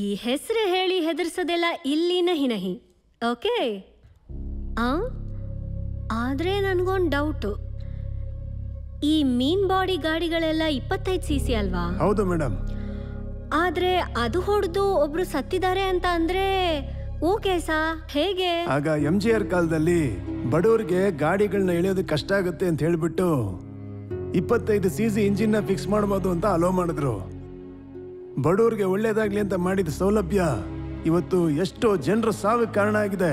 ಈ ಹೆಸರು ಹೇಳಿ ಹೆದರ್ಸೋದೆಲ್ಲ ಇಲ್ಲಿ ನಹಿ. ಓಕೆ, ಆದ್ರೆ ನನ್ಗೊಂದು ಡೌಟು. ಈ ಮೀನ್ ಬಾಡಿ ಗಾಡಿಗಳೆಲ್ಲ 25 cc ಅಲ್ವಾ? ಹೌದು ಮೇಡಮ್. ಆದ್ರೆ ಅದು ಹೊಡೆದು ಒಬ್ರು ಸತ್ತಿದ್ದಾರೆ ಅಂತ ಅಂದ್ರೆ ಓಕೆ ಸಾ, ಹೇಗೆ? ಆಗ MGR ಕಾಲದಲ್ಲಿ ಬಡವರಿಗೆ ಗಾಡಿಗಳನ್ನ ಎಳೆಯೋದಕ್ಕೆ ಕಷ್ಟ ಆಗುತ್ತೆ ಅಂತ ಹೇಳ್ಬಿಟ್ಟು 25 cc ಇಂಜಿನ್ ನ ಫಿಕ್ಸ್ ಮಾಡಬಹುದು ಅಂತ ಅಲೋ ಮಾಡಿದ್ರು. ಬಡವರಿಗೆ ಒಳ್ಳೇದಾಗ್ಲಿ ಅಂತ ಮಾಡಿದ ಸೌಲಭ್ಯ ಇವತ್ತು ಎಷ್ಟೋ ಜನರ ಸಾವಿಗೆ ಕಾರಣ ಆಗಿದೆ.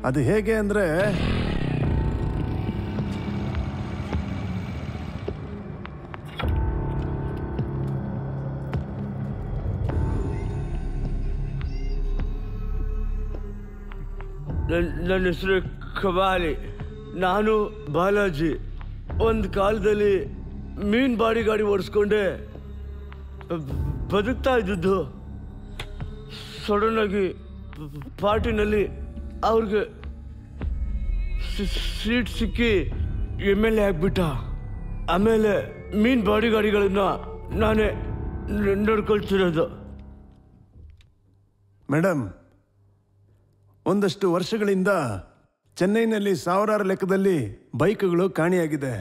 ಅದು ಹೇಗೆ ಅಂದ್ರೆ, ನನ್ನ ಹೆಸರು ಕಬಾಲಿ. ನಾನು ಬಾಲಾಜಿ. ಒಂದು ಕಾಲದಲ್ಲಿ ಮೀನ್ ಬಾಡಿ ಗಾಡಿ ಓಡಿಸ್ಕೊಂಡೆ ಬದುಕ್ತಾ ಇದ್ದದ್ದು. ಸಡನ್ ಆಗಿ ಪಾರ್ಟಿನಲ್ಲಿ ಅವ್ರಿಗೆ ಸೀಟ್ ಸಿಕ್ಕಿ MLA ಆಗ್ಬಿಟ್ಟ. ಆಮೇಲೆ ಮೀನ್ ಬಾಡಿ ಗಾಡಿಗಳನ್ನ ನಾನೇ ನೋಡ್ಕೊಳ್ತಿರೋದು. ಮೇಡಮ್, ಒಂದಷ್ಟು ವರ್ಷಗಳಿಂದ ಚೆನ್ನೈನಲ್ಲಿ ಸಾವಿರಾರು ಲೆಕ್ಕದಲ್ಲಿ ಬೈಕ್ಗಳು ಕಾಣೆಯಾಗಿದೆ.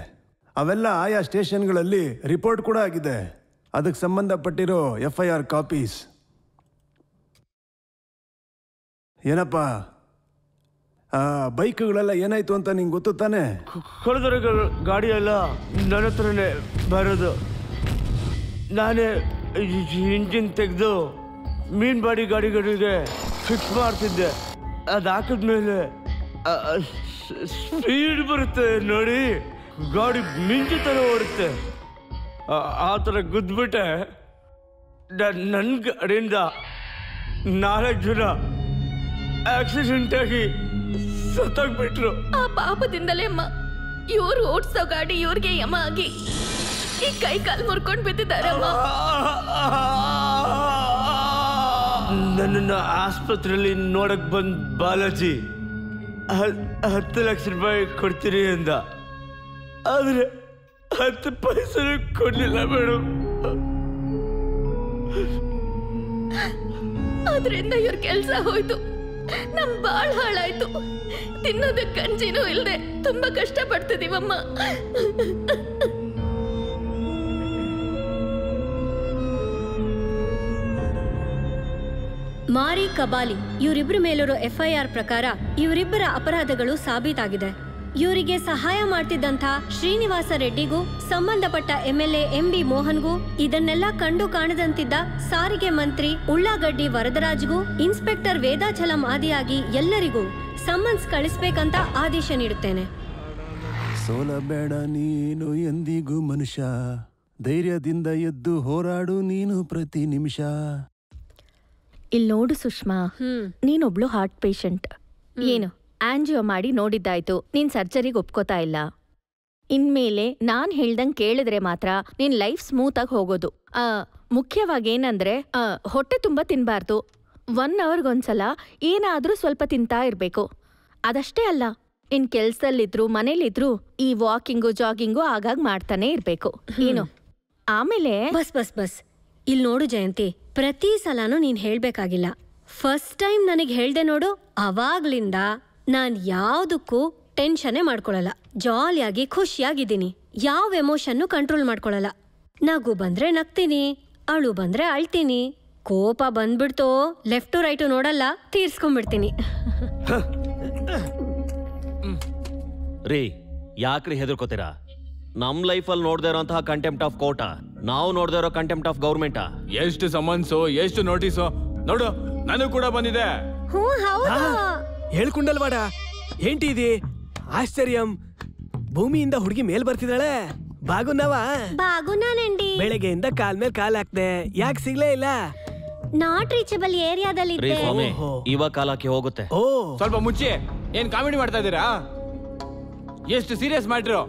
ಅವೆಲ್ಲ ಆಯಾ ಸ್ಟೇಷನ್ಗಳಲ್ಲಿ ರಿಪೋರ್ಟ್ ಕೂಡ ಆಗಿದೆ. ಅದಕ್ಕೆ ಸಂಬಂಧಪಟ್ಟಿರೋ FIR ಕಾಪೀಸ್. ಏನಪ್ಪ, ಆ ಬೈಕ್ಗಳೆಲ್ಲ ಏನಾಯ್ತು ಅಂತ ನಿಂಗೆ ಗೊತ್ತು ತಾನೆ? ಕಳೆದರ ಗಾಡಿ ಎಲ್ಲ ನನ್ನ ಹತ್ರನೇ ಬರೋದು. ನಾನೇ ಇಂಜಿನ್ ತೆಗೆದು ಮೀನ್ ಬಾಡಿ ಗಾಡಿಗಳಿಗೆ ಫಿಕ್ಸ್ ಮಾಡ್ತಿದ್ದೆ. ಅದು ಹಾಕಿದ್ಮೇಲೆ ಸ್ಪೀಡ್ ಬರುತ್ತೆ ನೋಡಿ, ಗಾಡಿ ಮಿಂಚು ಥರ ಓಡುತ್ತೆ. ಆ ಥರ ಗುದ್ಬಿಟ್ಟೆ. ನನ್ನ ಗಾಡಿಯಿಂದ 4 ಜನ ಆಕ್ಸಿಡೆಂಟ್ ಆಗಿ ಸತ್ತೋಗ್ಬಿಟ್ರು. ಆ ಪಾಪದಿಂದಲೇ ಅಮ್ಮ ಇವ್ರು ಓಡ್ಸೋ ಗಾಡಿ ಇವ್ರಿಗೆ ಯಮ ಆಗಿ ಈ ಕೈ ಕಾಲು ಮುರ್ಕೊಂಡು ಬಿದ್ದಿದ್ದಾರಮ್ಮ. ನನ್ನನ್ನು ಆಸ್ಪತ್ರೆಯಲ್ಲಿ ನೋಡಕ್ ಬಂದ್ ಬಾಲಾಜಿ 10 ಲಕ್ಷ ರೂಪಾಯಿ ಕೊಡ್ತೀರಿ ಅಂದ. ಆದ್ರೆ 10 ಪೈಸೆ ಕೊಡ್ಲಿಲ್ಲ ಮೇಡಮ್. ಅದರಿಂದ ಇವ್ರ ಕೆಲ್ಸ ಹೋಯ್ತು, ನಮ್ ಬಾಳ್ ಹಾಳಾಯ್ತು. ತಿನ್ನೋದಕ್ಕೆ ಗಂಜಿನೂ ಇಲ್ದೆ ತುಂಬಾ ಕಷ್ಟ ಪಡ್ತಿದೀವಮ್ಮ. ಮಾರಿ ಕಬಾಲಿ ಇವರಿಬ್ಬರ ಮೇಲಿರೋ FIR ಪ್ರಕಾರ ಇವರಿಬ್ಬರ ಅಪರಾಧಗಳು ಸಾಬೀತಾಗಿದೆ. ಇವರಿಗೆ ಸಹಾಯ ಮಾಡ್ತಿದ್ದಂಥ ಶ್ರೀನಿವಾಸ ರೆಡ್ಡಿಗೂ ಸಂಬಂಧಪಟ್ಟ MLA MB ಮೋಹನ್ಗೂ ಇದನ್ನೆಲ್ಲ ಕಂಡು ಕಾಣದಂತಿದ್ದ ಸಾರಿಗೆ ಮಂತ್ರಿ ಉಳ್ಳಾಗಡ್ಡಿ ವರದರಾಜ್ಗೂ ಇನ್ಸ್ಪೆಕ್ಟರ್ ವೇದಾಚಲಂ ಆದಿಯಾಗಿ ಎಲ್ಲರಿಗೂ ಸಮನ್ಸ್ ಕಳಿಸ್ಬೇಕಂತ ಆದೇಶ ನೀಡುತ್ತೇನೆ. ಸೋಲಬೇಡ ನೀನು ಎಂದಿಗೂ ಮನುಷ್ಯ, ಧೈರ್ಯದಿಂದ ಎದ್ದು ಹೋರಾಡು ನೀನು ಪ್ರತಿ ನಿಮಿಷ. ಇಲ್ಲಿ ನೋಡು ಸುಷ್ಮಾ, ನೀನೊಬ್ಳು ಹಾರ್ಟ್ ಪೇಷಂಟ್. ಏನು ಆಂಜಿಯೋ ಮಾಡಿ ನೋಡಿದ್ದಾಯ್ತು, ನೀನ್ ಸರ್ಜರಿಗೆ ಒಪ್ಕೋತಾ ಇಲ್ಲ. ಇನ್ಮೇಲೆ ನಾನ್ ಹೇಳ್ದಂಗ್ ಕೇಳಿದ್ರೆ ಮಾತ್ರ ನಿನ್ ಲೈಫ್ ಸ್ಮೂತ್ ಆಗಿ ಹೋಗೋದು. ಮುಖ್ಯವಾಗಿ ಏನಂದ್ರೆ ಹೊಟ್ಟೆ ತುಂಬಾ ತಿನ್ಬಾರ್ದು. 1 ಅವರ್ಗೊಂದ್ಸಲ ಏನಾದ್ರೂ ಸ್ವಲ್ಪ ತಿಂತಾ ಇರ್ಬೇಕು. ಅದಷ್ಟೇ ಅಲ್ಲ, ಇನ್ ಕೆಲ್ಸದಲ್ಲಿದ್ರು ಮನೇಲಿದ್ರು ಈ ವಾಕಿಂಗು ಜಾಗಿಂಗು ಆಗಾಗ್ ಮಾಡ್ತಾನೆ ಇರ್ಬೇಕು. ಏನು ಆಮೇಲೆ ಬಸ್ ಇಲ್ಲಿ ನೋಡು ಜಯಂತಿ, ಪ್ರತಿ ಸಲನೂ ನೀನ್ ಹೇಳ್ಬೇಕಾಗಿಲ್ಲ. ಫಸ್ಟ್ ಟೈಮ್ ನನಗೆ ಹೇಳ್ದೆ ನೋಡು, ಅವಾಗ್ಲಿಂದ ನಾನ್ ಯಾವ್ದಕ್ಕೂ ಟೆನ್ಷನ್ನೇ ಮಾಡ್ಕೊಳಲ್ಲ. ಜಾಲಿಯಾಗಿ ಖುಷಿಯಾಗಿದ್ದೀನಿ. ಯಾವ ಎಮೋಷನ್ನು ಕಂಟ್ರೋಲ್ ಮಾಡ್ಕೊಳಲ್ಲ. ನಗು ಬಂದ್ರೆ ನಗ್ತೀನಿ, ಅಳು ಬಂದ್ರೆ ಅಳ್ತೀನಿ, ಕೋಪ ಬಂದ್ಬಿಡ್ತೋ ಲೆಫ್ಟು ರೈಟು ನೋಡಲ್ಲ, ತೀರ್ಸ್ಕೊಂಡ್ಬಿಡ್ತೀನಿ. ರೀ, ಯಾಕ್ರಿ ಹೆದರ್ಕೋತೀರಾ? ನಮ್ ಲೈಫಲ್ಲಿ ನೋಡ್ದೇ ಇರೋಂತಹ ಕಂಟೆಂಪ್ಟ್ ಆಫ್ ಕೋರ್ಟಾ, ನಾವು ನೋಡ್ದೇ ಇರೋ ಕಂಟೆಂಪ್ಟ್ ಆಫ್ ಗೌರ್ಮೆಂಟಾ? ಎಷ್ಟು ಸಮನ್ಸು, ಎಷ್ಟು ನೋಟಿಸು ನೋಡು, ನನಗೂ ಕೂಡ ಬಂದಿದೆ. ಹೇಳ್ಕೊಂಡಲ್ವಾಡ, ఏంటి ఇది ఆశ్చర్యం? ಭೂಮಿಯಿಂದ ಹುಡುಗಿ ಮೇಲ್ ಬರ್ತಿದ್ದಾಳೆ. ಬಾಗುನವಾ? ಬಾಗುನಾನಂಡಿ. ಬೆಳಗ್ಗೆಯಿಂದ ಕಾಲ್ ಮೇಲೆ ಕಾಲ್ ಹಾಕ್ದೆ, ಯಾಕೆ ಸಿಗ್ಲೇ ಇಲ್ಲ? ನಾಟ್ ರೀಚಬಲ್ ಏರಿಯಾದಲ್ಲಿ ರೀ ಸ್ವಾಮಿ, ಇವಾಗ ಕಾಲಕ್ಕೆ ಹೋಗುತ್ತೆ. ಓ, ಸ್ವಲ್ಪ ಮುಚ್ಚಿ. ಏನ್ ಕಾಮಿಡಿ ಮಾಡ್ತಾ ಇದ್ದೀರಾ? ಎಷ್ಟು ಸೀರಿಯಸ್ ಮಾಡ್ರು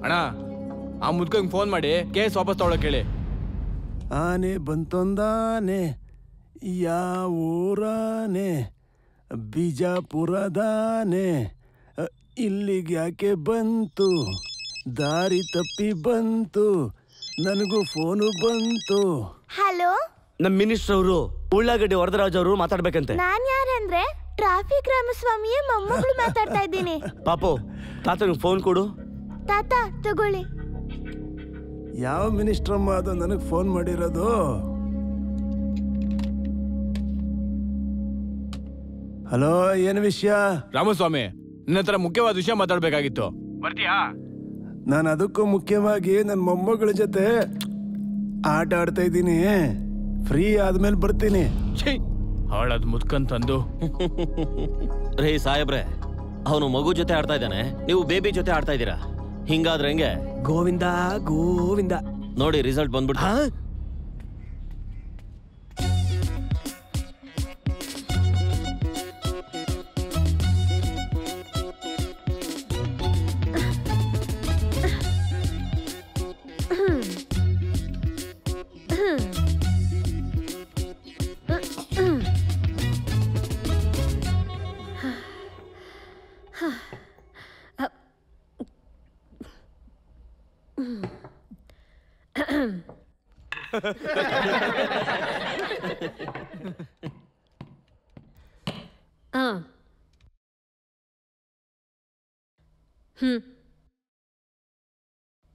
ಅಣ್ಣ. ಆ ಮುದ್ಕಂಗ್ ಫೋನ್ ಮಾಡಿ ಕೇಸ್ ವಾಪಸ್ ತಗೊಳಕ್ ಹೇಳಿ. ಆನೆ ಬಂತೊಂದಾನೆ, ಯಾವೂರಾನೆ? ಬಿಜಾಪುರದಾನೆ. ಇಲ್ಲಿಗೆ ಯಾಕೆ ಬಂತು? ದಾರಿ ತಪ್ಪಿ ಬಂತು, ನನಗೂ ಫೋನು ಬಂತು. ಹಲೋ, ನಮ್ಮ ಮಿನಿಸ್ಟರ್ ಅವರು ಉಳ್ಳಾಗಡ್ಡಿ ವರದರಾಜ್ ಅವರು ಮಾತಾಡ್ಬೇಕಂತೆ. ನಾನ್ ಯಾರಂದ್ರೆ ಟ್ರಾಫಿಕ್ ರಾಮಸ್ವಾಮಿಯ ಮೊಮ್ಮಗಳು ಮಾತಾಡ್ತಾ ಇದ್ದೀನಿ. ಪಾಪು, ತಾತನಿಗೆ ಫೋನ್ ಕೊಡು. ತಾತ ತಗೊಳ್ಳಿ. ಯಾವ ಮಿನಿಸ್ಟ್ರಮ್ಮ ಅದು ನನಗೆ ಫೋನ್ ಮಾಡಿರೋದು? ಹಲೋ, ಏನು ವಿಷಯ? ರಾಮಸ್ವಾಮಿ, ನಿನ್ನ ಹತ್ರ ಮುಖ್ಯವಾದ ವಿಷಯ ಮಾತಾಡ್ಬೇಕಾಗಿತ್ತು. ಬರ್ತೀಯಾ? ನಾನು ಅದಕ್ಕೂ ಮುಖ್ಯವಾಗಿ ನನ್ನ ಮೊಮ್ಮಗಳ ಜೊತೆ ಆಟ ಆಡ್ತಾ ಇದ್ದೀನಿ. ಫ್ರೀ ಆದ್ಮೇಲೆ ಬರ್ತೀನಿ. ಹಾಳದ್ ಮುದ್ಕಂತಂದು. ರೇ ಸಾಹೇಬ್ರೆ, ಅವನು ಮಗು ಜೊತೆ ಆಡ್ತಾ ಇದ್ದಾನೆ, ನೀವು ಬೇಬಿ ಜೊತೆ ಆಡ್ತಾ ಇದ್ದೀರಾ. ಹಿಂಗಾದ್ರೆ ಹೆಂಗೆ? ಗೋವಿಂದ ಗೋವಿಂದ. ನೋಡಿ, ರಿಸಲ್ಟ್ ಬಂದ್ಬಿಟ್ಟು.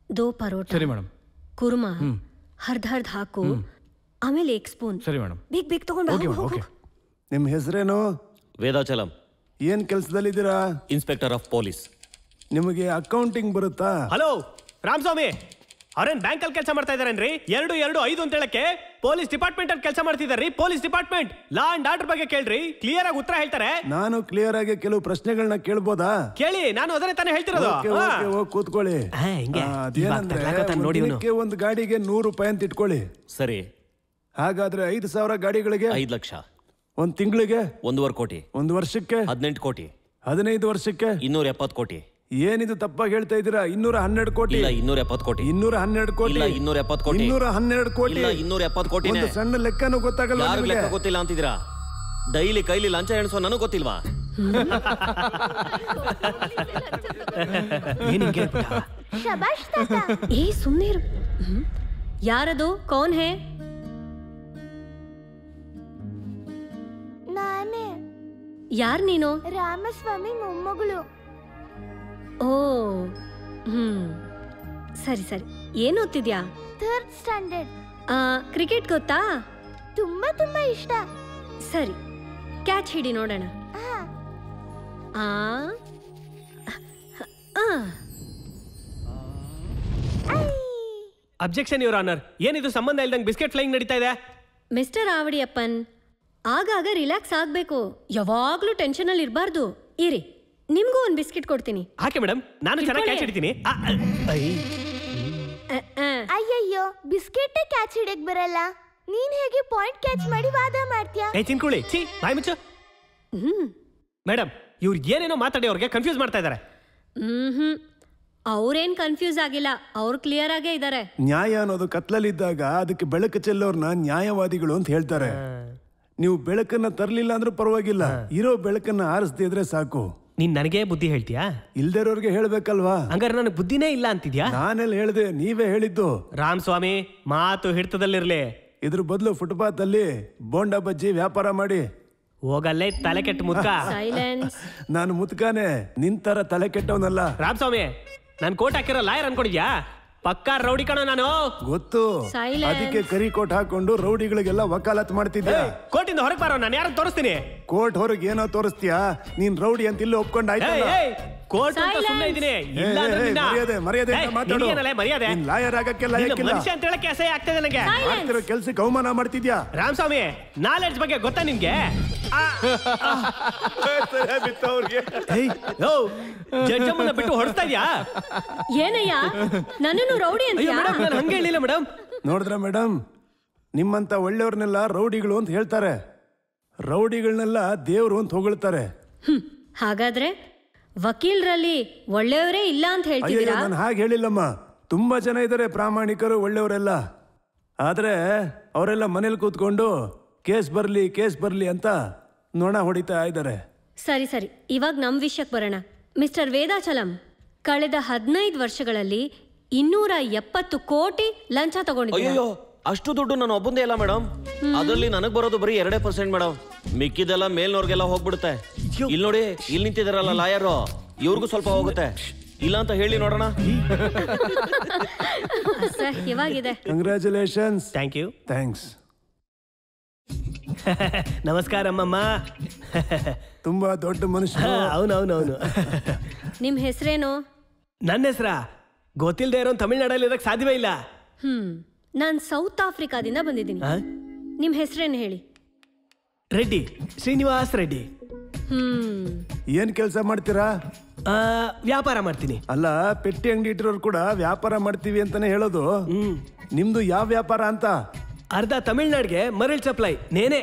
दो परोಟ ಸರಿ ಮೇಡಮ್. ಕುರ್ಮಾ ಹರ್ದ್ ಹಾಕು, ಆಮೇಲೆ 1 ಸ್ಪೂನ್. ಸರಿ ಮೇಡಮ್. ಬೇಗ ತಗೊಂಡು. ನಿಮ್ಮ ಹೆಸರೇನು? ವೇದಾಚಲಂ. ಏನ್ ಕೆಲಸದಲ್ಲಿದ್ದೀರಾ? Inspector of police. ನಿಮಗೆ ಅಕೌಂಟಿಂಗ್ ಬರುತ್ತಾ? ಹಲೋ ರಾಮಸ್ವಾಮಿ, ಅವ್ರೇನ್ ಬ್ಯಾಂಕ್ ಅಲ್ಲಿ ಕೆಲಸ ಮಾಡ್ತಾ ಇದಾರೇನ್ರಿ? 225 ಅಂತ ಹೇಳಕ್ಕೆ ಪೊಲೀಸ್ ಡಿಪಾರ್ಟ್ಮೆಂಟ್ ಅಲ್ಲಿ ಕೆಲಸ ಮಾಡ್ತಿದಾರ್ರಿ. Police department law and order ಬಗ್ಗೆ ಕೇಳ್ರಿ, ಕ್ಲಿಯರ್ ಆಗಿ ಉತ್ತರ ಹೇಳ್ತಾರೆ. ನಾನು ಕ್ಲಿಯರ್ ಆಗಿ ಕೆಲವು ಪ್ರಶ್ನೆಗಳನ್ನ ಕೇಳ್ಬೋದಾ? ಕೇಳಿ, ನಾನು ಅದನ್ನೇ ತಾನೇ ಹೇಳ್ತಿರೋದು. ಕೂತ್ಕೊಳ್ಳಿ. ಅದೇನಂದ್ರೆ ಒಂದು ಗಾಡಿಗೆ 100 ರೂಪಾಯಿ ಅಂತ ಇಟ್ಕೊಳ್ಳಿ. ಸರಿ. ಹಾಗಾದ್ರೆ 5,000 ಗಾಡಿಗಳಿಗೆ 5 ಲಕ್ಷ. ಒಂದ್ ತಿಂಗಳಿಗೆ 1.25 ಕೋಟಿ. ಒಂದು ವರ್ಷಕ್ಕೆ 18 ಕೋಟಿ. 15 ವರ್ಷಕ್ಕೆ 270 ಕೋಟಿ. ಏನಿದು ತಪ್ಪಾಗಿ ಹೇಳ್ತಾ ಇದ್ದೀರಾ? 212 ಕೋಟಿ. ಇಲ್ಲ 270 ಕೋಟಿ. 212 ಕೋಟಿ. ಇಲ್ಲ 270 ಕೋಟಿ. 212 ಕೋಟಿ. ಇಲ್ಲ 270 ಕೋಟಿ. ಒಂದು ಸಣ್ಣ ಲೆಕ್ಕನೂ ಗೊತ್ತಾಗಲ್ಲ. ಯಾರು ಲೆಕ್ಕ ಗೊತ್ತಿಲ್ಲ ಅಂತಿದ್ದೀರಾ? ಡೈಲಿ ಕೈಲಿ ಲಂಚ ಎಣಿಸೋ ನನಗೆ ಗೊತ್ತಿಲ್ವಾ? ಶಬಾಷ್ ತಾತ. ಏ ಸುಮ್ಮನೆ ಇರು. ಯಾರದು? ಕೌನ್ ಹೇ? ನಾನೇ. ಯಾರ್ ನೀನು? ರಾಮಸ್ವಾಮಿ ಮೊಮ್ಮಗಳು. ಓ ಸರಿ ಸರಿ. ಏನ್ ಓದ್ತಿದ್ಯಾ? 3rd standard. ಕ್ರಿಕೆಟ್ ಗೊತ್ತಾ? ತುಂಬಾ ಇಷ್ಟ. ಸರಿ, ಕ್ಯಾಚ್ ಹಿಡಿ ನೋಡೋಣ. Objection your honour. ಏನಿದು ಸಂಬಂಧ ಇಲ್ದಂಗೆ ಬಿಸ್ಕೆಟ್ ಫ್ಲೈಯಿಂಗ್ ನಡೀತಾ ಇದೆ? ಮಿಸ್ಟರ್ ಆವಡಿಯಪ್ಪನ್, ಆಗಾಗ ರಿಲ್ಯಾಕ್ಸ್ ಆಗ್ಬೇಕು, ಯಾವಾಗ್ಲೂ ಟೆನ್ಷನ್ ಅಲ್ಲಿ ಇರಬಾರ್ದು. ಇರಿ, ನಿಮ್ಗೂ ಒಂದು ಬಿಸ್ಕೆಟ್ ಕೊಡ್ತೀನಿ. ಹಾಕೆ ಮೇಡಮ್, ನಾನು ಚೆನ್ನಾಗಿ ಕ್ಯಾಚ್ ಹಿಡಿತೀನಿ. ಅಯ್ಯಯ್ಯೋ, ಬಿಸ್ಕೆಟ್ ಕ್ಯಾಚ್ ಹಿಡಿಯಕ್ ಬರಲ್ಲ. ನೀನ್ ಹೇಗೆ ಪಾಯಿಂಟ್ ಕ್ಯಾಚ್ ಮಾಡಿ ವಾದ ಮಾಡ್ತೀಯಾ? ತಿನ್ಕೊಳ್ಳಿ. ಬಾಯ್ ಮುಚ್ಚು. ಮೇಡಮ್, ಇವ್ರು ಏನೇನೋ ಮಾತಾಡಿ ಅವ್ರಿಗೆ ಕನ್ಫ್ಯೂಸ್ ಮಾಡ್ತಾ ಇದ್ದಾರೆ. ಅವ್ರೇನ್ ಕನ್ಫ್ಯೂಸ್ ಆಗಿಲ್ಲ, ಅವ್ರು ಕ್ಲಿಯರ್ ಆಗೇ ಇದ್ದಾರೆ. ನ್ಯಾಯ ಅನ್ನೋದು ಕತ್ಲಲ್ಲಿದ್ದಾಗ ಅದಕ್ಕೆ ಬೆಳಕು ಚೆಲ್ಲೋರ್ನ ನ್ಯಾಯವಾದಿಗಳು ಅಂತ ಹೇಳ್ತಾರೆ. ನೀವು ಬೆಳಕನ್ನ ತರಲಿಲ್ಲ ಅಂದ್ರೂ ಪರವಾಗಿಲ್ಲ, ಇರೋ ಬೆಳಕನ್ನ ಆರಿಸದೇ ಇದ್ರೆ ಸಾಕು. ನೀನ್ ನನಗೆ ಬುದ್ಧಿ ಹೇಳ್ತೀಯಾ? ಇಲ್ದಿರೋರ್ಗೆ ಹೇಳ್ಬೇಕಲ್ವಾ? ಹಂಗಾರೆ ನನಗೆ ಬುದ್ಧಿನೇ ಇಲ್ಲ ಅಂತಿದ್ಯಾ? ನಾನೆಲ್ಲ ಹೇಳ್ದೆ, ನೀವೇ ಹೇಳಿದ್ದು. ರಾಮಸ್ವಾಮಿ, ಮಾತು ಹಿಡಿತದಲ್ಲಿರ್ಲಿ. ಇದ್ರ ಬದಲು ಫುಟ್ಪಾತ್ ಅಲ್ಲಿ ಬೋಂಡಾ ಬಜ್ಜಿ ವ್ಯಾಪಾರ ಮಾಡಿ. ಹೋಗಲ್ಲೇ ತಲೆ ಕೆಟ್ಟ ಮುದ್ಕ. ನಾನು ಮುದ್ಕಾನೆ, ನಿಂತರ ತಲೆ ಕೆಟ್ಟವನಲ್ಲ. ರಾಮಸ್ವಾಮಿ, ನಾನು ಕೋಟ್ ಹಾಕಿರೋ ಲಾಯರ್ ಅನ್ಕೊಂಡಿದ್ಯಾ? ಪಕ್ಕಾ ರೌಡಿ ಕಣೋ ನಾನು. ಗೊತ್ತು, ಅದಕ್ಕೆ ಕರಿ ಕೋಟ್ ಹಾಕೊಂಡು ರೌಡಿಗಳಿಗೆಲ್ಲ ವಕಾಲತ್ ಮಾಡ್ತಿದ್ದೆ. ಕೋಟಿಂದ ಹೊರಗೆ ಬಾರೋ, ನಾನು ಯಾರು ತೋರಿಸ್ತೀನಿ. ಕೋರ್ಟ್ ಹೊರಗೆ ಏನೋ ತೋರಿಸ್ತೀಯಾ? ನೀನ್ ರೌಡಿ ಅಂತ ಇಲ್ಲಿ ಒಪ್ಕೊಂಡಾಯ್ತು. ಕೋರ್ಟ್ ಅಂತ ಸುಮ್ಮನೆ ಇದೀನಿ. ಲಾಯರ್ ಆಗಕ್ಕೆ ಮನುಷ್ಯ ಅಂತ ಹೇಳಕ್ಕೆ ಅಸಹ್ಯ ಆಗ್ತದೆ ನನಗೆ. ಮಾಡ್ತಿರೋ ಕೆಲ್ಸಕ್ಕೆ ಅವಮಾನ ಮಾಡ್ತಿದ್ಯಾ? ರಾಮಸ್ವಾಮಿ, ನಾಲೆಡ್ಜ್ ಬಗ್ಗೆ ಗೊತ್ತಾ ನಿಮ್ಗೆ? ಜಡ್ಜಮ್ಮನ್ನ ಬಿಟ್ಟು ಹೊಡ್ತಾ ಇದ್ಯಾ? ಏನಯ್ಯ, ನನ್ನನ್ನು ರೌಡಿ ಅಂತ ಹಂಗೆ ಹೇಳಿಲ್ಲ ಮೇಡಮ್. ನೋಡಿದ್ರ ಮೇಡಮ್, ನಿಮ್ಮಂತ ಒಳ್ಳೆಯವ್ರನ್ನೆಲ್ಲ ರೌಡಿಗಳು ಅಂತ ಹೇಳ್ತಾರೆ, ರೌಡಿಗಳನ್ನೆಲ್ಲ ದೇವ್ರು ಅಂತ ಹೊಗಳ್ತಾರೆ. ಹಾಗಾದ್ರೆ ವಕೀಲರಲ್ಲಿ ಒಳ್ಳೆಯವರೇ ಇಲ್ಲ ಅಂತ ಹೇಳ್ತಿದ್ದೀರಾ? ನಾನು ಹಾಗೆ ಹೇಳಿಲ್ಲಮ್ಮ, ತುಂಬಾ ಜನ ಇದ್ದಾರೆ ಪ್ರಾಮಾಣಿಕರು, ಒಳ್ಳೆಯವರೆಲ್ಲ. ಆದ್ರೆ ಅವರೆಲ್ಲ ಮನೇಲಿ ಕೂತ್ಕೊಂಡು ಕೇಸ್ ಬರ್ಲಿ ಅಂತ ನೊಣ ಹೊಡಿತಾ ಇದ್ದಾರೆ. ಸರಿ ಸರಿ, ಇವಾಗ ನಮ್ ವಿಷಯಕ್ಕೆ ಬರೋಣ. ಮಿಸ್ಟರ್ ವೇದಾಚಲಂ, ಕಳೆದ 15 ವರ್ಷಗಳಲ್ಲಿ 270 ಕೋಟಿ ಲಂಚ ತಗೊಂಡಿದ್ದೀರಾ. ಅಯ್ಯೋ, ಅಷ್ಟು ದುಡ್ಡು ನಾನು ಒಬ್ಬಂದೇ ಇಲ್ಲ ಮೇಡಮ್. ಅದರಲ್ಲಿ ನನಗ್ ಬರೋದು ಬರೀ 2% ಮೇಡಮ್. ಮಿಕ್ಕಿದೆಲ್ಲ ಮೇಲ್ನವ್ರಿಗೆಲ್ಲ ಹೋಗ್ಬಿಡುತ್ತೆ. ಇಲ್ಲಿ ನೋಡಿ, ಇಲ್ಲಿ ನಿಂತಿದಾರಲ್ಲ ಲಾಯರು, ಇವ್ರಿಗೂ ಸ್ವಲ್ಪ ಹೋಗುತ್ತೆ. ಇಲ್ಲ ಅಂತ ಹೇಳಿ ನೋಡೋಣ. ಇವಾಗಿದೆ. ಕಂಗ್ರ್ಯಾಚುಲೇಷನ್ಸ್. Thank you. ಥ್ಯಾಂಕ್ಸ್. ನಮಸ್ಕಾರ ಅಮ್ಮಮ್ಮ. ತುಂಬಾ ದೊಡ್ಡ ಮನುಷ್ಯ. ಅವನು. ನಿಮ್ ಹೆಸರೇನು? ನನ್ನ ಹೆಸರ ಗೊತ್ತಿಲ್ಲದೆ ಇರೋ ತಮಿಳ್ನಾಡಲ್ಲಿ ಇರಕ್ ಸಾಧ್ಯವೇ ಇಲ್ಲ. ನಾನ್ ಸೌತ್ ಆಫ್ರಿಕಾದಿಂದ ಬಂದಿದ್ದೀನಿ. ನಿಮ್ ಹೆಸರೇನು ಹೇಳಿ? ರೆಡ್ಡಿ, ಶ್ರೀನಿವಾಸ್ ರೆಡ್ಡಿ. ಏನ್ ಕೆಲಸ ಮಾಡ್ತೀರಾ? ವ್ಯಾಪಾರ ಮಾಡ್ತೀನಿ. ಅಲ್ಲ, ಪೆಟ್ಟಿ ಅಂಗಡಿ ಇಟ್ಟಿರೋರು ಕೂಡ ವ್ಯಾಪಾರ ಮಾಡ್ತೀವಿ ಅಂತಾನೆ ಹೇಳೋದು. ನಿಮ್ದು ಯಾವ ವ್ಯಾಪಾರ ಅಂತ? ಅರ್ಧ ತಮಿಳ್ನಾಡಿಗೆ ಮರಳು ಸಪ್ಲೈ ನೇನೆ.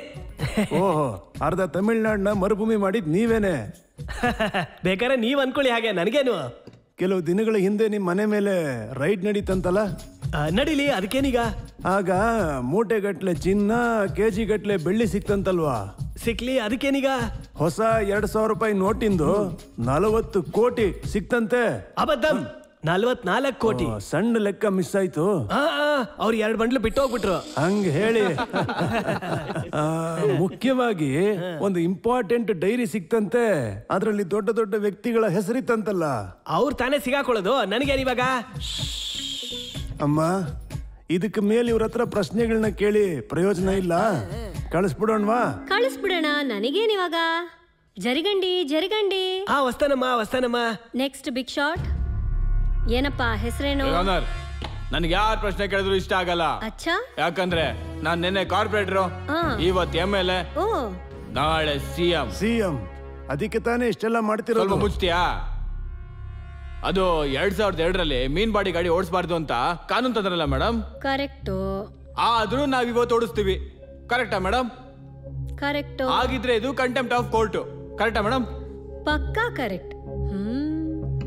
ಓಹೋ, ಅರ್ಧ ತಮಿಳ್ನಾಡನ್ನ ಮರುಭೂಮಿ ಮಾಡಿದ್ ನೀವೇನೆ? ಬೇಕಾದ್ರೆ ನೀವ್ ಅನ್ಕೊಳ್ಳಿ ಹಾಗೆ, ನನಗೇನು. ಕೆಲವು ದಿನಗಳ ಹಿಂದೆ ನಿಮ್ ಮನೆ ಮೇಲೆ ರೈಡ್ ನಡೀತಂತಲ್ಲ? ನಡೀಲಿ, ಅದಕ್ಕೇನೀಗ? ಆಗ ಮೂಟೆಗಟ್ಲೆ ಚಿನ್ನ, ಕೆಜಿ ಗಟ್ಲೆ ಬೆಳ್ಳಿ ಸಿಕ್ತಂತಲ್ವಾ? ಸಿಕ್ಲಿ, ಅದಕ್ಕೇನೀಗ? ಹೊಸ 2,000 ರೂಪಾಯಿ ನೋಟಿಂದು 40 ಕೋಟಿ ಸಿಕ್ತಂತೆ. ಅಬದ್ಧಂ. 44 ಕೋಟಿ. ಸಣ್ಣ ಲೆಕ್ಕ ಮಿಸ್ ಆಯ್ತು. ಅವ್ರು 2 ಬಂಡ್ಲು ಬಿಟ್ಟು ಹೋಗ್ಬಿಟ್ರು. ಹಂಗ ಹೇಳಿ. ಮುಖ್ಯವಾಗಿ ಒಂದು ಇಂಪಾರ್ಟೆಂಟ್ ಡೈರಿ ಸಿಕ್ತಂತೆ, ಅದರಲ್ಲಿ ದೊಡ್ಡ ದೊಡ್ಡ ವ್ಯಕ್ತಿಗಳ ಹೆಸರಿತ್ತಂತಲ್ಲ. ಅವ್ರು ತಾನೇ ಸಿಗಾಕೊಳ್ಳೋದು, ನನಗೇನು ಇವಾಗ? ಅಮ್ಮ, ಇದಕ್ಕೆ ಮೇಲೆ ಇವ್ರ ಹತ್ರ ಪ್ರಶ್ನೆಗಳನ್ನ ಕೇಳಿ ಪ್ರಯೋಜನ ಇಲ್ಲ. ಕಳಿಸ್ಬಿಡೋಣವಾ? ಕಳಿಸ್ಬಿಡೋಣ, ನನಗೇನಿವಾಗ? ಜರಿಗಂಡಿ ಜರಿಗಂಡಿ. ವಸ್ತಾನಮ್ಮ. Next big shot. ಏನಪ್ಪ ಹೆಸರೇನು? ನನ್ಗೆ ಯಾರು ಪ್ರಶ್ನೆ ಕೇಳಿದ್ರು ಇಷ್ಟ ಆಗಲ್ಲ. ಅಚ್ಚಾ? ಯಾಕಂದ್ರೆ ನಾನ್ ನಿನ್ನೆ ಕಾರ್ಪೊರೇಟರ್, ಇವತ್ತು MLA, ನಾಳೆ ಸಿಎಂ. ಅದಕ್ಕೆ ತಾನೇ ಇಷ್ಟೆಲ್ಲ ಮಾಡ್ತಿರೋ. ಸ್ವಲ್ಪ ಮುಚ್ತೀಯಾ? ಅದು 2002ರಲ್ಲಿ ಮೀನ್ಬಾಡಿ ಗಾಡಿ ಓಡಿಸಬಾರ್ದು ಅಂತ ಕಾನೂನು ತಂದ್ರಲ್ಲ ಮೇಡಮ್. ಕರೆಕ್ಟು. ಆದ್ರೂ ನಾವ್ ಇವತ್ತು ಓಡಿಸ್ತೀವಿ. ಕರೆಕ್ಟಾ ಮೇಡಮ್? ಕರೆಕ್ಟು. ಆಗಿದ್ರೆ ಇದು ಕಂಟೆಂಪ್ಟ್ ಆಫ್ ಕೋರ್ಟ್. ಕರೆಕ್ಟಾ ಮೇಡಮ್? ಪಕ್ಕಾ ಕರೆಕ್ಟ್.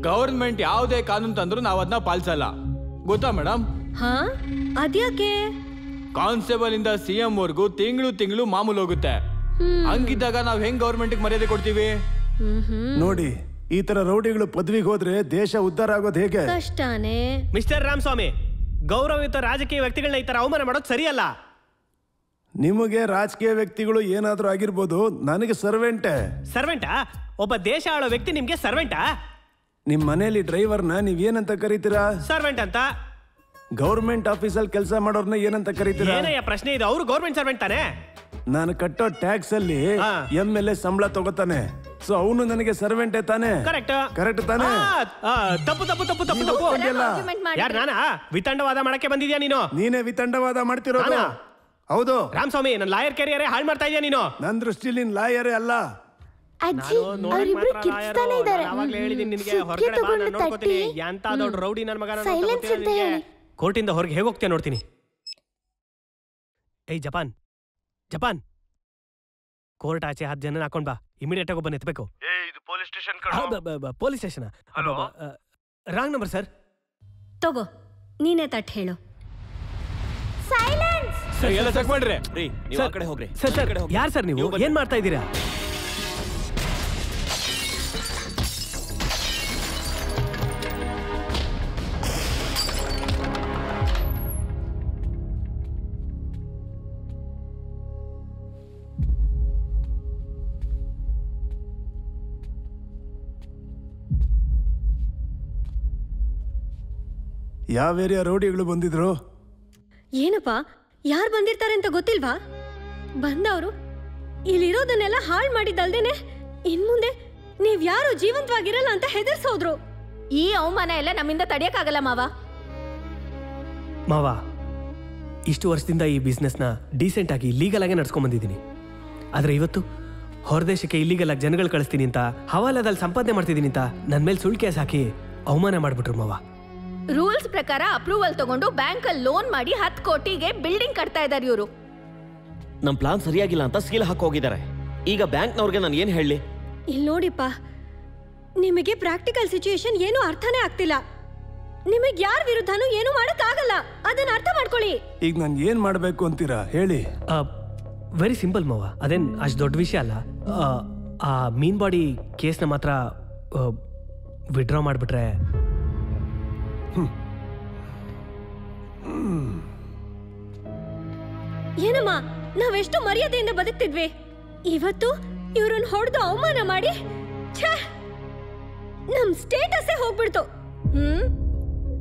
ಗವರ್ಮೆಂಟ್ ಯಾವುದೇ ಕಾನೂನು ತಂದ್ರು ನಾವ್ ಅದನ್ನ ಪಾಲಿಸಲ್ಲ, ಗೊತ್ತಾ ಮೇಡಮ್? ಹಾ, ಅದ್ಯಾಕೆ? ಕಾನ್ಸ್ಟೇಬಲ್ ಇಂದ ಸಿಎಂ ವರ್ಗೂ ತಿಂಗಳು ಮಾಮೂಲು ಹೋಗುತ್ತೆ. ಹಂಗಿದ್ದಾಗ ನಾವ್ ಹೆಂಗ್ ಗವರ್ಮೆಂಟ್ ಮರ್ಯಾದೆ ಕೊಡ್ತೀವಿ? ನೋಡಿ, ಈ ತರ ರೌಡಿಗಳು ಪದವಿಗೆ ಹೋದ್ರೆ ದೇಶ ಉದ್ಧಾರ ಆಗೋದು ಹೇಗೆ? ಕಷ್ಟನೇ. ಮಿಸ್ಟರ್ ರಾಮಸ್ವಾಮಿ, ಗೌರವಯುತ ರಾಜಕೀಯ ವ್ಯಕ್ತಿಗಳನ್ನ ಈ ತರ ಅವಮಾನ ಮಾಡೋದು ಸರಿಯಲ್ಲ. ನಿಮಗೆ ರಾಜಕೀಯ ವ್ಯಕ್ತಿಗಳು ಏನಾದ್ರೂ ಆಗಿರ್ಬೋದು, ನನಗೆ ಸರ್ವೆಂಟಾ? ಒಬ್ಬ ದೇಶ ಆಳೋ ವ್ಯಕ್ತಿ ನಿಮ್ಗೆ ಸರ್ವೆಂಟಾ? ನಿಮ್ ಮನೆಯಲ್ಲಿ ಡ್ರೈವರ್ನ ನೀವೇನಂತ ಕರೀತೀರಾ? ಸರ್ವೆಂಟ್ ಅಂತ. ಗೌರ್ಮೆಂಟ್ ಆಫೀಸಲ್ಲಿ ಕೆಲಸ ಮಾಡೋರ್ನ ಏನಂತ ಕರೀತೀರಾ? ಏನಯ್ಯ ಪ್ರಶ್ನೆ ಇದು? ಅವರು ಗೌರ್ಮೆಂಟ್ ಸರ್ವೆಂಟ್ ತಾನೆ? ನಾನು ಕಟ್ಟೋ ಟ್ಯಾಕ್ಸ್ ಅಲ್ಲಿ MLA ಸಂಬಳ ತಗೋತಾನೆ, ಸೊ ಅವನು ನನಗೆ ಸರ್ವೆಂಟೇ ತಾನೆ? ಕರೆಕ್ಟ್ ತಾನೆ? ತಪ್ಪು. ಯಾರು ನಾನಾ? ವಿತಂಡವಾದ ಮಾಡಕ್ಕೆ ಬಂದಿದ್ಯಾ ನೀನು? ನೀನೇ ವಿತಂಡವಾದ ಮಾಡ್ತಿರೋದು. ಹೌದು ರಾಮಸ್ವಾಮಿ, ನನ್ನ ಲಾಯರ್ ಕೆರಿಯರೇ ಹಾಳು ಮಾಡ್ತಾ ಇದೀಯ ನೀನು. ನನ್ನ ದೃಷ್ಟಿಲಿ ನೀನ್ ಲಾಯರೇ ಅಲ್ಲ. ಅಜ್ಜಿ, ಅವರಿಬ್ರು ಕಿರ್ಚ್ತಾನೆ ಇದ್ದಾರೆ. ಕೋರ್ಟಿಂದ ಹೊರಗೆ ಹೇಗೆ ಹೋಗ್ತೀಯ ನೋಡ್ತೀನಿ. ಏಯ್ ಜಪಾನ್, ಕೋರ್ಟ್ ಆಚೆ 10 ಜನ ಹಾಕೊಂಡ್ ಬಾ. ಇಮಿಡಿಯೇಟ್ ಆಗಿ ಬಂದು ಎತ್ತಬೇಕು. Police station. Wrong number sir. ತಗೋ, ನೀನೇ ತಟ್ ಹೇಳು. ಯಾರು ಸರ್ ನೀವು? ಏನ್ ಮಾಡ್ತಾ ಇದ್ದೀರಾ? ಯಾವ ಏರಿಯಾ ರೌಡಿಗಳು ಬಂದಿದ್ರು? ಏನಪ್ಪಾ, ಯಾರು ಬಂದಿರ್ತಾರೆ ಅಂತ ಗೊತ್ತಿಲ್ವಾ? ಬಂದವರು ಇಲ್ಲಿರೋದನ್ನೆಲ್ಲ ಹಾಳು ಮಾಡಿದ್ದಲ್ದೇನೆ ಇನ್ಮುಂದೆ ನೀವ್ಯಾರು ಜೀವಂತವಾಗಿರಲ್ಲ ಅಂತ ಹೆದರ್ಸೋದ್ರು. ಈ ಅವಮಾನ ಎಲ್ಲ ನಮ್ಮಿಂದ ತಡೆಯಕ್ಕಾಗಲ್ಲ ಮಾವ. ಇಷ್ಟು ವರ್ಷದಿಂದ ಈ ಬಿಸ್ನೆಸ್ನ ಡೀಸೆಂಟ್ ಆಗಿ ಲೀಗಲ್ ಆಗಿ ನಡ್ಸ್ಕೊಂಡ್ ಬಂದಿದ್ದೀನಿ. ಆದ್ರೆ ಇವತ್ತು ಹೊರದೇಶಕ್ಕೆ ಇಲ್ಲಿಗಲ್ ಆಗಿ ಜನಗಳು ಕಳಿಸ್ತೀನಿ ಅಂತ, ಹವಾಲದಲ್ಲಿ ಸಂಪಾದನೆ ಮಾಡ್ತಿದ್ದೀನಿ ಅಂತ ನನ್ನ ಮೇಲೆ ಸುಳ್ಳು ಕೇಸ್ ಹಾಕಿ ಅವಮಾನ ಮಾಡ್ಬಿಟ್ರು ಮಾವ. ರೂಲ್ಸ್ ಪ್ರಕಾರ ಅಪ್ರೂವಲ್ ತಗೊಂಡು ಬ್ಯಾಂಕ್ ಅಲ್ಲಿ ಲೋನ್ ಮಾಡಿ 10 ಕೋಟಿಗೆ ಬಿಲ್ಡಿಂಗ್ ಕಟ್ತಾ ಇದ್ದಾರೆ ಇವರು. ನಮ್ ಪ್ಲಾನ್ ಸರಿಯಾಗಿಲ್ಲ ಅಂತ ಸೀಲ್ ಹಾಕೋಗಿದ್ದಾರೆ. ಈಗ ಬ್ಯಾಂಕ್ನವ್ರಿಗೆ ನಾನು ಏನ್ ಹೇಳಿ? ಇಲ್ಲಿ ನೋಡಿಪ್ಪ, ನಿಮಗೆ ಪ್ರಾಕ್ಟಿಕಲ್ ಸಿಚುಯೇಷನ್ ಏನು ಅರ್ಥನೇ ಆಗ್ತಿಲ್ಲ. ನಿಮಗೆ ಯಾರ ವಿರುದ್ಧನೂ ಏನು ಮಾಡಕ್ಕಾಗಲ್ಲ, ಅದನ್ನ ಅರ್ಥ ಮಾಡ್ಕೊಳ್ಳಿ. ಈಗ ನಾನು ಏನ್ ಮಾಡ್ಬೇಕು ಅಂತೀರಾ ಹೇಳಿ? ವೆರಿ ಸಿಂಪಲ್ ಮಾವ, ಅದೇನ್ ಅಷ್ಟು ದೊಡ್ಡ ವಿಷಯ ಅಲ್ಲ. ಆ ಮೀನ್ ಬಾಡಿ ಕೇಸ್ನ ಮಾತ್ರ ವಿಡ್ರಾ ಮಾಡ್ಬಿಟ್ರೆ. ಏನಮ್ಮ, ನಾವೆಷ್ಟು ಮರ್ಯಾದೆಯಿಂದ ಬದುಕ್ತಿದ್ವಿ, ಇವತ್ತು ಇವ್ರನ್ನ ಹೊಡೆದು ಅವಮಾನ ಮಾಡಿ ನಮ್ ಸ್ಟೇಟಸ್ಸೇ ಹೋಗ್ಬಿಡ್ತು.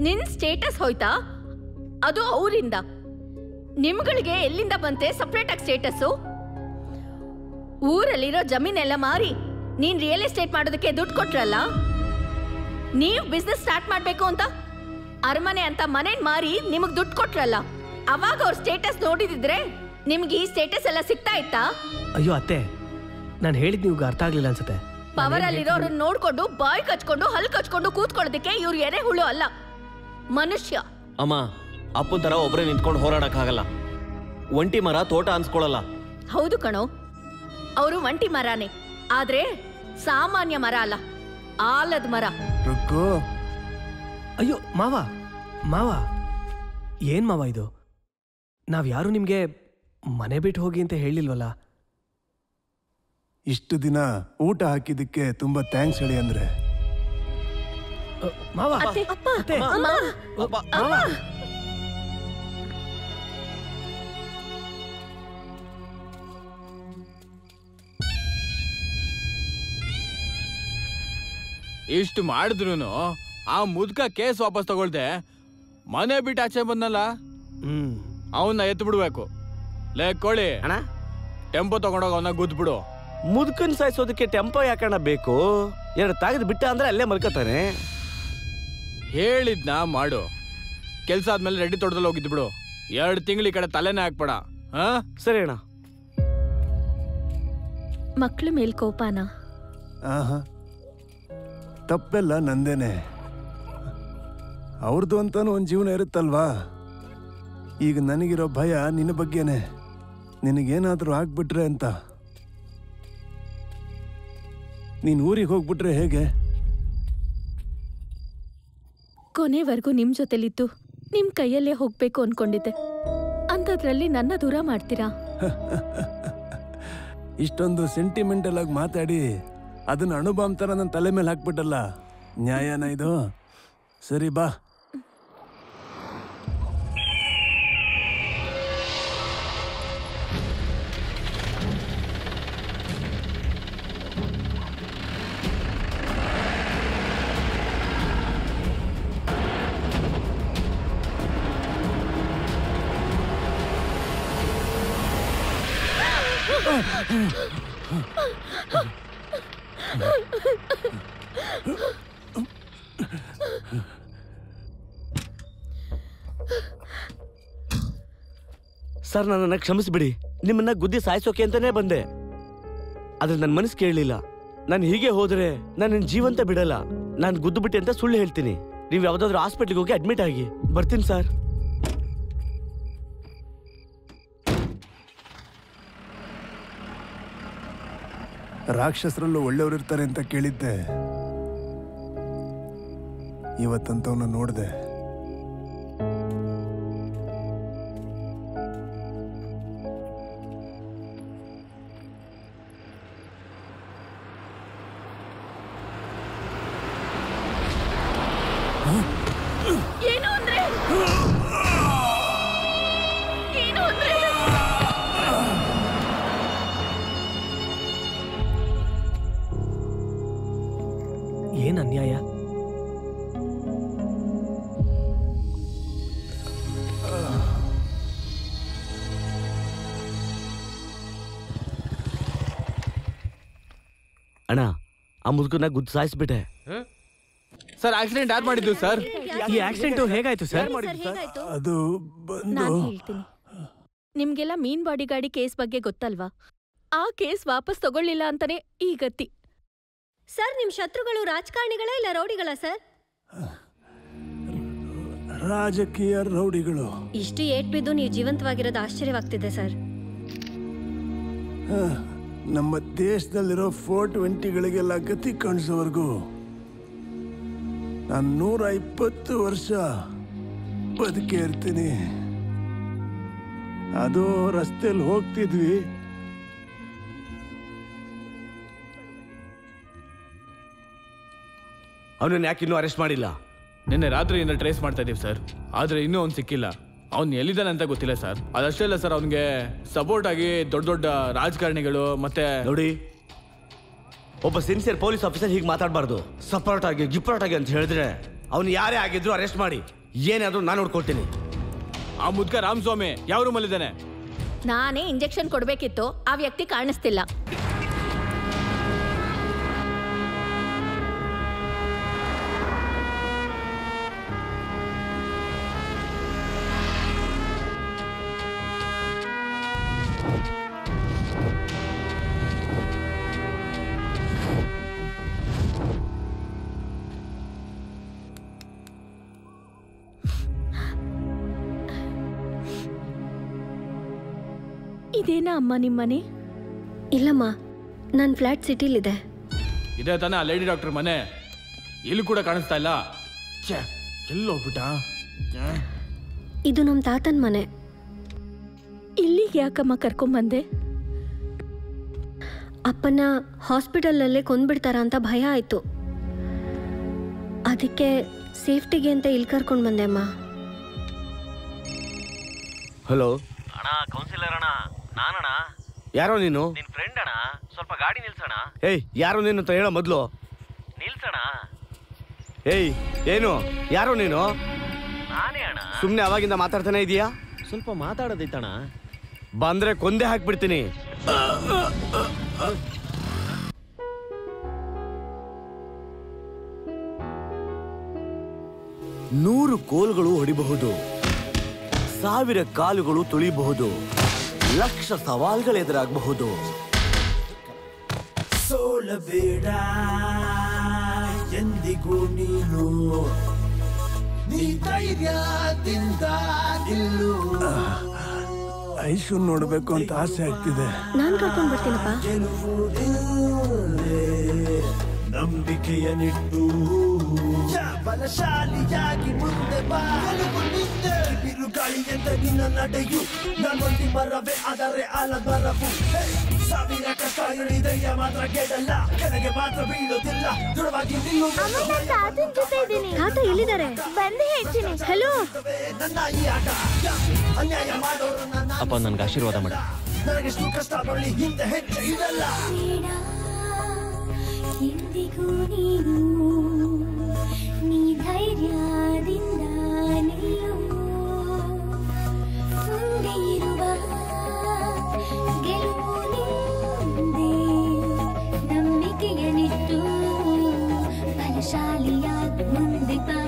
ನಿನ್ ಸ್ಟೇಟಸ್ ಹೋಯ್ತಾ? ಅದು ಅವರಿಂದ. ನಿಮ್ಗಳಿಗೆ ಎಲ್ಲಿಂದ ಬಂತೆ ಸಪ್ರೇಟ್ ಆಗಿ ಸ್ಟೇಟಸ್? ಊರಲ್ಲಿರೋ ಜಮೀನೆಲ್ಲ ಮಾರಿ ನೀನ್ ರಿಯಲ್ ಎಸ್ಟೇಟ್ ಮಾಡೋದಕ್ಕೆ ದುಡ್ಡು ಕೊಟ್ರಲ್ಲ. ನೀವ್ ಬಿಸ್ನೆಸ್ ಸ್ಟಾರ್ಟ್ ಮಾಡ್ಬೇಕು ಅಂತ ಅರಮನೆ ಅಂತ ಮನೆ ಮಾರಿ ನಿಮಗ್ ದುಡ್ಡು ಕೊಟ್ರಲ್ಲ. ಅವಾಗ ಅವ್ರ ಸ್ಟೇಟಸ್ ನೋಡಿದಿದ್ರೆ ನಿಮ್ಗೆ ಈ ಸ್ಟೇಟಸ್ ಎಲ್ಲ ಸಿಗ್ತಾ ಇತ್ತಾ? ಅಯ್ಯೋ ಅತ್ತೆ, ನಾನು ಹೇಳಿದ್ ನೀವು ಅರ್ಥ ಆಗ್ಲಿಲ್ಲ ಅನ್ಸುತ್ತೆ. ಪವರ್ ಅಲ್ಲಿರೋರನ್ನ ನೋಡ್ಕೊಂಡು ಬಾಯ್ ಕಚ್ಕೊಂಡು ಹಲ್ ಕಚ್ಕೊಂಡು ಕೂತ್ಕೊಳ್ಳೋದಕ್ಕೆ ಇವ್ರು ಎರೆಹುಳು ಅಲ್ಲ, ಮನುಷ್ಯ. ಅಮ್ಮ, ಅಪ್ಪನ ತರ ಒಬ್ರೇ ನಿಂತ್ಕೊಂಡು ಹೋರಾಡಕ್ಕಾಗಲ್ಲ. ಒಂಟಿ ಮರ ತೋಟ ಅನ್ಸ್ಕೊಳ್ಳಲ್ಲ. ಹೌದು ಕಣೋ, ಅವರು ಒಂಟಿ ಮರನೇ, ಆದ್ರೆ ಸಾಮಾನ್ಯ ಮರ ಅಲ್ಲ, ಆಲದ ಮರ. ಅಯ್ಯೋ ಮಾವ, ಏನ್ ಮಾವ ಇದು? ನಾವ್ಯಾರು ನಿಮ್ಗೆ ಮನೆ ಬಿಟ್ಟು ಹೋಗಿ ಅಂತ ಹೇಳಿಲ್ವಲ್ಲ? ಇಷ್ಟು ದಿನ ಊಟ ಹಾಕಿದ್ದಕ್ಕೆ ತುಂಬಾ ಥ್ಯಾಂಕ್ಸ್ ಹೇಳಿ. ಅಂದ್ರೆ ಮಾವ ಅತ್ತೆ, ಅತ್ತೆ, ಅಮ್ಮ. ಮಾವ. ಇಷ್ಟು ಮಾಡಿದ್ರು ಆ ಮುದ್ಕ ಕೇಸ್ ವಾಪಸ್ ತಗೊಳ್ದೆ ಮನೆ ಬಿಟ್ಟು ಆಚೆ ಬಂದಲ್ಲ, ಅವನ್ನ ಎತ್ತು ಬಿಡ್ಬೇಕು. ಲೇ ಕೋಳಿ ಅಣ್ಣ, ಟೆಂಪೋ ತಗೊಂಡೋಗ ಅವನ್ನ ಗುದ್ದು ಬಿಡು. ಮುದುಕನ್ ಸಾಯಿಸೋದಕ್ಕೆ ಟೆಂಪೋ ಯಾಕಣ್ಣ ಬೇಕು? ಎರಡು ತಾಗದ್ ಬಿಟ್ಟ ಅಂದ್ರೆ ಅಲ್ಲೇ ಮಲ್ಕೋತಾನೆ. ಹೇಳಿದ್ನ ಮಾಡು. ಕೆಲ್ಸ ಆದ್ಮೇಲೆ ರೆಡ್ಡಿ ತೋಟದಲ್ಲಿ ಹೋಗಿದ್ದು ಬಿಡು. 2 ತಿಂಗಳ ಈ ಕಡೆ ತಲೆನೇ ಹಾಕ್ಬೇಡ. ಹಾ ಸರಿ ಅಣ್ಣ. ಮಕ್ಳ ಮೇಲ್ ಕೋಪಾನ? ಆಹಾ, ತಪ್ಪೆಲ್ಲ ನಂದೇನೆ. ಅವ್ರದ್ದು ಅಂತಾನು ಒಂದು ಜೀವನ ಇರುತ್ತಲ್ವಾ. ಈಗ ನನಗಿರೋ ಭಯ ನಿನ್ನ ಬಗ್ಗೆನೆ, ನಿನಗೇನಾದರೂ ಆಗ್ಬಿಟ್ರೆ ಅಂತ. ನೀನು ಊರಿಗೆ ಹೋಗ್ಬಿಟ್ರೆ ಹೇಗೆ? ಕೊನೆವರೆಗೂ ನಿಮ್ ಜೊತೆಲಿದ್ದು ನಿಮ್ ಕೈಯಲ್ಲೇ ಹೋಗ್ಬೇಕು ಅನ್ಕೊಂಡಿದ್ದೆ. ಅಂಥದ್ರಲ್ಲಿ ನನ್ನ ದೂರ ಮಾಡ್ತೀರಾ? ಇಷ್ಟೊಂದು ಸೆಂಟಿಮೆಂಟಲ್ ಆಗಿ ಮಾತಾಡಿ ಅದನ್ನ ಅಣುಬಾಂಬ್ ಥರ ನನ್ನ ತಲೆ ಮೇಲೆ ಹಾಕ್ಬಿಟ್ಟಲ್ಲ, ನ್ಯಾಯನ ಇದು? ಸರಿ ಬಾ. ಸರ್, ನನ್ನನ್ನು ಕ್ಷಮಿಸ್ಬಿಡಿ. ನಿಮ್ಮನ್ನ ಗುದ್ದಿ ಸಾಯಿಸೋಕೆ ಅಂತಾನೆ ಬಂದೆ. ಆದ್ರೆ ನನ್ನ ಮನಸ್ಸು ಕೇಳಲಿಲ್ಲ. ನಾನು ಹೀಗೆ ಹೋದ್ರೆ ನಾನು ಜೀವಂತ ಬಿಡಲ್ಲ. ನಾನು ಗುದ್ದು ಬಿಟ್ಟೆ ಅಂತ ಸುಳ್ಳು ಹೇಳ್ತೀನಿ. ನೀವು ಯಾವ್ದಾದ್ರು ಹಾಸ್ಪಿಟ್ಲಿಗೆ ಹೋಗಿ ಅಡ್ಮಿಟ್ ಆಗಿ. ಬರ್ತೀನಿ ಸರ್. ರಾಕ್ಷಸರಲ್ಲೂ ಒಳ್ಳೆಯವರು ಇರ್ತಾರೆ ಅಂತ ಕೇಳಿದ್ದೆ. ಇವತ್ತಂತವನ್ನ ನೋಡಿದೆ. ಏನು ಅಂದ್ರೆ? ಏನು ಅಂದ್ರೆ? ಏನ್ ಅನ್ಯಾಯ? ಅಣ್ಣ, ಆ ಮುದುಕನ್ನ ಗುದ್ದು ಸಾಯಿಸ್ಬಿಟ್ಟೆ. ಸರ್, ಆಕ್ಸಿಡೆಂಟ್ ಯಾರು ಮಾಡಿದ್ದು ಸರ್? ಈ ಆಕ್ಸಿಡೆಂಟ್ ಹೇಗಾಯ್ತು ಸರ್? ಅದು ಬಂದು ನಾನು ಹೇಳ್ತೀನಿ. ನಿಮ್ಗೆಲ್ಲ ಮೀನ್ ಬಾಡಿ ಗಾಡಿ ಕೇಸ್ ಬಗ್ಗೆ ಗೊತ್ತಲ್ವಾ? ಆ ಕೇಸ್ ವಾಪಸ್ ತಗೊಳ್ಳಿಲ್ಲ ಅಂತಾನೆ ಈ ಗತಿ. ಸರ್, ನಿಮ್ ಶತ್ರುಗಳು ರಾಜಕಾರಣಿಗಳ ಇಲ್ಲ ರೌಡಿಗಳ ಸರ್? ರಾಜಕೀಯ ರೌಡಿಗಳು. ಇಷ್ಟು ಏಟ್ ಬಿದ್ದು ನೀವು ಜೀವಂತವಾಗಿರೋದು ಆಶ್ಚರ್ಯವಾಗ್ತಿದೆ ಸರ್. ನಮ್ಮ ದೇಶದಲ್ಲಿರೋ 420ಗಳಿಗೆಲ್ಲ ಗತಿ ಕಾಣಿಸೋವರೆಗೂ ನಾನು 120 ವರ್ಷ ಬದುಕೇ ಇರ್ತೀನಿ. ಅದು ರಸ್ತೆಯಲ್ಲಿ ಹೋಗ್ತಿದ್ವಿ, ಅವನನ್ನ ಯಾಕೆ ಇನ್ನೂ ಅರೆಸ್ಟ್ ಮಾಡಿಲ್ಲ? ನಿನ್ನೆ ರಾತ್ರಿಯಿಂದ ಟ್ರೇಸ್ ಮಾಡ್ತಾ ಇದೀವಿ ಸರ್, ಆದ್ರೆ ಇನ್ನೂ ಅವ್ನು ಸಿಕ್ಕಿಲ್ಲ. ಅವ್ನು ಎಲ್ಲಿದ್ದಾನೆ ಅಂತ ಗೊತ್ತಿಲ್ಲ ಸರ್. ಅದಷ್ಟೇ ಅಲ್ಲ ಸರ್, ಅವನಿಗೆ ಸಪೋರ್ಟ್ ಆಗಿ ದೊಡ್ಡ ದೊಡ್ಡ ರಾಜಕಾರಣಿಗಳು ಮತ್ತೆ ನೋಡಿ, ಒಬ್ಬ ಸಿನ್ಸಿಯರ್ ಪೊಲೀಸ್ ಆಫೀಸರ್ ಹೀಗೆ ಮಾತಾಡಬಾರ್ದು. ಸಪೋರ್ಟ್ ಆಗಿ ಗಿಪ್ರಾಟ್ ಆಗಿ ಅಂತ ಹೇಳಿದ್ರೆ ಅವನು ಯಾರೇ ಆಗಿದ್ರು ಅರೆಸ್ಟ್ ಮಾಡಿ ಏನಾದ್ರೂ ನಾನು ನೋಡ್ಕೊಳ್ತೀನಿ. ಆ ಮುದ್ಕ ರಾಮಸ್ವಾಮಿ ಯಾವ ರೂಮಲ್ಲಿದ್ದಾನೆ? ನಾನೇ ಇಂಜೆಕ್ಷನ್ ಕೊಡ್ಬೇಕಿತ್ತು, ಆ ವ್ಯಕ್ತಿ ಕಾಣಿಸ್ತಿಲ್ಲ. ಇದೇನಾ ಅಮ್ಮ ನಿಮ್ಮನೆ? ಇಲ್ಲಮ್ಮ, ನನ್ನ ಫ್ಲಾಟ್ ಸಿಟಿಲಿದೆ. ಇದೇ ತಾನೇ ಆ ಲೇಡಿ ಡಾಕ್ಟರ್ ಮನೆ? ಇಲ್ಲಿ ಕೂಡ ಕಾಣಿಸ್ತಾ ಇಲ್ಲ. ಎಲ್ಲೋಗ್ಬಿಟ್ಟ? ಇದು ನಮ್ಮ ತಾತನ ಮನೆ. ಇಲ್ಲಿಗೆ ಯಾಕಮ್ಮ ಕರ್ಕೊಂಬಂದೆ? ಅಪ್ಪನ ಹಾಸ್ಪಿಟಲಲ್ಲೇ ಕೊಂದ್ಬಿಡ್ತಾರ ಅಂತ ಭಯ ಆಯ್ತು. ಅದಕ್ಕೆ ಸೇಫ್ಟಿಗೆ ಅಂತ ಇಲ್ಲಿ ಕರ್ಕೊಂಡು ಬಂದೆ ಅಮ್ಮ. ಹಲೋ ಅಣ್ಣ, ಕೌನ್ಸಿಲರ್ ಅಣ್ಣ, ನಾನಣ್ಣ. ಯಾರೋ ನೀನು? ನಿನ್ ಫ್ರೆಂಡ್ ಅಣ್ಣ. ಸ್ವಲ್ಪ ಗಾಡಿ ನಿಲ್ಸೋಣ. ಏಯ್, ಯಾರೋ ನೀನು ಅಂತ ಹೇಳೋ ಮೊದಲು. ನಿಲ್ಸೋಣ. ಏಯ್, ಏನು? ಯಾರೋ ನೀನು? ನಾನೇ ಅಣ್ಣ. ಸುಮ್ಮನೆ ಅವಾಗಿಂದ ಮಾತಾಡ್ತಾನೆ ಇದೀಯಾ? ಸ್ವಲ್ಪ ಮಾತಾಡೋದಿತ್ತಣ್ಣ. ಬಂದ್ರೆ ಕೊಂದೆ ಹಾಕ್ಬಿಡ್ತೀನಿ. 100 ಕೋಲ್ಗಳು ಹೊಡಿಬಹುದು, 1000 ಕಾಲುಗಳು ತುಳಿಬಹುದು, 1,00,000 ಸವಾಲ್ಗಳು ಎದುರಾಗಬಹುದು. ಸೋಲಬೇಡ ಎಂದಿಗೂ ನೀನು, ನೀ ಧೈರ್ಯದಿಂದ ನಿಲ್ಲು. ಐಶು ನೋಡ್ಬೇಕು ಅಂತ ಆಸೆ ಆಗ್ತಿದೆ. ನಾನು ಕರ್ಕೊಂಡು ಬರ್ತೀನಪ್ಪ. ನಂಬಿಕೆಯ ನಿಟ್ಟು ಬಲಶಾಲಿಯಾಗಿ ಮುಂದೆ ಬಾ. ಬಿರುಗಾಳಿಯಂತ ನಿನ್ನ ನಡೆಯು, ನಾನೊಂದಿ ಮರವೇ ಆದರೆ ಆಲ ಮರವು. 1000 ಕಷ್ಟ ಇಳಿದೆಯ ಮಾತ್ರ ಗೆಡಲ್ಲ, ಕೆಳಗೆ ಮಾತ್ರ ಬೀಳೋದಿಲ್ಲ. ದೃಢವಾಗಿ ನಿಲ್ಲು. ತಾತ ಎಲ್ಲಿದ್ದಾರೆ? ಬಂದು ಹೇಳ್ತೀನಿ. ಹಲೋ, ನನ್ನ ಈ ಆಟ ಅನ್ಯಾಯ ಮಾಡೋರು ಅಪ್ಪ, ನನ್ಗೆ ಆಶೀರ್ವಾದ ಮಾಡಿ. ನನಗೆಷ್ಟು ಕಷ್ಟ ಬರಲಿ ಹಿಂದೆ ಹೆಜ್ಜೆ ಇಡಲ್ಲ. ಎಂದಿಗೂ ನೀನು, ನೀ ಧೈರ್ಯದಿಂದ ನಿಲ್ಲು. ಮುಂದೆ ಇರುವ ಗೆಲುವು ನಿಂದೆ, ನಂಬಿಕೆಯ ನಿಟ್ಟು ಬಲಶಾಲಿಯಾಗಿ ಮುಂದೆ ಬಾ.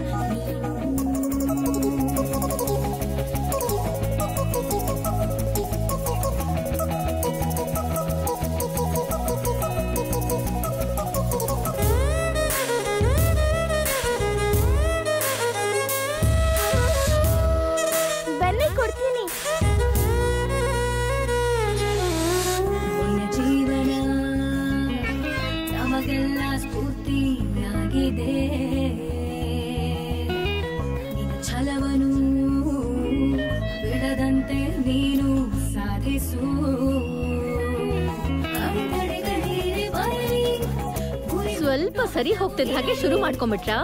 ಛಲವನು ಬಿಡದಂತೆ ನೀನು ಸಾಧಿಸು. ಸ್ವಲ್ಪ ಸರಿ ಹೋಗ್ತಿದ್ದ ಹಾಗೆ ಶುರು ಮಾಡ್ಕೊಂಬಿಟ್ರಾ?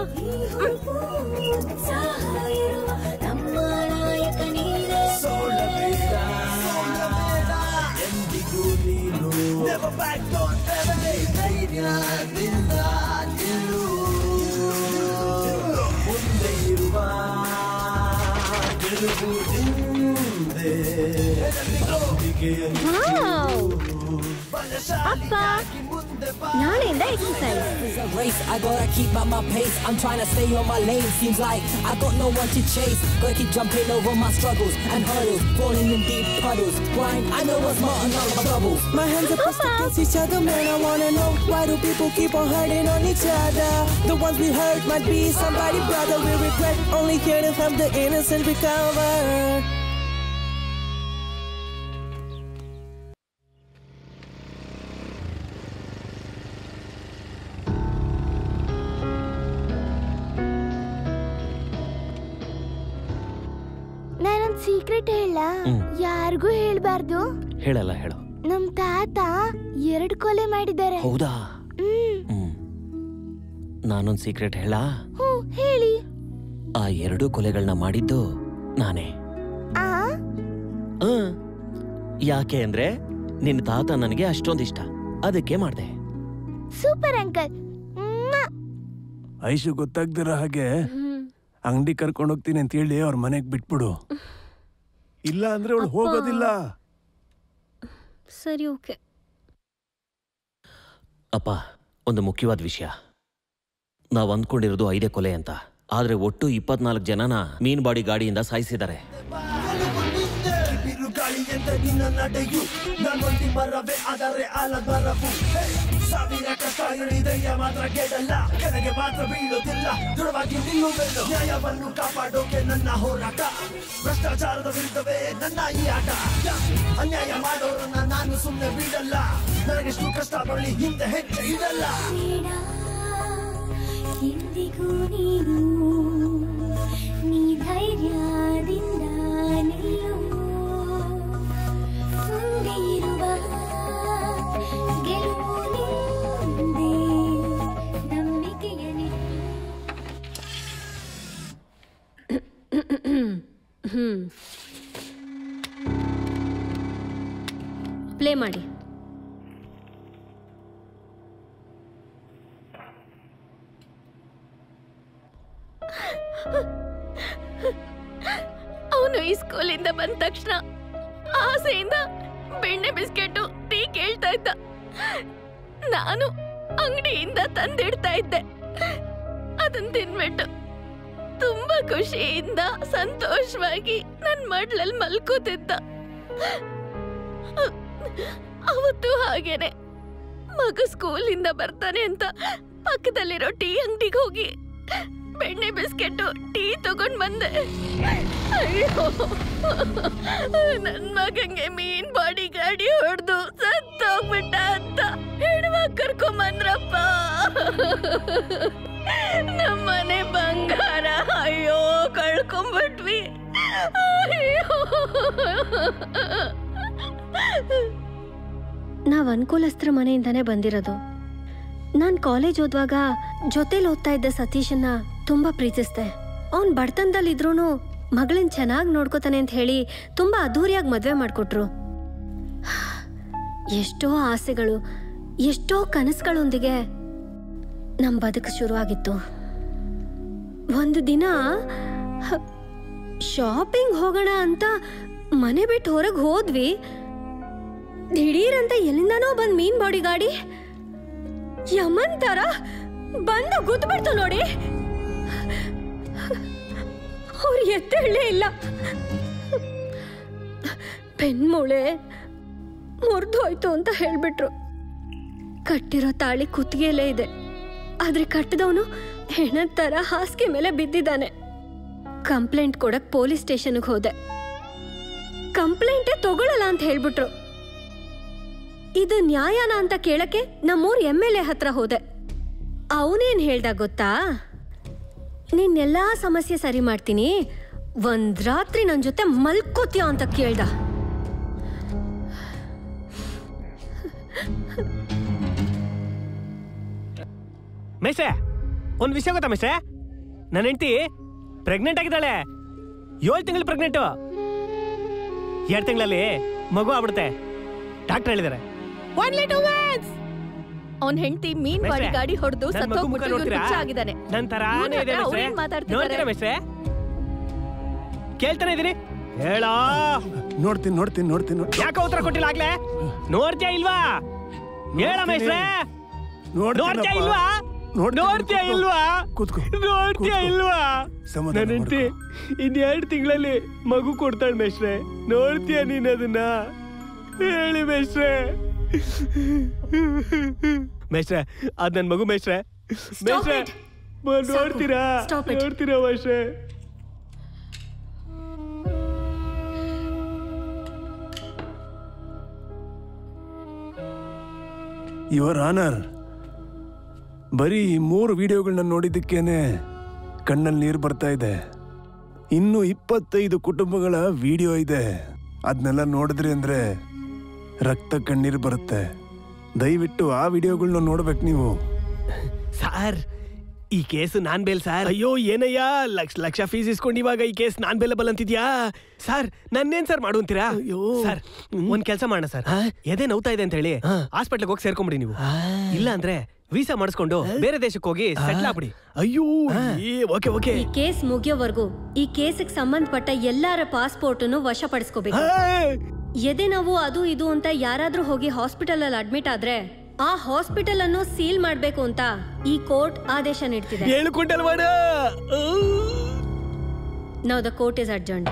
ನಮ್ಮ ನಾಯಕ ನೀನೇ. ಎಂದಿಗೂ ನೀನು ಧೈರ್ಯದಿಂದ ನಿಲ್ಲು. ಮುಂದೆ ಇರುವ ಗೆಲುವು ನಿಂದೆ, ನಂಬಿಕೆಯ ಅಪ್ಪ, ನಾಳೆಯಿಂದ exercise. Race, I gotta keep up my pace. I'm trying to stay on my lane. Seems like I got no one to chase. Gotta keep jumping over my struggles and hurdles, falling in deep puddles. Grind, I know what's more on my bubbles. My hands are pressed against each other, man. I wanna know why do people keep on hurting on each other? The ones we hurt might be somebody, brother. We regret only here to help the innocent recover. ನಾನೊಂದ್ secret ಹೇಳ, ಯಾರಿಗೂ ಹೇಳ್ಬಾರ್ದು. ಹೇಳಲ್ಲ, ಹೇಳು. ನಮ್ ತಾತ 2 ಕೊಲೆ ಮಾಡಿದ್ದಾರೆ. ಹೌದಾ? ನಾನೊಂದ್ ಸೀಕ್ರೆಟ್ ಹೇಳ? ಹೇಳಿ. ಆ 2 ಕೊಲೆಗಳನ್ನ ಮಾಡಿದ್ದು ನಾನೇ. ಯಾಕೆ ಅಂದ್ರೆ ನಿನ್ನ ತಾತ ನನಗೆ ಅಷ್ಟೊಂದಿಷ್ಟ, ಅದಕ್ಕೆ ಮಾಡ್ದೆ. Super uncle. ಐಶು ಗೊತ್ತಾಗ್ದಿರೋ ಹಾಗೆ ಅಂಗಡಿ ಕರ್ಕೊಂಡು ಹೋಗ್ತೀನಿ ಅಂತ ಹೇಳಿ ಅವ್ರ ಮನೆಗೆ ಬಿಟ್ಬಿಡು. ಇಲ್ಲ ಅಂದ್ರೆ ಅವಳು ಹೋಗೋದಿಲ್ಲ. ಸರಿ, ಓಕೆ. ಅಪ್ಪ, ಒಂದು ಮುಖ್ಯವಾದ ವಿಷಯ. ನಾವು ಅಂದ್ಕೊಂಡಿರೋದು 5 ಕೊಲೆ ಅಂತ, ಆದ್ರೆ ಒಟ್ಟು 24 ಜನನ ಮೀನ್ಬಾಡಿ ಗಾಡಿಯಿಂದ ಸಾಯಿಸಿದ್ದಾರೆ. ಬಿರುಗಾಳಿಯಂತ ನಿನ್ನ ನಡೆಯು, ನಾನೊಂದಿ ಮರವೇ ಆದರೆ ಆಲ ಮರವು. 1000 ಕಷ್ಟ ಇಳಿದೆಯ ಮಾತ್ರ ಗೆಡಲ್ಲ, ಕೆಳಗೆ ಮಾತ್ರ ಬೀಳೋದಿಲ್ಲ. ದೃಢವಾಗಿ ನಿಲ್ಲುವೆನು, ನ್ಯಾಯವನ್ನು ಕಾಪಾಡೋಕೆ ನನ್ನ ಹೋರಾಟ. ಭ್ರಷ್ಟಾಚಾರದ ವಿರುದ್ಧವೇ ನನ್ನ ಈ ಆಟ. ಅನ್ಯಾಯ ಮಾಡೋರನ್ನ ನಾನು ಸುಮ್ಮನೆ ಬಿಡಲ್ಲ, ನನಗೆಷ್ಟು ಕಷ್ಟ ಬರಲಿ ಹಿಂದೆ ಹೆಜ್ಜೆ ಇಡಲ್ಲ. ಎಂದಿಗೂ ನೀನು, ನೀ ಧೈರ್ಯದಿಂದ ನಿಲ್ಲು. ಮುಂದೆ ಇರುವ ಗೆಲುವು ನಿಂದೆ, ನಂಬಿಕೆಯ ನಿಟ್ಟು. ಪ್ಲೇ ಮಾಡಿ. ಅವನು ಈ ಸ್ಕೂಲಿಂದ ಬಂದ ತಕ್ಷಣ ಆಸೆಯಿಂದ ಬೆಣ್ಣೆ ಬಿಸ್ಕೆಟು ಟೀ ಕೇಳ್ತಾ ಇದ್ದ. ನಾನು ಅಂಗಡಿಯಿಂದ ತಂದಿಡ್ತಾ ಇದ್ದೆ. ಅದನ್ನ ತಿನ್ಬಿಟ್ಟು ತುಂಬಾ ಖುಷಿಯಿಂದ ಸಂತೋಷವಾಗಿ ನನ್ ಮಡ್ಲಲ್ಲಿ ಮಲ್ಕೋತಿದ್ದ. ಅವತ್ತು ಹಾಗೇನೆ ಮಗ ಸ್ಕೂಲಿಂದ ಬರ್ತಾನೆ ಅಂತ ಪಕ್ಕದಲ್ಲಿರೋ ಟೀ ಅಂಗಡಿಗೆ ಹೋಗಿ ಬೆಣ್ಣೆ ಬಿಸ್ಕೆಟ್ ಟೀ ತಗೊಂಡ್ ಬಂದೆ. ಅಯ್ಯೋ, ನನ್ ಮಗಂಗೆ ಮೀನ್ ಬಾಡಿ ಗಾಡಿ ಹೊಡೆದು ಸತ್ತೋಗ್ಬಿಟ್ಟ ಅಂತ ಹೆಣ್ಮಗ್ ಕರ್ಕೊಂಬಂದ್ರಪ್ಪ. ನಮ್ಮನೆ ಬಂಗಾರ ಅಯ್ಯೋ ಕಳ್ಕೊಂಬಿಟ್ವಿ. ನಾವ್ ಅನುಕೂಲಸ್ತ್ರ ಮನೆಯಿಂದಾನೇ ಬಂದಿರೋದು. ನಾನ್ ಕಾಲೇಜ್ ಓದುವಾಗ ಜೊತೆಲಿ ಓದ್ತಾ ಇದ್ದ ಸತೀಶನ್ನ ತುಂಬಾ ಪ್ರೀತಿಸ್ದೆ. ಅವ್ನ್ ಬಡತನದಲ್ಲಿದ್ರೂನು ಮಗಳನ್ ಚೆನ್ನಾಗಿ ನೋಡ್ಕೋತಾನೆ ಅಂತ ಹೇಳಿ ತುಂಬಾ ಅದ್ಧೂರಿಯಾಗಿ ಮದ್ವೆ ಮಾಡ್ಕೊಟ್ರು. ಎಷ್ಟೋ ಆಸೆಗಳು, ಎಷ್ಟೋ ಕನಸುಗಳೊಂದಿಗೆ ನಮ್ ಬದುಕು ಶುರುವಾಗಿತ್ತು. ಒಂದು ದಿನ ಶಾಪಿಂಗ್ ಹೋಗೋಣ ಅಂತ ಮನೆ ಬಿಟ್ಟು ಹೊರಗೆ ಹೋದ್ವಿ. ದಿಢೀರಂತ ಎಲ್ಲಿಂದಾನೋ ಬಂದ್ ಮೀನ್ ಬಾಡಿ ಗಾಡಿ ಯಮನ್ ತರ ಬಂದು ಗುದ್ಬಿಡ್ತು ನೋಡಿ. ಅವ್ರು ಎತ್ತೇಳಲೇ ಇಲ್ಲ. ಬೆನ್ಮೂಳೆ ಮುರಿದೋಯ್ತು ಅಂತ ಹೇಳ್ಬಿಟ್ರು. ಕಟ್ಟಿರೋ ತಾಳಿ ಕುತ್ತಿಗೆಲೇ ಇದೆ, ಆದ್ರೆ ಕಟ್ಟದವನು ಹೆಣದ ತರ ಹಾಸಿಗೆ ಮೇಲೆ ಬಿದ್ದಿದ್ದಾನೆ. ಕಂಪ್ಲೇಂಟ್ ಕೊಡಕ್ ಪೊಲೀಸ್ ಸ್ಟೇಷನ್ಗೆ ಹೋದೆ. ಕಂಪ್ಲೇಂಟೇ ತಗೊಳ್ಳಲ್ಲ ಅಂತ ಹೇಳ್ಬಿಟ್ರು. ಇದು ನ್ಯಾಯನ ಅಂತ ಕೇಳಕ್ಕೆ ನಮ್ಮೂರ್ MLA ಹತ್ರ ಹೋದೆ. ಅವನೇನ್ ಹೇಳ್ದ ಗೊತ್ತಾ? ನಿನ್ನೆಲ್ಲಾ ಸಮಸ್ಯೆ ಸರಿ ಮಾಡ್ತೀನಿ, ಒಂದ್ ರಾತ್ರಿ ನನ್ ಜೊತೆ ಮಲ್ಕೋತೀಯ ಅಂತ ಕೇಳ್ದ. ಮೇಷೆ, ಒಂದ್ ವಿಷಯ ಗೊತ್ತಾ ಮೇಷೆ? ನನ್ನ ಹೆಂಡತಿ ಪ್ರೆಗ್ನೆಂಟ್ ಆಗಿದ್ದಾಳೆ. 7 ತಿಂಗಳು ಪ್ರೆಗ್ನೆಂಟು. 2 ತಿಂಗಳಲ್ಲಿ ಮಗು ಆಗ್ಬಿಡುತ್ತೆ. ಡಾಕ್ಟರ್ ಹೇಳಿದಾರೆ. ಅವನ್ ಹೆಂಡತಿ ಮೀನ್ ಬಾಡಿ ಗಾಡಿ ಹೊಡೆದು ಸತ್ತೋಗ್ಬಿಟ್ಟಿದ್ದಾನೆ. ನನ್ ತರಾನೇ ಇದೆ ಮೇಷೆ. ಕೇಳ್ತಾನೆ ಇದೀನಿ, ಹೇಳೋ. ನೋಡ್ತೀನಿ. ಯಾಕೆ ಉತ್ತರ ಕೊಟ್ಟಿಲ್ಲ ಆಗ್ಲೇ? ನೋಡ್ತೀಯ ಇಲ್ವಾ? ಹೇಳ ಮೇಷ್ರೆ, ನೋಡ್ತೀಯ ಇಲ್ವಾ? ನೋಡ್ತೀಯ ಇಲ್ವಾ? ನನ್ನ ಹೆಂಡತಿ 2 ತಿಂಗಳಲ್ಲಿ ಮಗು ಕೊಡ್ತಾಳೆ ಮೇಷ್ರೆ. ನೋಡ್ತೀಯ ನೀನ್ ಅದನ್ನ? ಹೇಳಿ ಮೇಷ್ರೆ. ಮೇಷ್ರೆ, ಅದ್ ನನ್ ಮಗು ಮೇಷ್ರೆ. ನೋಡ್ತೀರಾ ಮೇಷ್ರೆ? ಯುವರ್ ಆನರ್, ಬರೀ 3 ವಿಡಿಯೋಗಳನ್ನ ನೋಡಿದ್ದಕ್ಕೇನೆ ಕಣ್ಣಲ್ಲಿ ನೀರು ಬರ್ತಾ ಇದೆ. ಇನ್ನು 25 ಕುಟುಂಬಗಳ ವಿಡಿಯೋ ಇದೆ. ಅದನ್ನೆಲ್ಲ ನೋಡಿದ್ರಿ ಅಂದ್ರೆ ರಕ್ತ ಕಣ್ಣೀರು ಬರುತ್ತೆ. ದಯವಿಟ್ಟು ಆ ವಿಡಿಯೋಗಳನ್ನ ನೋಡ್ಬೇಕು ನೀವು. ಸಾರ್, ಈ ಕೇಸ್ ನಾನ್ ಬೇಲ್ ಸಾರ್. ಅಯ್ಯೋ ಏನಯ್ಯ, ಲಕ್ಷ ಫೀಸ್ ಇಸ್ಕೊಂಡು ಇವಾಗ ಈ ಕೇಸ್ ನಾನ್ ಬೇಲಬಲ್ ಅಂತಿದ್ಯಾ? ಸರ್ ನನ್ನೇನ್ ಸರ್ ಮಾಡುವಂತೀರಾ? ಸರ್ ಒಂದ್ ಕೆಲ್ಸ ಮಾಡೋಣ ಸರ್. ಎದೆ ನೋವ್ತಾ ಇದೆ ಅಂತ ಹೇಳಿ ಹಾಸ್ಪಿಟ್ಲಿಗೆ ಹೋಗಿ ಸೇರ್ಕೊಂಬಿಡಿ ನೀವು. ಇಲ್ಲ ಅಂದ್ರೆ ವೀಸಾ ಮಾಡಿಸ್ಕೊಂಡು ಬೇರೆ ದೇಶಕ್ಕೆ ಹೋಗಿ ಸೆಟ್ಲ್ ಆಗ್ಬಿಡಿ. ಅಯ್ಯೋ ಓಕೆ. ಈ ಕೇಸ್ ಮುಗಿಯೋವರೆಗೂ ಈ ಕೇಸಿಗೆ ಸಂಬಂಧಪಟ್ಟ ಎಲ್ಲಾರ ಪಾಸ್ಪೋರ್ಟ್ ವಶಪಡಿಸ್ಕೋಬೇಕು. ಎದೆ ನೋವು ಅದು ಇದು ಅಂತ ಯಾರಾದ್ರೂ ಹೋಗಿ ಹಾಸ್ಪಿಟಲ್ ಅಲ್ಲಿ ಅಡ್ಮಿಟ್ ಆದ್ರೆ ಆ ಹಾಸ್ಪಿಟಲ್ ಅನ್ನು ಸೀಲ್ ಮಾಡ್ಬೇಕು ಅಂತ ಈ ಕೋರ್ಟ್ ಆದೇಶ ನೀಡ್ತಿದೆ. Now the court is adjourned.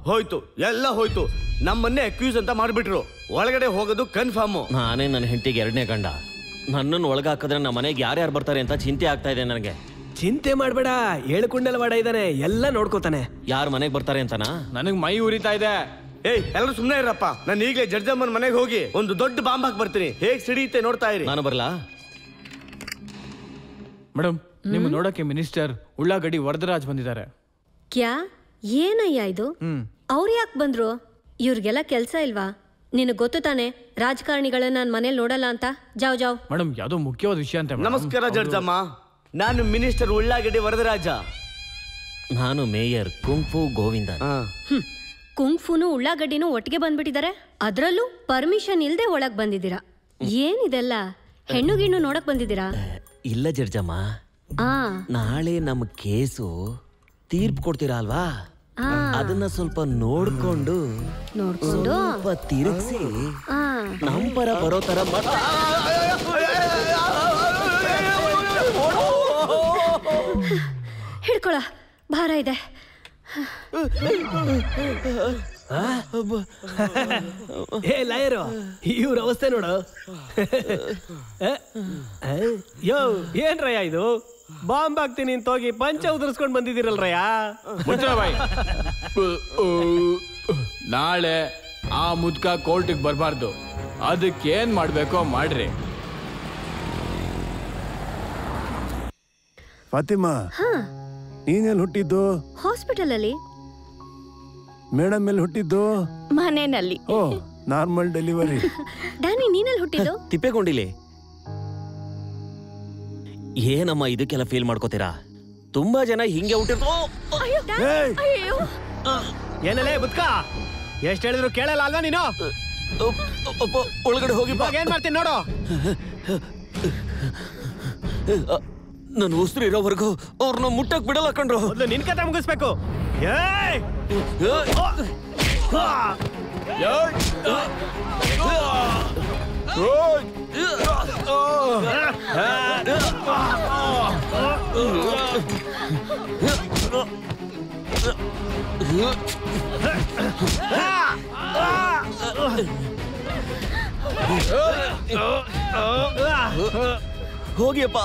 ಹೋಯ್ತು, ಎಲ್ಲ ಹೋಯ್ತು. ನಮ್ಮನ್ನೇ ಅಕ್ಯೂಸ್ ಅಂತ ಮಾಡ್ಬಿಟ್ರು. ಒಳಗಡೆ ಹೋಗೋದು ಕನ್ಫರ್ಮ್. ನಾನೇ ನನ್ನ ಹೆಂಡತಿಗೆ 2ನೇ ಗಂಡ. ನನ್ನನ್ನು ಒಳಗಾಕಿದ್ರೆ ನಮ್ಮ ಮನೆಗೆ ಯಾರ್ಯಾರು ಬರ್ತಾರೆ ಅಂತ ಚಿಂತೆ ಆಗ್ತಾ ಇದೆ ನನಗೆ. ಚಿಂತೆ ಮಾಡ್ಬೇಡ, 7 ಕುಂಡಲವಾಡ ಇದ್ದಾನೆ, ಎಲ್ಲ ನೋಡ್ಕೋತಾನೆ. ಯಾರು ಮನೆಗೆ ಬರ್ತಾರೆ ಅಂತನಾ? ನನಗ್ ಮೈ ಉರಿತಾ ಇದೆ. ಏಯ್, ಎಲ್ಲರೂ ಸುಮ್ಮನೆ ಇರಪ್ಪ. ನಾನು ಈಗಲೇ ಜಡ್ಜಮ್ಮನ ಮನೆಗೆ ಹೋಗಿ ಒಂದು ದೊಡ್ಡ ಬಾಂಬ್ ಹಾಕಿ ಬರ್ತೀನಿ. ಹೇಗ್ ಸಿಡಿಯುತ್ತೆ ನೋಡ್ತಾ ಇರಿ. ನಾನು ಬರ್ಲಾ? ಮೇಡಮ್, ನಿಮ್ಮ ನೋಡಕ್ಕೆ ಮಿನಿಸ್ಟರ್ ಉಳ್ಳಾಗಡ್ಡಿ ವರದರಾಜ್ ಬಂದಿದ್ದಾರೆ. ಕ್ಯಾ? ಏನಯ್ಯ ಇದು? ಅವ್ರು ಯಾಕೆ ಬಂದ್ರು? ಇವ್ರಿಗೆಲ್ಲ ಕೆಲ್ಸ ಇಲ್ವಾ? ನಿನಗೆ ಗೊತ್ತು ತಾನೆ ರಾಜಕಾರಣಿಗಳನ್ನ ನಾನು ಮನೇಲಿ ನೋಡಲ್ಲ ಅಂತ. ಜಾವ್. ಮೇಡಮ್, ಯಾವುದೋ ಮುಖ್ಯವಾದ ವಿಷಯ ಅಂತ. ನಮಸ್ಕಾರ ಜಡ್ಜಮ್ಮ, ನಾನು ಮಿನಿಸ್ಟರ್ ಉಳ್ಳಾಗಡ್ಡಿ ವರದರಾಜ. ನಾನು ಮೇಯರ್ ಕುಂಫು ಗೋವಿಂದ. ಕುಂಗ್ಫುನು ಉಳ್ಳಾಗಡ್ಡಿನೂ ಒಟ್ಟಿಗೆ ಬಂದ್ಬಿಟ್ಟಿದ್ದಾರೆ. ಅದರಲ್ಲೂ ಪರ್ಮಿಷನ್ ಇಲ್ದೆ ಒಳಗ್ ಬಂದಿದ್ದೀರಾ. ಏನಿದೆಲ್ಲ? ಹೆಣ್ಣು ಗಿಣ್ಣು ನೋಡಕ್ ಬಂದಿದ್ದೀರಾ? ಇಲ್ಲ ಜಡ್ಜಮ್ಮ, ನಾಳೆ ನಮ್ಮ ಕೇಸು ತೀರ್ಪು ಕೊಡ್ತೀರಾ ಅಲ್ವಾ, ಅದನ್ನ ಸ್ವಲ್ಪ ನೋಡ್ಕೊಂಡು ಸ್ವಲ್ಪ ತಿರುಗಿಸಿ ನಮ್ಮ ಪರ ಬರೋ ತರ ಹಿಡ್ಕೊಳ, ಭಾರ ಇದೆ. ಏ ಲಾಯರು, ಇವ್ರ ಅವಸ್ಥೆ ನೋಡು. ಯೋ ಏನ್ರಯ್ಯ ಇದು? ಬಾಂಬ್ ಹಾಕ್ತೀನಿ ಅಂತ ಹೋಗಿ ಪಂಚ ಉದುರಿಸ್ಕೊಂಡ್ ಬಂದಿದ್ದೀರಲ್ರಯ್ಯ. ನಾಳೆ ಆ ಮುದ್ಕ ಕೋರ್ಟಿಗೆ ಬರಬಾರ್ದು. ಅದಕ್ಕೇನ್ ಮಾಡ್ಬೇಕೋ ಮಾಡ್ರಿ. ಫಾತಿಮಾ, ನೀನೆಲ್ಲಿ ಹುಟ್ಟಿದ್ದು? ಹಾಸ್ಪಿಟಲ್ ಅಲ್ಲಿ. ಮೇಡಮ್ ಎಲ್ಲಿ ಹುಟ್ಟಿದ್ದು? ಮನೆಯಲ್ಲಿ. ಓ, ನಾರ್ಮಲ್ ಡೆಲಿವರಿ. ಡ್ಯಾನಿ, ನೀನೆಲ್ಲಿ ಹುಟ್ಟಿದ್ದು? ತಿಪ್ಪೇಕೊಂಡಿಲಿ. ಏನಮ್ಮ ಇದಕ್ಕೆಲ್ಲ ಫೀಲ್ ಮಾಡ್ಕೋತೀರಾ? ತುಂಬಾ ಜನ ಹಿಂಗೆ ಹುಟ್ಟಿರ್ತು. ಏನಲ್ಲೇ ಬುದ್ಕ, ಎಷ್ಟ್ ಹೇಳಿದ್ರು ಕೇಳಲ್ಲ ಅಲ್ವಾ ನೀನು? ಒಳಗಡೆ ಹೋಗಿ ಏನ್ ಮಾಡ್ತೀನಿ ನೋಡು. ನನ್ನ ಉಸಿರು ಇರೋವರೆಗೂ ಅವ್ರನ್ನ ಮುಟ್ಟಕ್ ಬಿಡಲ್ಲ ಕಣ್ರು. ನಿನ್ ಕತೆ ಮುಗಿಸ್ಬೇಕು. ಹೋಗಿಯಪ್ಪ,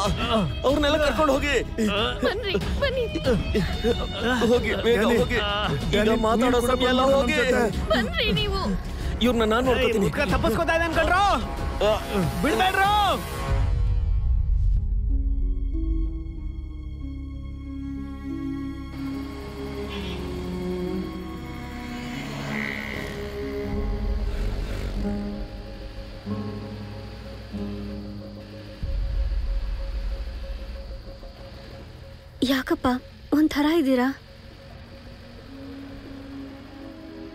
ಅವ್ರನ್ನೆಲ್ಲ ಕರ್ಕೊಂಡು ಹೋಗಿ. ಹೋಗಿ ಬೇಗ ಹೋಗಿ. ಈಗ ಮಾತಾಡೋ ಸಮಯ ಎಲ್ಲ ಹೋಗಿ. ಇವ್ರನ್ನ ನಾನು ನೋಡ್ಕೊತೀನಿ. ತಪ್ಪಿಸ್ಕೊತಾ ಇದೆ ಅನ್ಕೊಂಡ್ರು, ಬಿಡ್ಬೇಡ್ರು. ಯಾಕಪ್ಪ ಒಂಥರ ಇದ್ದೀರಾ?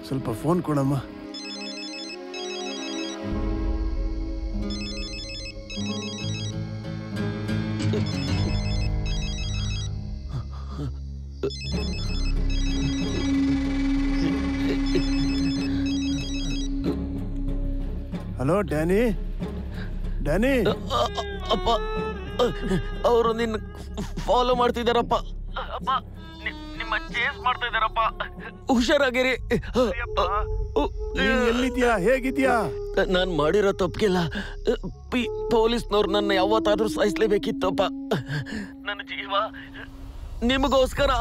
ಸ್ವಲ್ಪ ಫೋನ್ ಕೊಡಮ್ಮ. Hello Danny. ಡ್ಯಾನಿ, ಅಪ್ಪ, ಅವರು ನಿನ್ನ ಫಾಲೋ ಮಾಡ್ತಿದ್ದಾರಪ್ಪ. ನಿಮ್ಮ ಚೇಸ್ ಮಾಡ್ತಾ ಇದ್ದಾರಪ್ಪ. ಹುಷಾರಾಗಿರಿ. ಎಲ್ಲಿದ್ಯಾ? ಹೇಗಿದ್ಯಾ? ನಾನ್ ಮಾಡಿರೋ ತಪ್ಪಿಗೆಲ್ಲ ಪೊಲೀಸ್ನವ್ರು ನನ್ನ ಯಾವತ್ತಾದ್ರೂ ಸಾಯಿಸ್ಲೇಬೇಕಿತ್ತಪ್ಪ. ನನ್ನ ಜೀವ ನಿಮಗೋಸ್ಕರ.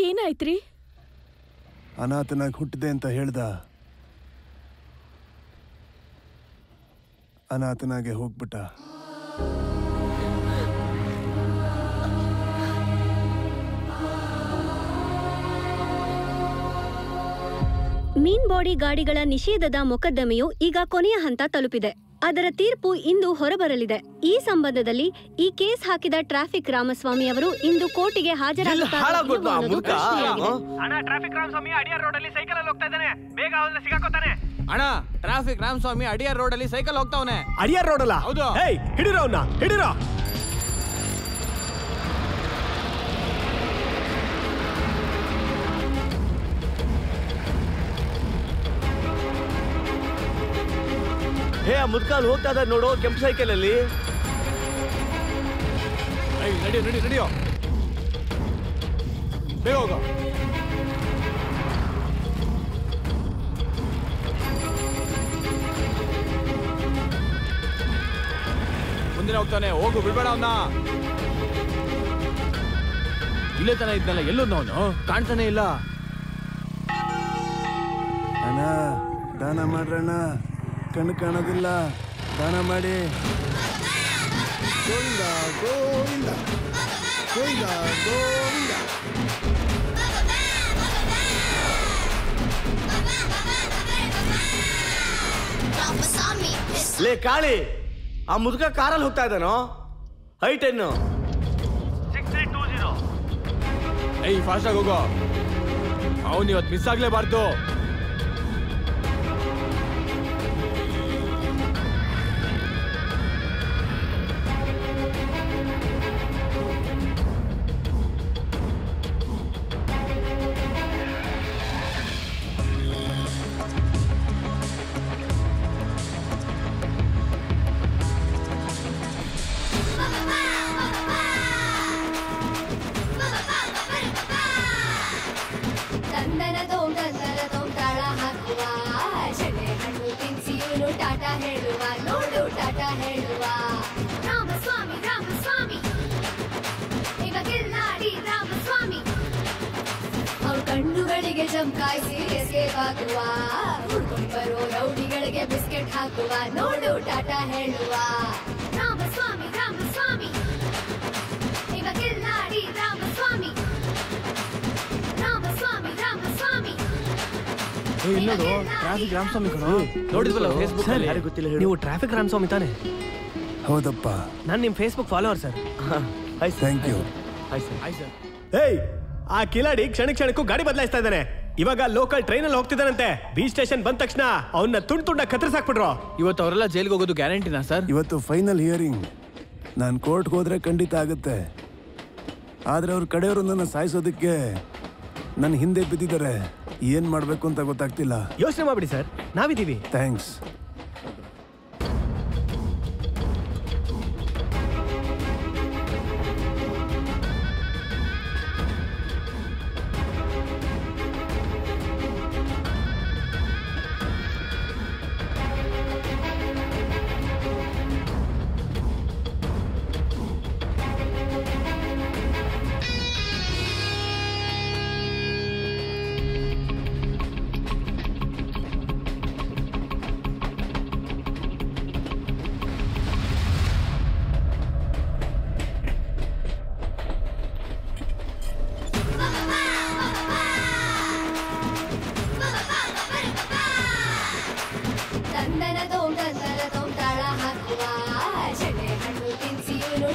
ಏನಾಯ್ತ್ರಿ? ಅನಾಥನಾಗಿ ಹುಟ್ಟಿದೆ ಅಂತ ಹೇಳ್ದ. ಅನಾಥನಾಗೆ ಹೋಗ್ಬಿಟ್ಟ. ಮೀನ್ ಬಾಡಿ ಗಾಡಿಗಳ ನಿಷೇಧದ ಮೊಕದ್ದಮೆಯು ಈಗ ಕೊನೆಯ ಹಂತ ತಲುಪಿದೆ. ಅದರ ತೀರ್ಪು ಇಂದು ಹೊರಬರಲಿದೆ. ಈ ಸಂಬಂಧದಲ್ಲಿ ಈ ಕೇಸ್ ಹಾಕಿದ ಟ್ರಾಫಿಕ್ ರಾಮಸ್ವಾಮಿ ಅವರು ಇಂದು ಕೋರ್ಟಿಗೆ ಹಾಜರಾಗುತ್ತಾರೆ. ಅಣ್ಣ, ಟ್ರಾಫಿಕ್ ರಾಮಸ್ವಾಮಿ ಅಡಿಯಾರ್ ರೋಡ್ ಅಲ್ಲಿ ಸೈಕಲ್ ಹೋಗ್ತಾವನೆ. ಅಡಿಯಾರ್ ರೋಡ್ ಅಲ್ಲ? ಹೌದು. ಹಿಡಿರೋ ಅವ್ನ, ಹಿಡಿರೋ. ಹೇ, ಆ ಮುದ್ಕಾಲ್ ಹೋಗ್ತಾ ಇದ್ದಾರೆ ನೋಡು, ಕೆಂಪು ಸೈಕಲ್ ಅಲ್ಲಿ. ನಡಿಯೋ ಬೇಗ ಹೋಗ. ಮುಂದಿನ ಹೋಗ್ತಾನೆ, ಹೋಗು, ಬಿಡ್ಬೇಡ ಅವನ್ನ. ಇಲ್ಲೇ ತನ ಇದ್ನಲ್ಲ, ಎಲ್ಲೋದ್ನ ಅವನು? ಕಾಣ್ತಾನೆ ಇಲ್ಲ. ಅಣ್ಣ, ದಾನ ಮಾಡ್ರಣ್ಣ. ಕಣ್ಣು ಕಾಣೋದಿಲ್ಲ, ದಾನ ಮಾಡಿ. ಗೋವಿಂದ ಗೋವಿಂದ ಗೋವಿಂದ ಗೋವಿಂದ. ಲೇ ಕಾಳಿ, ಆ ಮುದುಕ ಕಾರಲ್ಲಿ ಹೋಗ್ತಾ ಇದ್ದಾನೋ? I-10 6320. ಏಯ್ ಫಾಸ್ಟ್ ಆಗಿ ಹೋಗೋ, ಅವನು ಇವತ್ತು ಮಿಸ್ ಆಗ್ಲೇಬಾರ್ದು. ಟಾಟಾ ಹೇಳುವ ನೋಡು ಟಾಟಾ ಹೇಳುವ ರಾಮಸ್ವಾಮಿ ರಾಮಸ್ವಾಮಿ ಇವಾಗೆಲ್ಲಾಡಿ ರಾಮಸ್ವಾಮಿ ಅವ್ರ ಕಣ್ಣುಗಳಿಗೆ ಜಂಕಾಯಿಸಿ ಎಸ್ಕೇಪ್ ಆಗುವ ಹುಡ್ಕೊಂಡು ಬರೋ ರೌಡಿಗಳಿಗೆ ಬಿಸ್ಕೆಟ್ ಹಾಕುವ ನೋಡು ಟಾಟಾ ಹೇಳುವ ರಾಮಸ್ವಾಮಿ ರಾಮಸ್ವಾಮಿ ಇವಾಗೆಲ್ಲಾಡಿ ರಾಮಸ್ವಾಮಿ ರಾಮಸ್ವಾಮಿ ರಾಮಸ್ವಾಮಿ ಇನ್ನೋಡು ಟ್ರಾಫಿಕ್ ರಾಮಸ್ವಾಮಿ ಕಣೋ, ನೋಡಿದ್ವಲ್ಲ ಫೇಸ್ಬುಕ್ ಅಲ್ಲಿ. ಗೊತ್ತಿಲ್ಲ. ನೀವು ಟ್ರಾಫಿಕ್ ರಾಮಸ್ವಾಮಿ ತಾನೆ? ಹೌದಪ್ಪ. ನಾನು ನಿಮ್ಮ Facebook follower sir. Thank you. ಏಯ್, ಆ ಕಿಲಾಡಿ ಕ್ಷಣಕ್ಕೂ ಗಾಡಿ ಬದಲಾಯಿಸ್ತಾ ಇದ್ದಾನೆ. ಇವಾಗ ಲೋಕಲ್ ಟ್ರೈನಲ್ಲಿ ಹೋಗ್ತಿದ್ದಾನಂತೆ. ಬೀಚ್ ಸ್ಟೇಷನ್ ಬಂದ ತಕ್ಷಣ ಅವನ್ನ ತುಂಡ ಕತ್ತರಿಸಾಕ್ಬಿಟ್ರು. ಇವತ್ತು ಅವರೆಲ್ಲ ಜೈಲ್ಗೆ ಹೋಗೋದು ಗ್ಯಾರಂಟಿನಾ ಸರ್? ಇವತ್ತು ಫೈನಲ್ ಹಿಯರಿಂಗ್. ನಾನು ಕೋರ್ಟ್ಗೆ ಹೋದ್ರೆ ಖಂಡಿತ ಆಗುತ್ತೆ. ಆದ್ರೆ ಅವ್ರ ಕಡೆಯವರು ನನ್ನ ಸಾಯಿಸೋದಕ್ಕೆ ನನ್ನ ಹಿಂದೆ ಬಿದ್ದಿದ್ದಾರೆ. ಏನ್ ಮಾಡ್ಬೇಕು ಅಂತ ಗೊತ್ತಾಗ್ತಿಲ್ಲ. ಯೋಚನೆ ಮಾಡ್ಬಿಡಿ ಸರ್, ನಾವಿದ್ದೀವಿ. ಥ್ಯಾಂಕ್ಸ್.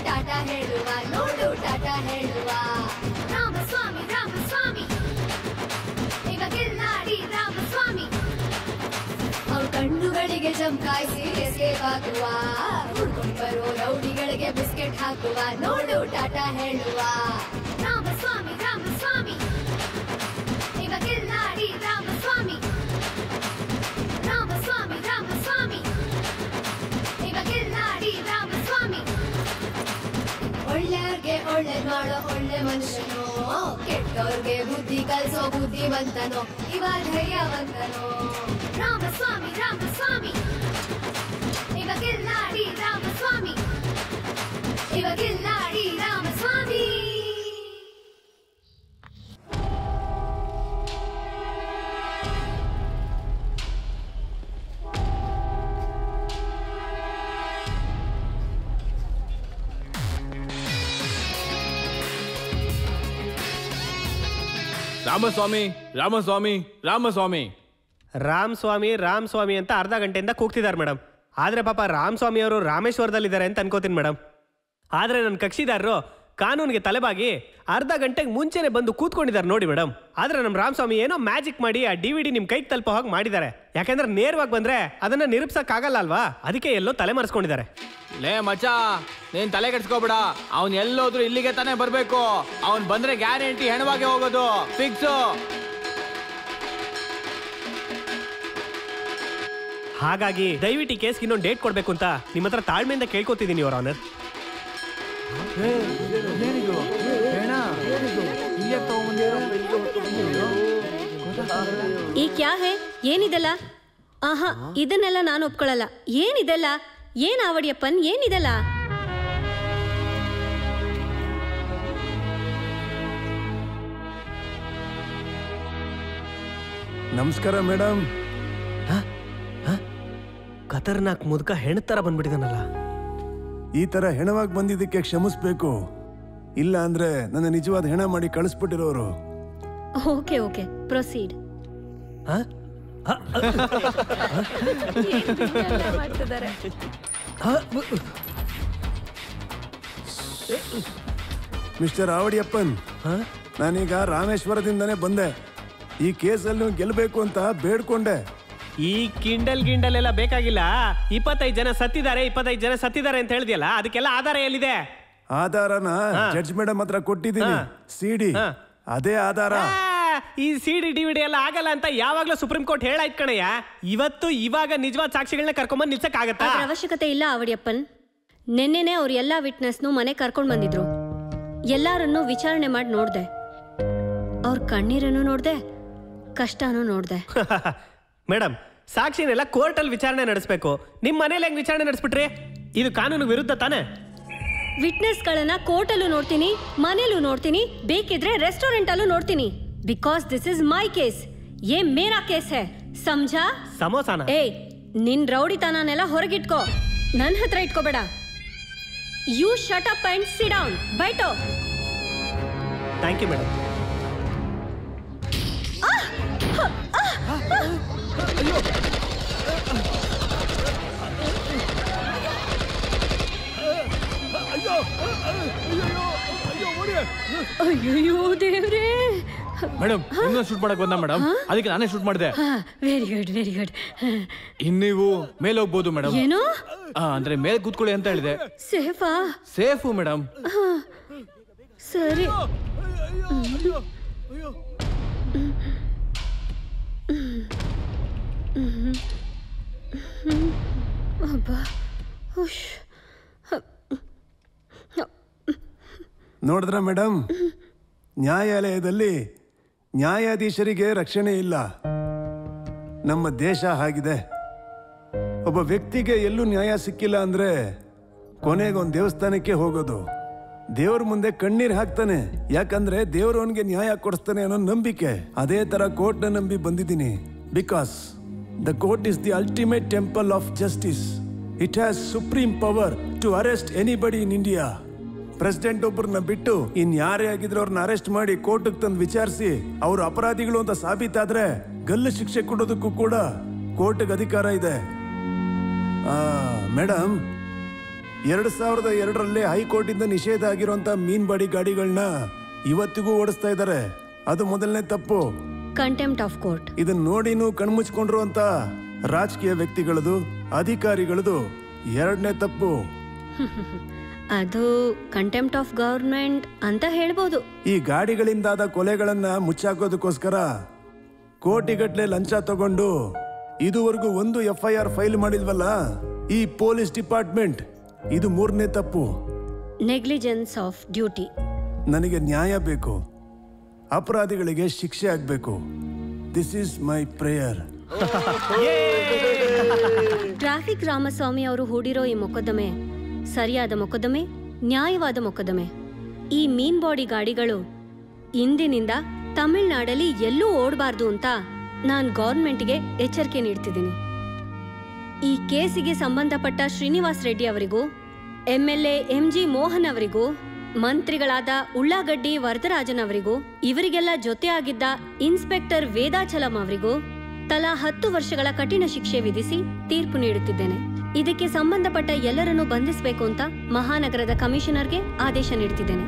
ಟಾಟಾ ಹೇಳುವ ನೋಡು ಟಾಟಾ ಹೇಳುವ ರಾಮಸ್ವಾಮಿ ರಾಮಸ್ವಾಮಿ ಇವಾಗೆಲ್ಲಾಡಿ ರಾಮಸ್ವಾಮಿ ಅವ್ರ ಕಣ್ಣುಗಳಿಗೆ ಜಂಕಾಯಿಸಿ ಎಸ್ಕೇಪ್ ಆಗುವ ಹುಡ್ಕೊಂಡು ಬರೋ ರೌಡಿಗಳಿಗೆ ಬಿಸ್ಕೆಟ್ ಹಾಕುವ ನೋಡು ಟಾಟಾ ಹೇಳುವ ರಾಮಸ್ವಾಮಿ ರಾಮಸ್ವಾಮಿ ಇವಾಗೆಲ್ಲಾಡಿ ರಾಮಸ್ವಾಮಿ ರಾಮಸ್ವಾಮಿ ರಾಮಸ್ವಾಮಿ ಇವಾಗೆಲ್ಲಾಡಿ ರಾಮಸ್ವಾಮಿ ಒಳ್ಳೆಯವ್ರಿಗೆ ಒಳ್ಳೆ ಮಾಡೋ ಒಳ್ಳೆ ಮನುಷ್ಯನೋ, ಕೆಟ್ಟವ್ರಿಗೆ ಬುದ್ಧಿ ಕಲಿಸೋ ಬುದ್ಧಿವಂತನೋ, ಇವ ಧೈರ್ಯವಂತನೋ ರಾಮಸ್ವಾಮಿ ರಾಮಸ್ವಾಮಿ ಇವಾಗೆಲ್ಲಾಡಿ ರಾಮಸ್ವಾಮಿ ಇವಾಗೆಲ್ಲಾಡಿ ರಾಮಸ್ವಾಮಿ. ರಾಮಸ್ವಾಮಿ ರಾಮಸ್ವಾಮಿ ರಾಮಸ್ವಾಮಿ ರಾಮ್ ಸ್ವಾಮಿ ಅಂತ ಅರ್ಧ ಗಂಟೆಯಿಂದ ಕೂಗ್ತಿದ್ದಾರೆ ಮೇಡಮ್. ಆದ್ರೆ ಪಾಪ ರಾಮಸ್ವಾಮಿ ಅವರು ರಾಮೇಶ್ವರದಲ್ಲಿದ್ದಾರೆ ಅಂತ ಅನ್ಕೋತೀನಿ ಮೇಡಮ್. ಆದ್ರೆ ನನ್ನ ಕಕ್ಷಿದಾರರು ಕಾನೂನಿಗೆ ತಲೆಬಾಗಿ ಅರ್ಧ ಗಂಟೆಗೆ ಮುಂಚೆನೆ ಬಂದು ಕೂತ್ಕೊಂಡಿದ್ದಾರೆ ನೋಡಿ ಮೇಡಮ್. ಆದ್ರೆ ನಮ್ಮ ರಾಮಸ್ವಾಮಿ ಏನೋ ಮ್ಯಾಜಿಕ್ ಮಾಡಿ ಆ DVD ನಿಮ್ ಕೈಗೆ ತಲುಪೋ ಹಾಗೆ ಮಾಡಿದ್ದಾರೆ. ಯಾಕಂದ್ರೆ ನೇರವಾಗಿ ಬಂದ್ರೆ ಅದನ್ನ ನಿರೂಪಿಸಕ್ ಆಗಲ್ಲ ಅಲ್ವಾ, ಅದಕ್ಕೆ ಎಲ್ಲೋ ತಲೆ ಮರೆಸ್ಕೊಂಡಿದ್ದಾರೆ. ಲೇ ಮಚ್ಚ, ನೀನ್ ತಲೆ ಕೆಡ್ಸ್ಕೋಬೇಡ. ಅವ್ನ್ ಎಲ್ಲೋದ್ರು ಇಲ್ಲಿಗೆ ತಾನೇ ಬರ್ಬೇಕು. ಅವ್ನ್ ಬಂದ್ರೆ ಗ್ಯಾರಂಟಿ ಹೆಣವಾಗೆ ಹೋಗೋದು ಫಿಕ್ಸು. ಹಾಗಾಗಿ ದಯವಿಟ್ಟು ಕೇಸ್ಗೆ ಇನ್ನೊಂದು ಡೇಟ್ ಕೊಡ್ಬೇಕು ಅಂತ ನಿಮ್ಮ ಹತ್ರ ತಾಳ್ಮೆಯಿಂದ ಕೇಳ್ಕೊತಿದ್ದೀನಿ ಯುವರ್ ಆನರ್. ಈ ಕ್ಯಾ ಹೇ, ಏನಿದೆಲ್ಲ? ಆಹಾ, ಇದನ್ನೆಲ್ಲ ನಾನು ಒಪ್ಕೊಳ್ಳಲ್ಲ. ಏನಿದೆಲ್ಲ? ಏನ್ ಆವಡಿಯಪ್ಪನ್, ಏನಿದೆಲ್ಲ? ನಮಸ್ಕಾರ ಮೇಡಮ್. ಖತರ್ನಾಕ್ ಮುದುಕ ಹೆಣ ತರ ಬಂದ್ಬಿಟ್ಟಿದಾನಲ್ಲ. ಈ ತರ ಹೆಣವಾಗಿ ಬಂದಿದ್ದಕ್ಕೆ ಕ್ಷಮಿಸ್ಬೇಕು. ಇಲ್ಲ ಅಂದ್ರೆ ನನ್ನ ನಿಜವಾದ ಹೆಣ ಮಾಡಿ ಕಳಿಸ್ಬಿಟ್ಟಿರೋರು. Okay okay, proceed. ಮಾಡ್ತಿದ್ದಾರೆ. ಮಿಸ್ಟರ್ ಆವಡಿಯಪ್ಪನ್, ನಾನೀಗ ರಾಮೇಶ್ವರದಿಂದನೇ ಬಂದೆ. ಈ ಕೇಸಲ್ಲಿ ನೀವು ಗೆಲ್ಲಬೇಕು ಅಂತ ಬೇಡ್ಕೊಂಡೆ. ಈ ಗಿಂಡಲ್ ಎಲ್ಲ ಬೇಕಾಗಿಲ್ಲ. 25 ಜನ ಸತ್ತಿದ್ದಾರೆ ಅಂತ ಹೇಳಿದ್ಯಲ್ಲ, ಅದಕ್ಕೆಲ್ಲ ಆಧಾರ ಎಲ್ಲಿದೆ? ಆಧಾರನ ಜಡ್ಜ್ ಮೇಡಮ್ ಹತ್ರ ಕೊಟ್ಟಿದ್ದೀನಿ. ಸಿಡಿ ಅದೇ ಆಧಾರ. ಈ ಸಿಡಿ ಡಿವಿಡಿ ಎಲ್ಲ ಆಗಲ್ಲ ಅಂತ ಯಾವಾಗ್ಲೂ ಸುಪ್ರೀಂ ಕೋರ್ಟ್ ಹೇಳಾಯ್ತು ಕಣಯ್ಯ. ಇವಾಗ ನಿಜವಾದ ಸಾಕ್ಷಿಗಳನ್ನ ಕರ್ಕೊಂಡ್ಬಂದು ನಿಲ್ಸಕ್ಕಾಗತ್ತಾ? ಅದ್ರ ಅವಶ್ಯಕತೆ ಇಲ್ಲ ಆವಡಿಯಪ್ಪನ್. ನಿನ್ನೆನೆ ಅವ್ರು ಎಲ್ಲಾ ವಿಟ್ನೆಸ್ನು ಮನೆ ಕರ್ಕೊಂಡ್ ಬಂದಿದ್ರು. ಎಲ್ಲಾರನ್ನು ವಿಚಾರಣೆ ಮಾಡಿ ನೋಡ್ದೆ. ಅವ್ರ ಕಣ್ಣೀರನ್ನು ನೋಡ್ದೆ, ಕಷ್ಟನೂ ನೋಡ್ದೆ. ಮೇಡಮ್, ಸಾಕ್ಷಿನೆಲ್ಲ ಕೋರ್ಟಲ್ಲಿ ವಿಚಾರಣೆ ನಡೆಸಬೇಕು. ನಿಮ್ ಮನೇಲಿ ಹೆಂಗ್ ವಿಚಾರಣೆ ನಡೆಸ್ಬಿಟ್ರಿ? ಇದು ಕಾನೂನು ವಿರುದ್ಧ ತಾನೆ? ವಿಟ್ನೆಸ್ಗಳನ್ನ ಕೋರ್ಟಲ್ಲೂ ನೋಡ್ತೀನಿ, ಮನೇಲೂ ನೋಡ್ತೀನಿ, ಬೇಕಿದ್ರೆ ರೆಸ್ಟೋರೆಂಟ್ ಅಲ್ಲೂ ನೋಡ್ತೀನಿ. Because this is my case. ಯೇ ಮೇರಾ ಕೇಸ್ ಹೈ, ಸಮझा? ಸಮೋಸಾನ? ಏಯ್, ನಿನ್ ರೌಡಿತನನೆಲ್ಲ ಹೊರಗಿಟ್ಕೋ, ನನ್ನ ಹತ್ರ ಇಟ್ಕೋಬೇಡ. You shut up and sit down. ಬೈಟೋ. Thank you madam. ಅಯ್ಯೋ ದೇವ್ರೇ. ಮೇಡಮ್, ಶೂಟ್ ಮಾಡಕ್ ಬಂದ ಮೇಡಮ್, ಅದಕ್ಕೆ ನಾನೇ ಶೂಟ್ ಮಾಡಿದೆ. Very good, very good. ನೀವು ಮೇಲೆ ಹೋಗ್ಬೋದು ಮೇಡಮ್. ಏನು ಅಂದ್ರೆ ಮೇಲೆ ಕೂತ್ಕೊಳ್ಳಿ ಅಂತ ಹೇಳಿದೆ. ಸೇಫಾ? Safe madam. ಸರಿ. ನೋಡಿದ್ರ ಮೇಡಮ್, ನ್ಯಾಯಾಲಯದಲ್ಲಿ ನ್ಯಾಯಾಧೀಶರಿಗೆ ರಕ್ಷಣೆ ಇಲ್ಲ. ನಮ್ಮ ದೇಶ ಹಾಗಿದೆ. ಒಬ್ಬ ವ್ಯಕ್ತಿಗೆ ಎಲ್ಲೂ ನ್ಯಾಯ ಸಿಕ್ಕಿಲ್ಲ ಅಂದ್ರೆ ಕೊನೆಗೊಂದು ದೇವಸ್ಥಾನಕ್ಕೆ ಹೋಗೋದು. ದೇವ್ರ ಮುಂದೆ ಕಣ್ಣೀರ್ ಹಾಕ್ತಾನೆ, ಯಾಕಂದ್ರೆ ದೇವ್ರು ಅವನಿಗೆ ನ್ಯಾಯ ಕೊಡಿಸ್ತಾನೆ ಅನ್ನೋ ನಂಬಿಕೆ. ಅದೇ ತರ ಕೋರ್ಟ್ನ ನಂಬಿ ಬಂದಿದ್ದೀನಿ. Because the court is the ultimate temple of justice. It has supreme power to arrest anybody in India. President ಒಬ್ಬರನ್ನ ಬಿಟ್ಟು ಇನ್ಯಾರೇ ಆಗಿದ್ರೆ ಅವ್ರನ್ನ ಅರೆಸ್ಟ್ ಮಾಡಿ ಕೋರ್ಟ್ಗೆ ತಂದು ವಿಚಾರಿಸಿ ಅವ್ರು ಅಪರಾಧಿಗಳು ಅಂತ ಸಾಬೀತಾದ್ರೆ ಗಲ್ಲು ಶಿಕ್ಷೆ ಕೊಡೋದಕ್ಕೂ ಕೂಡ ಕೋರ್ಟ್ಗೆ ಅಧಿಕಾರ ಇದೆ. ಮೇಡಮ್, 2002ರಲ್ಲಿ ಹೈಕೋರ್ಟ್ ಇಂದ ನಿಷೇಧ ಆಗಿರುವಂತ ಮೀನ್ಬಾಡಿ ಗಾಡಿಗಳನ್ನ ಇವತ್ತಿಗೂ ಓಡಿಸ್ತಾ ಇದ್ದಾರೆ. ಅದು ಮೊದಲನೇ ತಪ್ಪು. Contempt of court. ಇದನ್ನ ನೋಡಿನೂ ಕಣ್ಮುಚ್ಕೊಂಡ್ರು ಅಂತ ರಾಜಕೀಯ ವ್ಯಕ್ತಿಗಳದು, ಅಧಿಕಾರಿಗಳದು ಎರಡನೇ ತಪ್ಪು. ಅದು ಕಂಟೆಂಪ್ಟ್ ಆಫ್ ಗವರ್ಮೆಂಟ್ ಅಂತ ಹೇಳ್ಬೋದು. ಈ ಗಾಡಿಗಳಿಂದಾದ ಕೊಲೆಗಳನ್ನ ಮುಚ್ಚಾಕೋದಕ್ಕೋಸ್ಕರ ಕೋಟಿಗಟ್ಲೆ ಲಂಚ ತಗೊಂಡು ಇದುವರೆಗೂ ಒಂದು FIR ಫೈಲ್ ಮಾಡಿಲ್ವಲ್ಲ ಈ ಪೊಲೀಸ್ ಡಿಪಾರ್ಟ್ಮೆಂಟ್, ಇದು ಮೂರನೇ ತಪ್ಪು. Negligence of duty. ನನಗೆ ನ್ಯಾಯ ಬೇಕು, ಅಪರಾಧಿಗಳಿಗೆ ಶಿಕ್ಷೆ ಆಗ್ಬೇಕು. This is my prayer. Traffic Ramaswamy ಅವರು ಹೂಡಿರೋ ಈ ಮೊಕದ್ದಮೆ ಸರಿಯಾದ ಮೊಕದ್ದಮೆ, ನ್ಯಾಯವಾದ ಮೊಕದ್ದಮೆ. ಈ ಮೀನ್ ಬಾಡಿ ಗಾಡಿಗಳು ಇಂದಿನಿಂದ ತಮಿಳ್ನಾಡಲ್ಲಿ ಎಲ್ಲೂ ಓಡಬಾರ್ದು ಅಂತ ನಾನು ಗೌರ್ಮೆಂಟ್ಗೆ ಎಚ್ಚರಿಕೆ ನೀಡ್ತಿದ್ದೀನಿ. ಈ ಕೇಸಿಗೆ ಸಂಬಂಧಪಟ್ಟ ಶ್ರೀನಿವಾಸ್ ರೆಡ್ಡಿ ಅವರಿಗೂ, MLA MG ಮೋಹನ್ ಅವರಿಗೂ, ಮಂತ್ರಿಗಳಾದ ಉಳ್ಳಾಗಡ್ಡಿ ವರದರಾಜನ್ ಅವರಿಗೂ, ಇವರಿಗೆಲ್ಲ ಜೊತೆಯಾಗಿದ್ದ ಇನ್ಸ್ಪೆಕ್ಟರ್ ವೇದಾಚಲಂ ಅವರಿಗೂ ತಲಾ 10 ವರ್ಷಗಳ ಕಠಿಣ ಶಿಕ್ಷೆ ವಿಧಿಸಿ ತೀರ್ಪು ನೀಡುತ್ತಿದ್ದೇನೆ. ಇದಕ್ಕೆ ಸಂಬಂಧಪಟ್ಟ ಎಲ್ಲರನ್ನೂ ಬಂಧಿಸಬೇಕು ಅಂತ ಮಹಾನಗರದ ಕಮಿಷನರ್ಗೆ ಆದೇಶ ನೀಡುತ್ತಿದ್ದೇನೆ.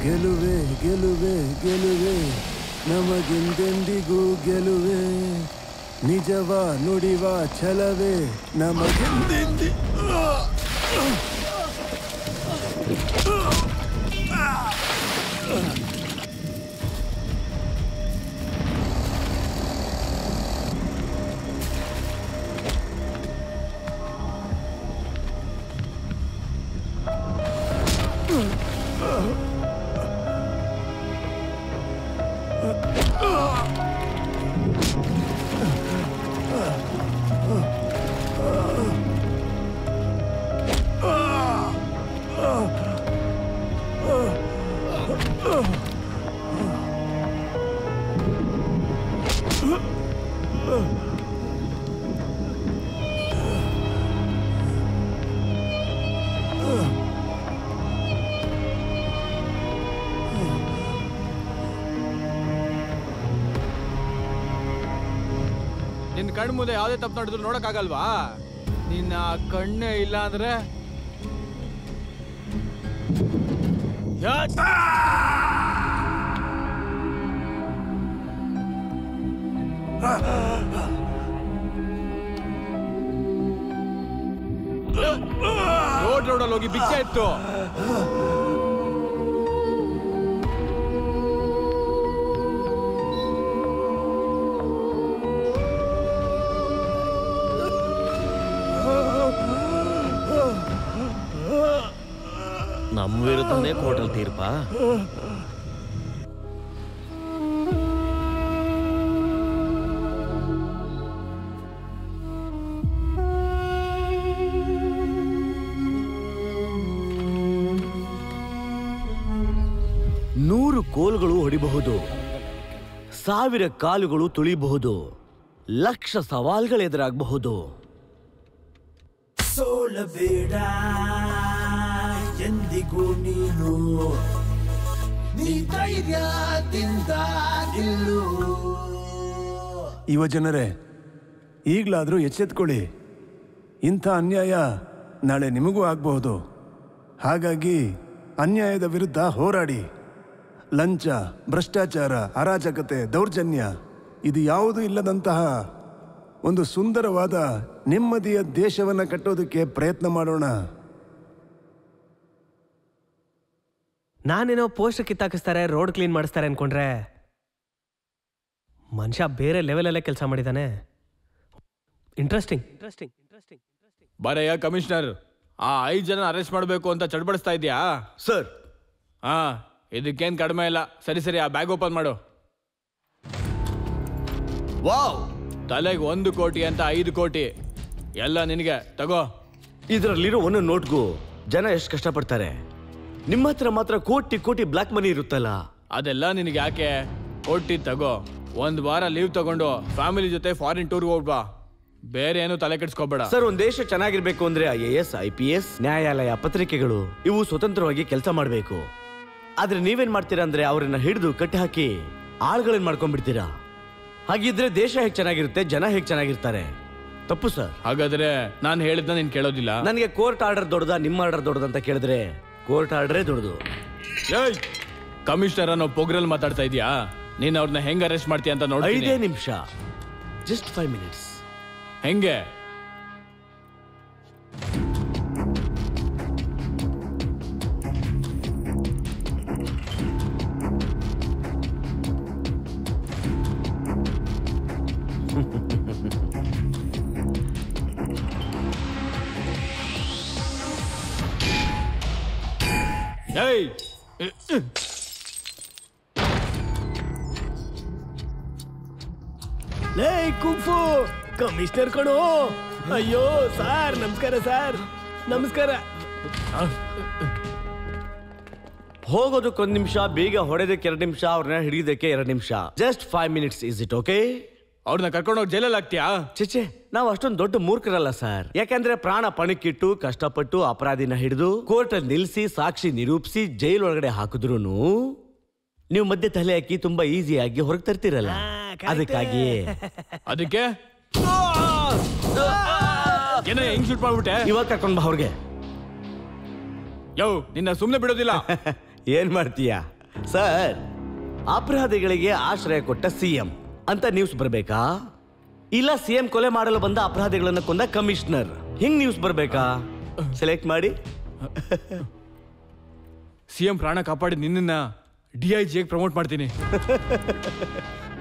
ಗೆಲುವೆ ಗೆಲುವೆ ಗೆಲುವೆ ನಮಗೆಂದೆಂದಿಗೂ ಗೆಲುವೆ, ನಿಜವ ನುಡಿವ ಛಲವೇ ನಮಗೆಂದೆಂದಿ. ನಿನ್ ಕಣ್ಣು ಮುಂದೆ ಯಾವ್ದೇ ತಪ್ಪು ನೋಡಿದ್ರು ನೋಡಕ್ಕಾಗಲ್ವಾ? ನಿನ್ನ ಕಣ್ಣೇ ಇಲ್ಲ ಅಂದ್ರೆ ರೋಡಲ್ಲಿ ಹೋಗಿ ಭಿಕ್ಷೆ ಇತ್ತು. ನಮ್ಮ ವಿರುದ್ಧನೇ ಕೋರ್ಟಲ್ ತೀರ್ಪಾ? ನೂರು ಕೋಲ್ಗಳು ಹೊಡಿಬಹುದು, 1000 ಕಾಲುಗಳು ತುಳಿಬಹುದು, 1,00,000 ಸವಾಲ್ಗಳು ಎದುರಾಗಬಹುದು. ಸೋಲಬೇಡ ಎಂದಿಗೂ ನೀನು, ನೀ ಧೈರ್ಯದಿಂದ ನಿಲ್ಲು. ಯುವ ಜನರೇ, ಈಗಲಾದರೂ ಎಚ್ಚೆತ್ಕೊಳ್ಳಿ. ಇಂಥ ಅನ್ಯಾಯ ನಾಳೆ ನಿಮಗೂ ಆಗಬಹುದು. ಹಾಗಾಗಿ ಅನ್ಯಾಯದ ವಿರುದ್ಧ ಹೋರಾಡಿ. ಲಂಚ, ಭ್ರಷ್ಟಾಚಾರ, ಅರಾಜಕತೆ, ದೌರ್ಜನ್ಯ ಇದು ಯಾವುದೂ ಇಲ್ಲದಂತಹ ಒಂದು ಸುಂದರವಾದ ನೆಮ್ಮದಿಯ ದೇಶವನ್ನು ಕಟ್ಟೋದಕ್ಕೆ ಪ್ರಯತ್ನ ಮಾಡೋಣ. ನಾನೇನೋ ಪೋಸ್ಟ್ ಕಿತ್ತಾಕಿಸ್ತಾರೆ, ರೋಡ್ ಕ್ಲೀನ್ ಮಾಡಿಸ್ತಾರೆ ಅನ್ಕೊಂಡ್ರೆ ಮನುಷ್ಯ ಬೇರೆ ಲೆವೆಲಲ್ಲೇ ಕೆಲಸ ಮಾಡಿದ್ದಾನೆ. ಇಂಟ್ರೆಸ್ಟಿಂಗ್. ಬರಯ್ಯ ಕಮಿಷನರ್, ಆ 5 ಜನ ಅರೆಸ್ಟ್ ಮಾಡಬೇಕು ಅಂತ ಚಡ್ಬಡಿಸ್ತಾ ಇದೆಯಾ? ಸರ್. ಹಾ, ಇದಕ್ಕೇನ್ ಕಡಿಮೆ ಇಲ್ಲ. ಸರಿ, ಆ ಬ್ಯಾಗ್ ಓಪನ್ ಮಾಡು. ವಾವ್, ತಲೆಗೆ 1 ಕೋಟಿ ಅಂತ 5 ಕೋಟಿ ಎಲ್ಲ ನಿನಗೆ ತಗೋ. ಇದರಲ್ಲಿರೋ ಒಂದೊಂದು ನೋಟ್ಗೂ ಜನ ಎಷ್ಟು ಕಷ್ಟಪಡ್ತಾರೆ. ನಿಮ್ಮ ಹತ್ರ ಮಾತ್ರ ಕೋಟಿ ಕೋಟಿ ಬ್ಲಾಕ್ ಮನಿ ಇರುತ್ತಲ್ಲ. ಅದೆಲ್ಲ ನಿನಗೆ ಯಾಕೆ? ಕೋಟಿ ತಗೋ, 1 ವಾರ ಲೀವ್ ತಗೊಂಡು ಫ್ಯಾಮಿಲಿ ಜೊತೆ ಫಾರಿನ್ ಟೂರ್ಗೆ ಹೋಗ್ಬಾ. ಬೇರೆ ಏನು ತಲೆ ಕೆಡಿಸ್ಕೋಬೇಡ. ಸರ್, ಒಂದ್ ದೇಶ ಚೆನ್ನಾಗಿರ್ಬೇಕು ಅಂದ್ರೆ IAS, IPS, ನ್ಯಾಯಾಲಯ, ಪತ್ರಿಕೆಗಳು ಇವು ಸ್ವತಂತ್ರವಾಗಿ ಕೆಲಸ ಮಾಡಬೇಕು. ಆದ್ರೆ ನೀವೇನ್ ಮಾಡ್ತೀರಾ ಅಂದ್ರೆ ಅವ್ರನ್ನ ಹಿಡಿದು ಕಟ್ಟಿ ಹಾಕಿ ಆಳ್ಗಳನ್ನ ಮಾಡ್ಕೊಂಡ್ಬಿಡ್ತೀರಾ. ಹಾಗಿದ್ರೆ ದೇಶ ಹೇಗೆ ಚೆನ್ನಾಗಿರುತ್ತೆ, ಜನ ಹೇಗೆ ಚೆನ್ನಾಗಿರ್ತಾರೆ? ತಪ್ಪು ಸರ್. ಹಾಗಾದ್ರೆ ನಾನು ಹೇಳಿದ್ನ ನೀನ್ ಕೇಳೋದಿಲ್ಲ? ನನಗೆ ಕೋರ್ಟ್ ಆರ್ಡರ್ ದೊಡ್ಡದ, ನಿಮ್ಮ ಆರ್ಡರ್ ದೊಡ್ಡದ ಅಂತ ಕೇಳಿದ್ರೆ ಕೋರ್ಟ್ ಆರ್ಡರೇ ದೊಡ್ಡದು. ಕಮಿಷನರ್ ಅನ್ನೋ ಪೊಗ್ರಲ್ಲಿ ಮಾತಾಡ್ತಾ ಇದೀಯಾ? ನೀನ್ ಅವ್ರನ್ನ ಹೆಂಗ್ ಅರೆಸ್ಟ್ ಮಾಡ್ತೀಯ ಅಂತ ನೋಡಿ. 5 ನಿಮಿಷ, ಜಸ್ಟ್ 5 ಮಿನಿಟ್ಸ್. ಹೆಂಗೆ? ಲೇ ಕುಂಫು ಕಮಿಷನರ್ ಕಣೋ. ಅಯ್ಯೋ ಸರ್, ನಮಸ್ಕಾರ ಸರ್. ನಮಸ್ಕಾರ. ಹೋಗೋದಕ್ಕೆ 1 ನಿಮಿಷ, ಬೇಗ ಹೊಡೆದಕ್ಕೆ 2 ನಿಮಿಷ, ಅವ್ರನ್ನ ಹಿಡಿಯೋದಕ್ಕೆ 2 ನಿಮಿಷ. Just 5 minutes. Is it okay? ಅವ್ರನ್ನ ಕರ್ಕೊಂಡೋಗಿ ಜೈಲಲ್ಲಿ ಹಾಕ್ತೀಯಾ? ಚಿಚೆ, ನಾವು ಅಷ್ಟೊಂದು ದೊಡ್ಡ ಮೂರ್ಖರಲ್ಲ ಸರ್. ಯಾಕಂದ್ರೆ ಪ್ರಾಣ ಪಣಕ್ಕಿಟ್ಟು ಕಷ್ಟಪಟ್ಟು ಅಪರಾಧಿನ ಹಿಡಿದು ಕೋರ್ಟ್ ಅಲ್ಲಿ ನಿಲ್ಲಿಸಿ ಸಾಕ್ಷಿ ನಿರೂಪಿಸಿ ಜೈಲ್ ಒಳಗಡೆ ಹಾಕಿದ್ರು ನೀವು ಮಧ್ಯೆ ತಲೆ ಹಾಕಿ ತುಂಬಾ ಈಸಿಯಾಗಿ ಹೊರಗೆ ತರ್ತಿರಲ್ಲ. ಅದಕ್ಕಾಗಿಯೇ ಅದಕ್ಕೆ ಹೆಂಗ್ ಶೂಟ್ ಮಾಡ್ಬಿಟ್ಟೆ? ಇವಾಗ ಕರ್ಕೊಂಡ್ ಬಾ ಅವ್ರಿಗೆ. ಯೋ, ನಿನ್ನ ಸುಮ್ನೆ ಬಿಡೋದಿಲ್ಲ. ಏನ್ ಮಾಡ್ತೀಯ ಸರ್? ಅಪರಾಧಿಗಳಿಗೆ ಆಶ್ರಯ ಕೊಟ್ಟ CM ಅಂತ ನ್ಯೂಸ್ ಬರ್ಬೇಕಾ? ಇಲ್ಲ CM ಕೊಲೆ ಮಾಡಲು ಬಂದ ಅಪರಾಧಿಗಳನ್ನು ಕೊಂದ ಕಮಿಷನರ್, ಹಿಂಗ್ ನ್ಯೂಸ್ ಬರ್ಬೇಕಾ? ಸೆಲೆಕ್ಟ್ ಮಾಡಿ. CM ಪ್ರಾಣ ಕಾಪಾಡಿ ನಿನ್ನ DIG ಪ್ರಮೋಟ್ ಮಾಡ್ತೀನಿ.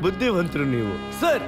ಬುದ್ಧಿವಂತರು ನೀವು ಸರ್.